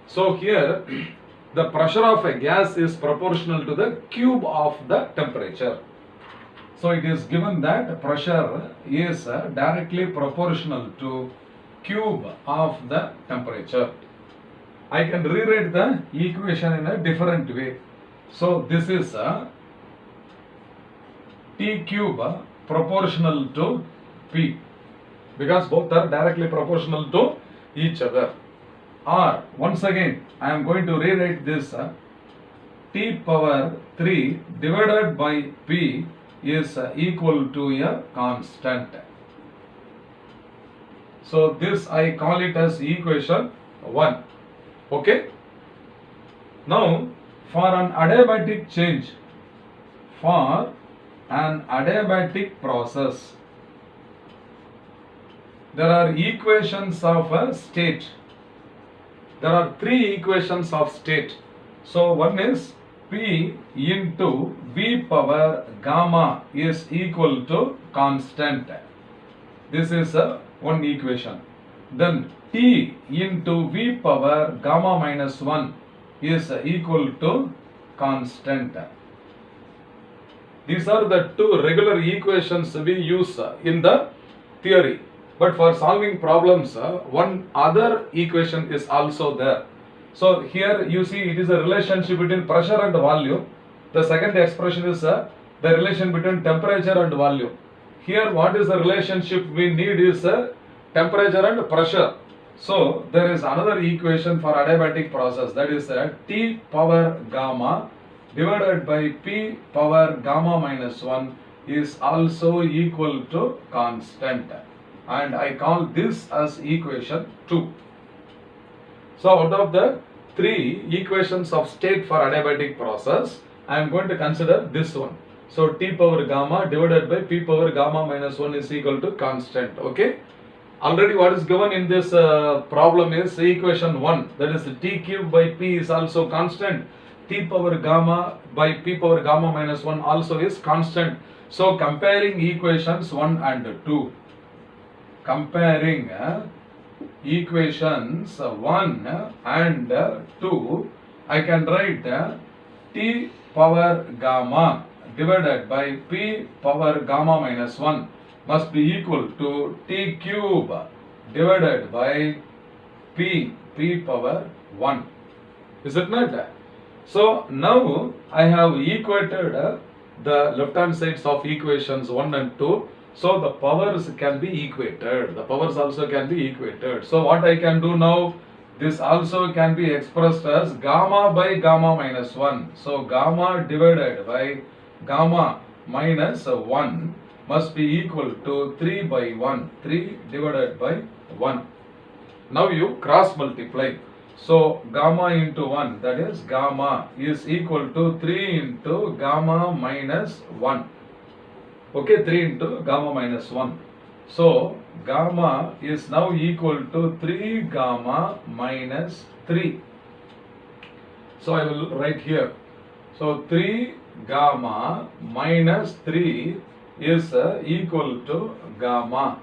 So here the pressure of a gas is proportional to the cube of the temperature. So it is given that pressure is directly proportional to cube of the temperature. I can rewrite the equation in a different way. So this is T cube proportional to P, because both are directly proportional to each other. Or once again I am going to rewrite this T power 3 divided by P is equal to a constant. So this I call it as equation 1. Okay. Now for an adiabatic change, for an adiabatic process, there are equations of a state. There are three equations of state. So one is P into V power gamma is equal to constant. This is one equation. Then T into V power gamma minus 1 is equal to constant. These are the two regular equations we use in the theory. But for solving problems, one other equation is also there. So here you see it is a relationship between pressure and volume. The second expression is the relation between temperature and volume. Here what is the relationship we need is temperature and pressure. So there is another equation for adiabatic process, that is T power gamma divided by P power gamma minus 1 is also equal to constant. And I call this as equation 2. So out of the three equations of state for adiabatic process, I am going to consider this one. So T power gamma divided by P power gamma minus 1 is equal to constant. Okay. Already what is given in this problem is equation 1, that is T cube by P is also constant. T power gamma by P power gamma minus 1 also is constant. So comparing equations 1 and 2. Comparing equations 1 and 2, I can write T power gamma divided by P power gamma minus 1 must be equal to T cube divided by P power 1. Is it not? So now I have equated the left hand sides of equations 1 and 2. So the powers can be equated. The powers also can be equated. So what I can do now, this also can be expressed as gamma by gamma minus 1. So gamma divided by gamma minus 1 must be equal to 3 by 1. 3 divided by 1. Now you cross multiply. So gamma into 1, that is gamma is equal to 3 into gamma minus 1. Okay, 3 into gamma minus 1. So gamma is now equal to 3 gamma minus 3. So I will write here. So 3 gamma minus 3 is equal to gamma,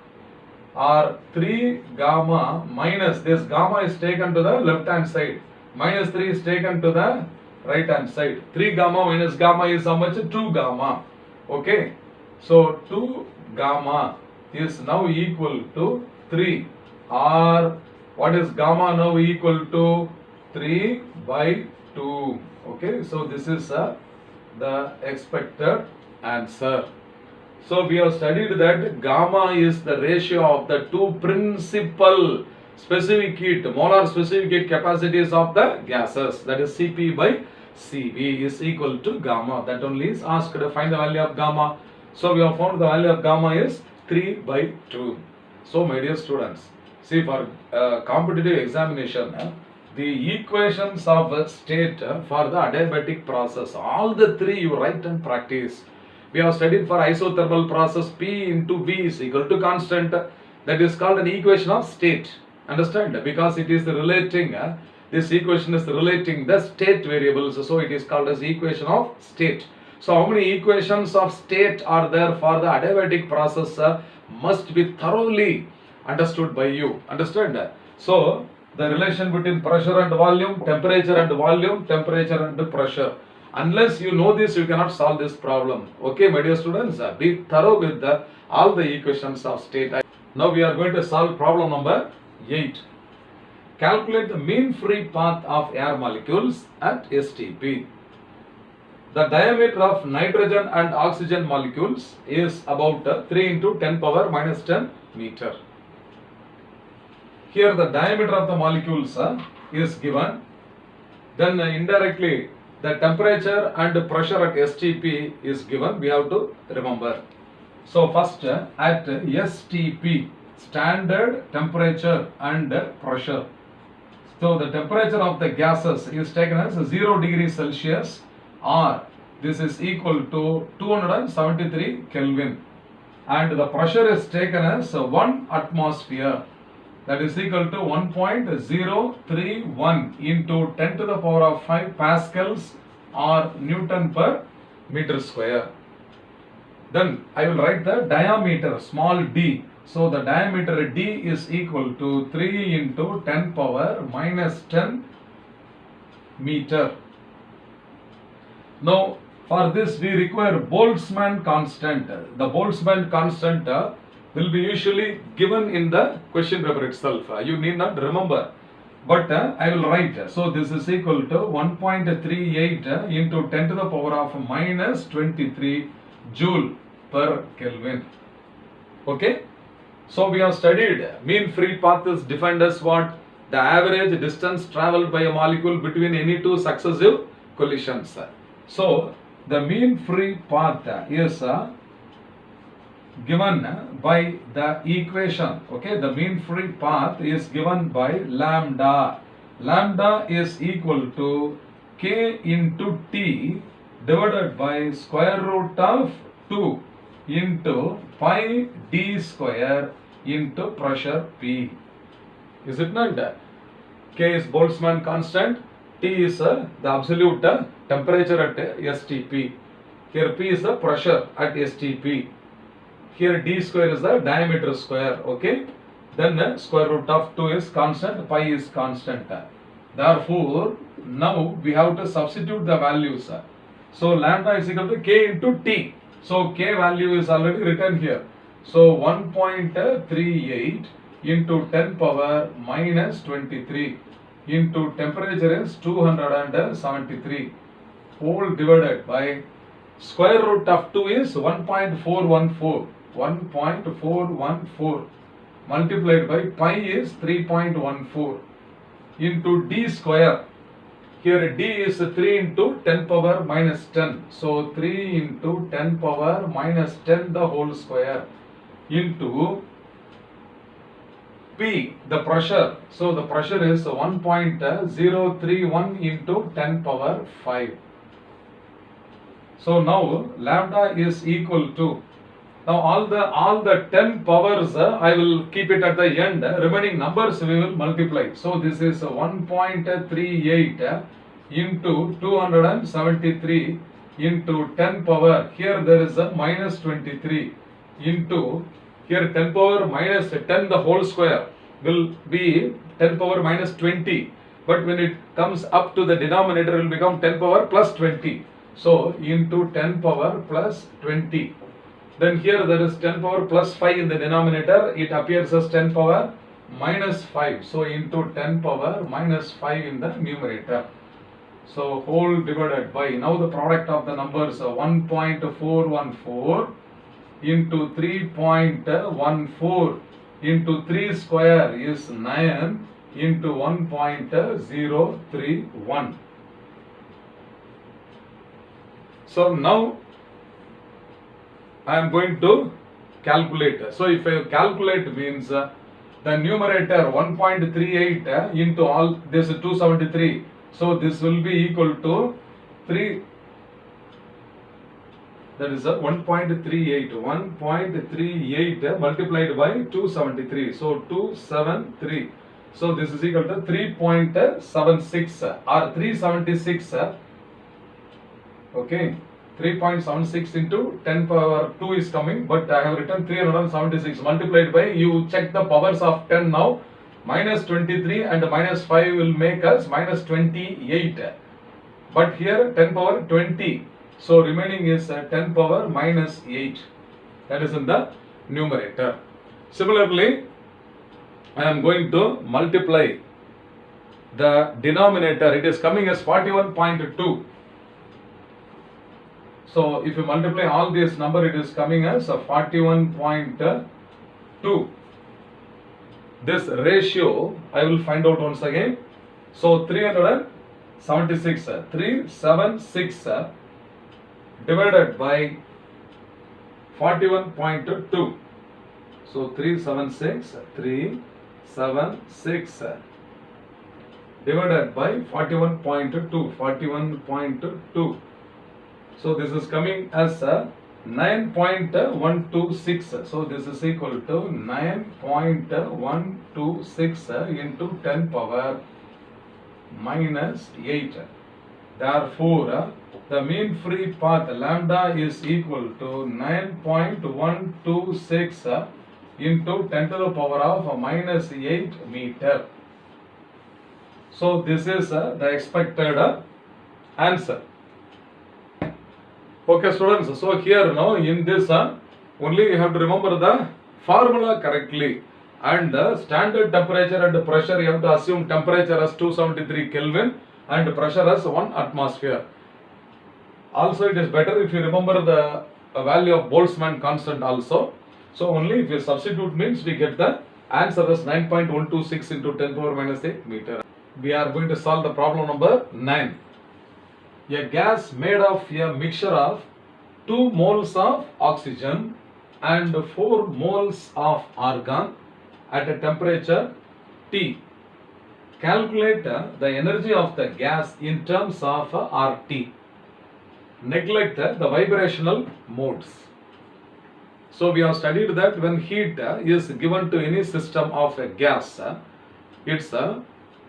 or 3 gamma minus, this gamma is taken to the left hand side, minus 3 is taken to the right hand side. 3 gamma minus gamma is how much? 2 gamma. Okay. So 2 gamma is now equal to 3, or what is gamma now equal to 3 by 2. Okay, so this is the expected answer. So we have studied that gamma is the ratio of the two principal specific heat, molar specific heat capacities of the gases, that is Cp by Cv is equal to gamma. That only is asked to find the value of gamma. So we have found the value of gamma is 3 by 2. So my dear students, see, for competitive examination, the equations of state for the adiabatic process, all the three you write and practice. We have studied for isothermal process, P into V is equal to constant. That is called an equation of state. Understand? Because it is relating, this equation is relating the state variables. So it is called as equation of state. So how many equations of state are there for the adiabatic process must be thoroughly understood by you. Understand? So the relation between pressure and volume, temperature and pressure. Unless you know this, you cannot solve this problem. Okay, my dear students, be thorough with all the equations of state. Now we are going to solve problem number 8. Calculate the mean free path of air molecules at STP. The diameter of nitrogen and oxygen molecules is about 3 into 10 power minus 10 meter. Here the diameter of the molecules is given. Then indirectly the temperature and pressure at STP is given. We have to remember. So first at STP, standard temperature and pressure. So the temperature of the gases is taken as 0 degrees Celsius, or this is equal to 273 Kelvin, and the pressure is taken as 1 atmosphere, that is equal to 1.031 into 10 to the power of 5 pascals or Newton per meter square. Then I will write the diameter, small d. So the diameter d is equal to 3 into 10 power minus 10 meter. Now for this we require Boltzmann constant. The Boltzmann constant will be usually given in the question paper itself. You need not remember, but I will write. So this is equal to 1.38 into 10 to the power of minus 23 joule per Kelvin. Okay. So we have studied mean free path is defined as what? The average distance travelled by a molecule between any two successive collisions. So the mean free path is given by the equation. Okay, the mean free path is given by lambda. Lambda is equal to k into t divided by square root of 2 into pi d square into pressure P. Is it not? K is Boltzmann constant, T is the absolute temperature at STP. Here P is the pressure at STP. Here d square is the diameter square. Okay. Then square root of 2 is constant, pi is constant. Therefore, now we have to substitute the values. So lambda is equal to k into t. So k value is already written here. So 1.38 into 10 power minus 23 into temperature is 273 whole divided by square root of 2 is 1.414. 1.414 multiplied by pi is 3.14 into d square. Here d is 3 into 10 power minus 10. So 3 into 10 power minus 10 the whole square into P, the pressure. So the pressure is 1.031 into 10 power 5. So now lambda is equal to, now all the 10 powers I will keep it at the end. Remaining numbers we will multiply. So this is 1.38 into 273 into 10 power. Here there is a minus 23 into, here 10 power minus 10 the whole square will be 10 power minus 20. But when it comes up to the denominator, it will become 10 power plus 20. So into 10 power plus 20 Then here there is 10 power plus 5 in the denominator. It appears as 10 power minus 5. So into 10 power minus 5 in the numerator. So whole divided by, now the product of the numbers 1.414 into 3.14 into 3 square is 9 into 1.031. So now I am going to calculate. So if I calculate means the numerator 1.38 into all this 273. So this will be equal to 3. That is 1.38. 1.38 multiplied by 273. So 273. So this is equal to 3.76 or 376. Okay. 3.76 into 10 power 2 is coming, but I have written 376 multiplied by, you check the powers of 10 now, minus 23 and minus 5 will make us minus 28. But here 10 power 20. So remaining is 10 power minus 8. That is in the numerator. Similarly, I am going to multiply the denominator. It is coming as 41.2. So if you multiply all this number, it is coming as 41.2. This ratio I will find out once again. So 376 divided by 41.2. So 376 divided by 41.2. So this is coming as 9.126. So this is equal to 9.126 into 10 power minus 8. Therefore, the mean free path lambda is equal to 9.126 into 10 to the power of minus 8 meter. So this is the expected answer. Okay students, so here now in this only you have to remember the formula correctly, and the standard temperature and pressure you have to assume temperature as 273 Kelvin and pressure as 1 atmosphere. Also it is better if you remember the value of Boltzmann constant also. So only if you substitute means we get the answer as 9.126 into 10 power minus 8 meter. We are going to solve the problem number 9. A gas made of a mixture of 2 moles of oxygen and 4 moles of argon at a temperature T. Calculate the energy of the gas in terms of RT. Neglect the vibrational modes. So we have studied that when heat is given to any system of a gas, its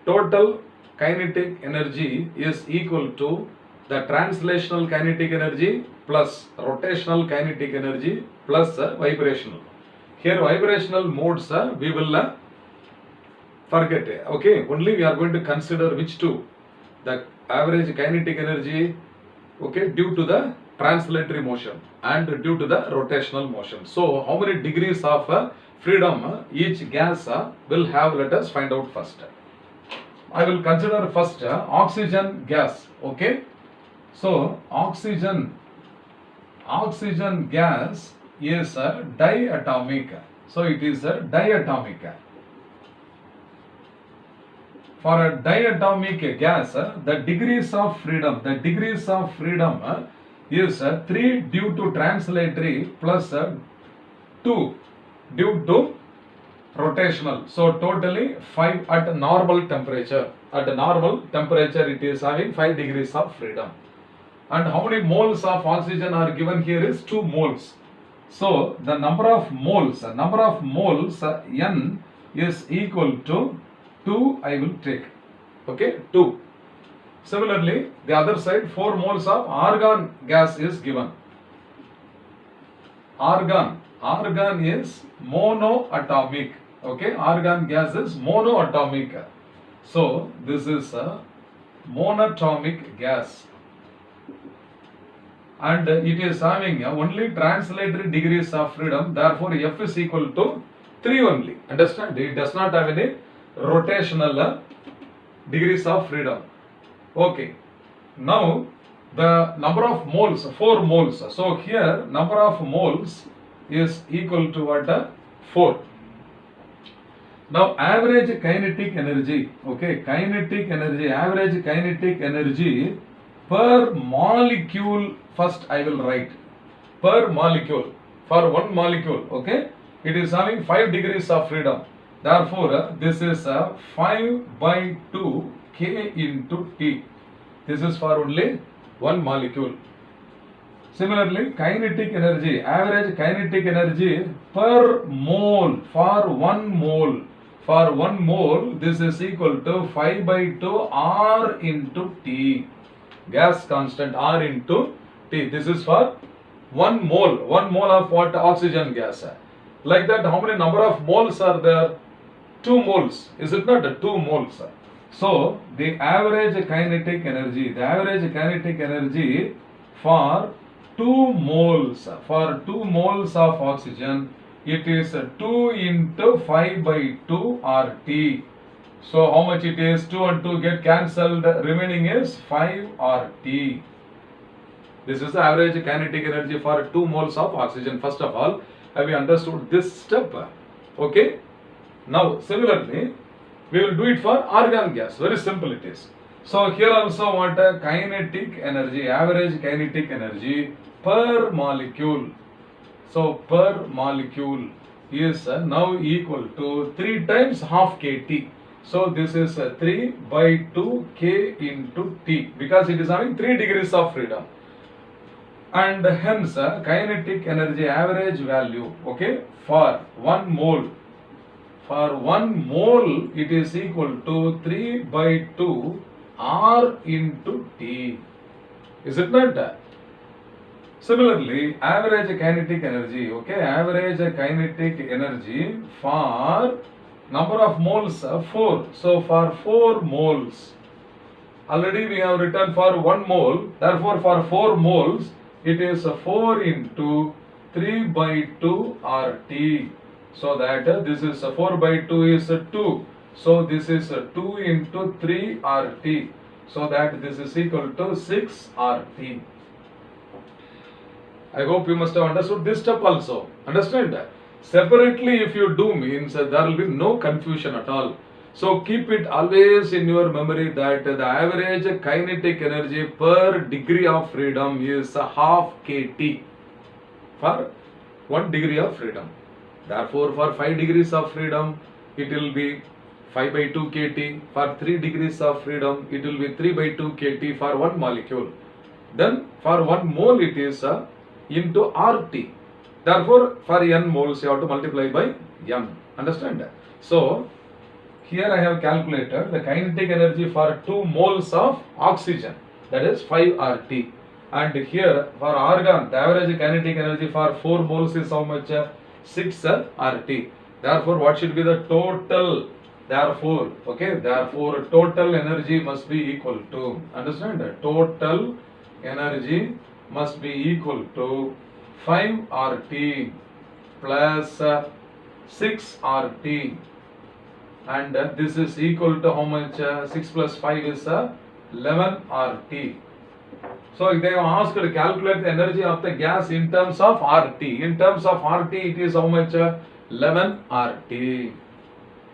total kinetic energy is equal to the translational kinetic energy plus rotational kinetic energy plus vibrational. Here vibrational modes we will forget. Okay, only we are going to consider which two. The average kinetic energy, okay, due to the translatory motion and due to the rotational motion. So how many degrees of freedom each gas will have, let us find out first. I will consider first oxygen gas. Okay. So oxygen gas is diatomic. So it is diatomic. For a diatomic gas, the degrees of freedom is 3 due to translatory plus 2 due to rotational. So totally 5 at normal temperature. At normal temperature it is having 5 degrees of freedom. And how many moles of oxygen are given here is 2 moles. So the number of moles N is equal to 2 I will take. Okay, 2. Similarly, the other side 4 moles of argon gas is given. Argon is monoatomic. Okay, argon gas is monoatomic. So this is a monatomic gas. and it is having only translatory degrees of freedom. Therefore, F is equal to 3 only. Understand? It does not have any rotational degrees of freedom. Okay. Now, the number of moles, 4 moles. So, here number of moles is equal to what? 4. Now, average kinetic energy, okay, kinetic energy, average kinetic energy per molecule, first I will write, per molecule, for one molecule, okay, it is having 5 degrees of freedom. Therefore, this is 5 by 2 K into T. This is for only one molecule. Similarly, kinetic energy, average kinetic energy per mole, for 1 mole. For 1 mole, this is equal to 5 by 2 R into T. Gas constant R into T. This is for 1 mole. 1 mole of what? Oxygen gas. Like that, how many number of moles are there? 2 moles. Is it not? 2 moles. So, the average kinetic energy, for 2 moles, of oxygen, it is 2 into 5 by 2 RT. So, how much it is? 2 and 2 get cancelled, remaining is 5 RT. This is the average kinetic energy for 2 moles of oxygen. First of all, have you understood this step? Okay. Now, similarly, we will do it for argon gas. Very simple it is. So, here also what? Kinetic energy, average kinetic energy per molecule. So, per molecule is now equal to 3 times half kT. So, this is 3 by 2 K into T, because it is having 3 degrees of freedom. And hence, kinetic energy average value, okay, for 1 mole. For 1 mole, it is equal to 3 by 2 R into T. Is it not? Similarly, average kinetic energy, okay, average kinetic energy for number of moles, 4. So, for 4 moles, already we have written for 1 mole, therefore for 4 moles, it is 4 into 3 by 2 RT. So, that this is 4 by 2 is 2. So, this is 2 into 3 RT. So, that this is equal to 6 RT. I hope you must have understood this step also. Understand that? Separately, if you do, means there will be no confusion at all. So, keep it always in your memory that the average kinetic energy per degree of freedom is half kT for 1 degree of freedom. Therefore, for 5 degrees of freedom, it will be 5 by 2 kT. For 3 degrees of freedom, it will be 3 by 2 kT for 1 molecule. Then, for 1 mole, it is into RT. Therefore, for n moles, you have to multiply by m. Understand that? So, here I have calculated the kinetic energy for 2 moles of oxygen, that is 5 RT. And here, for argon, the average kinetic energy for 4 moles is how much? 6 RT. Therefore, what should be the total? Therefore, okay, therefore, total energy must be equal to, understand that? Total energy must be equal to 5 RT plus 6 RT, and this is equal to how much? 6 plus 5 is 11 RT. So, they have asked to calculate the energy of the gas in terms of RT. In terms of RT, it is how much? 11 RT.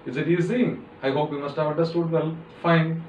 Is it easy? I hope you must have understood well. Fine.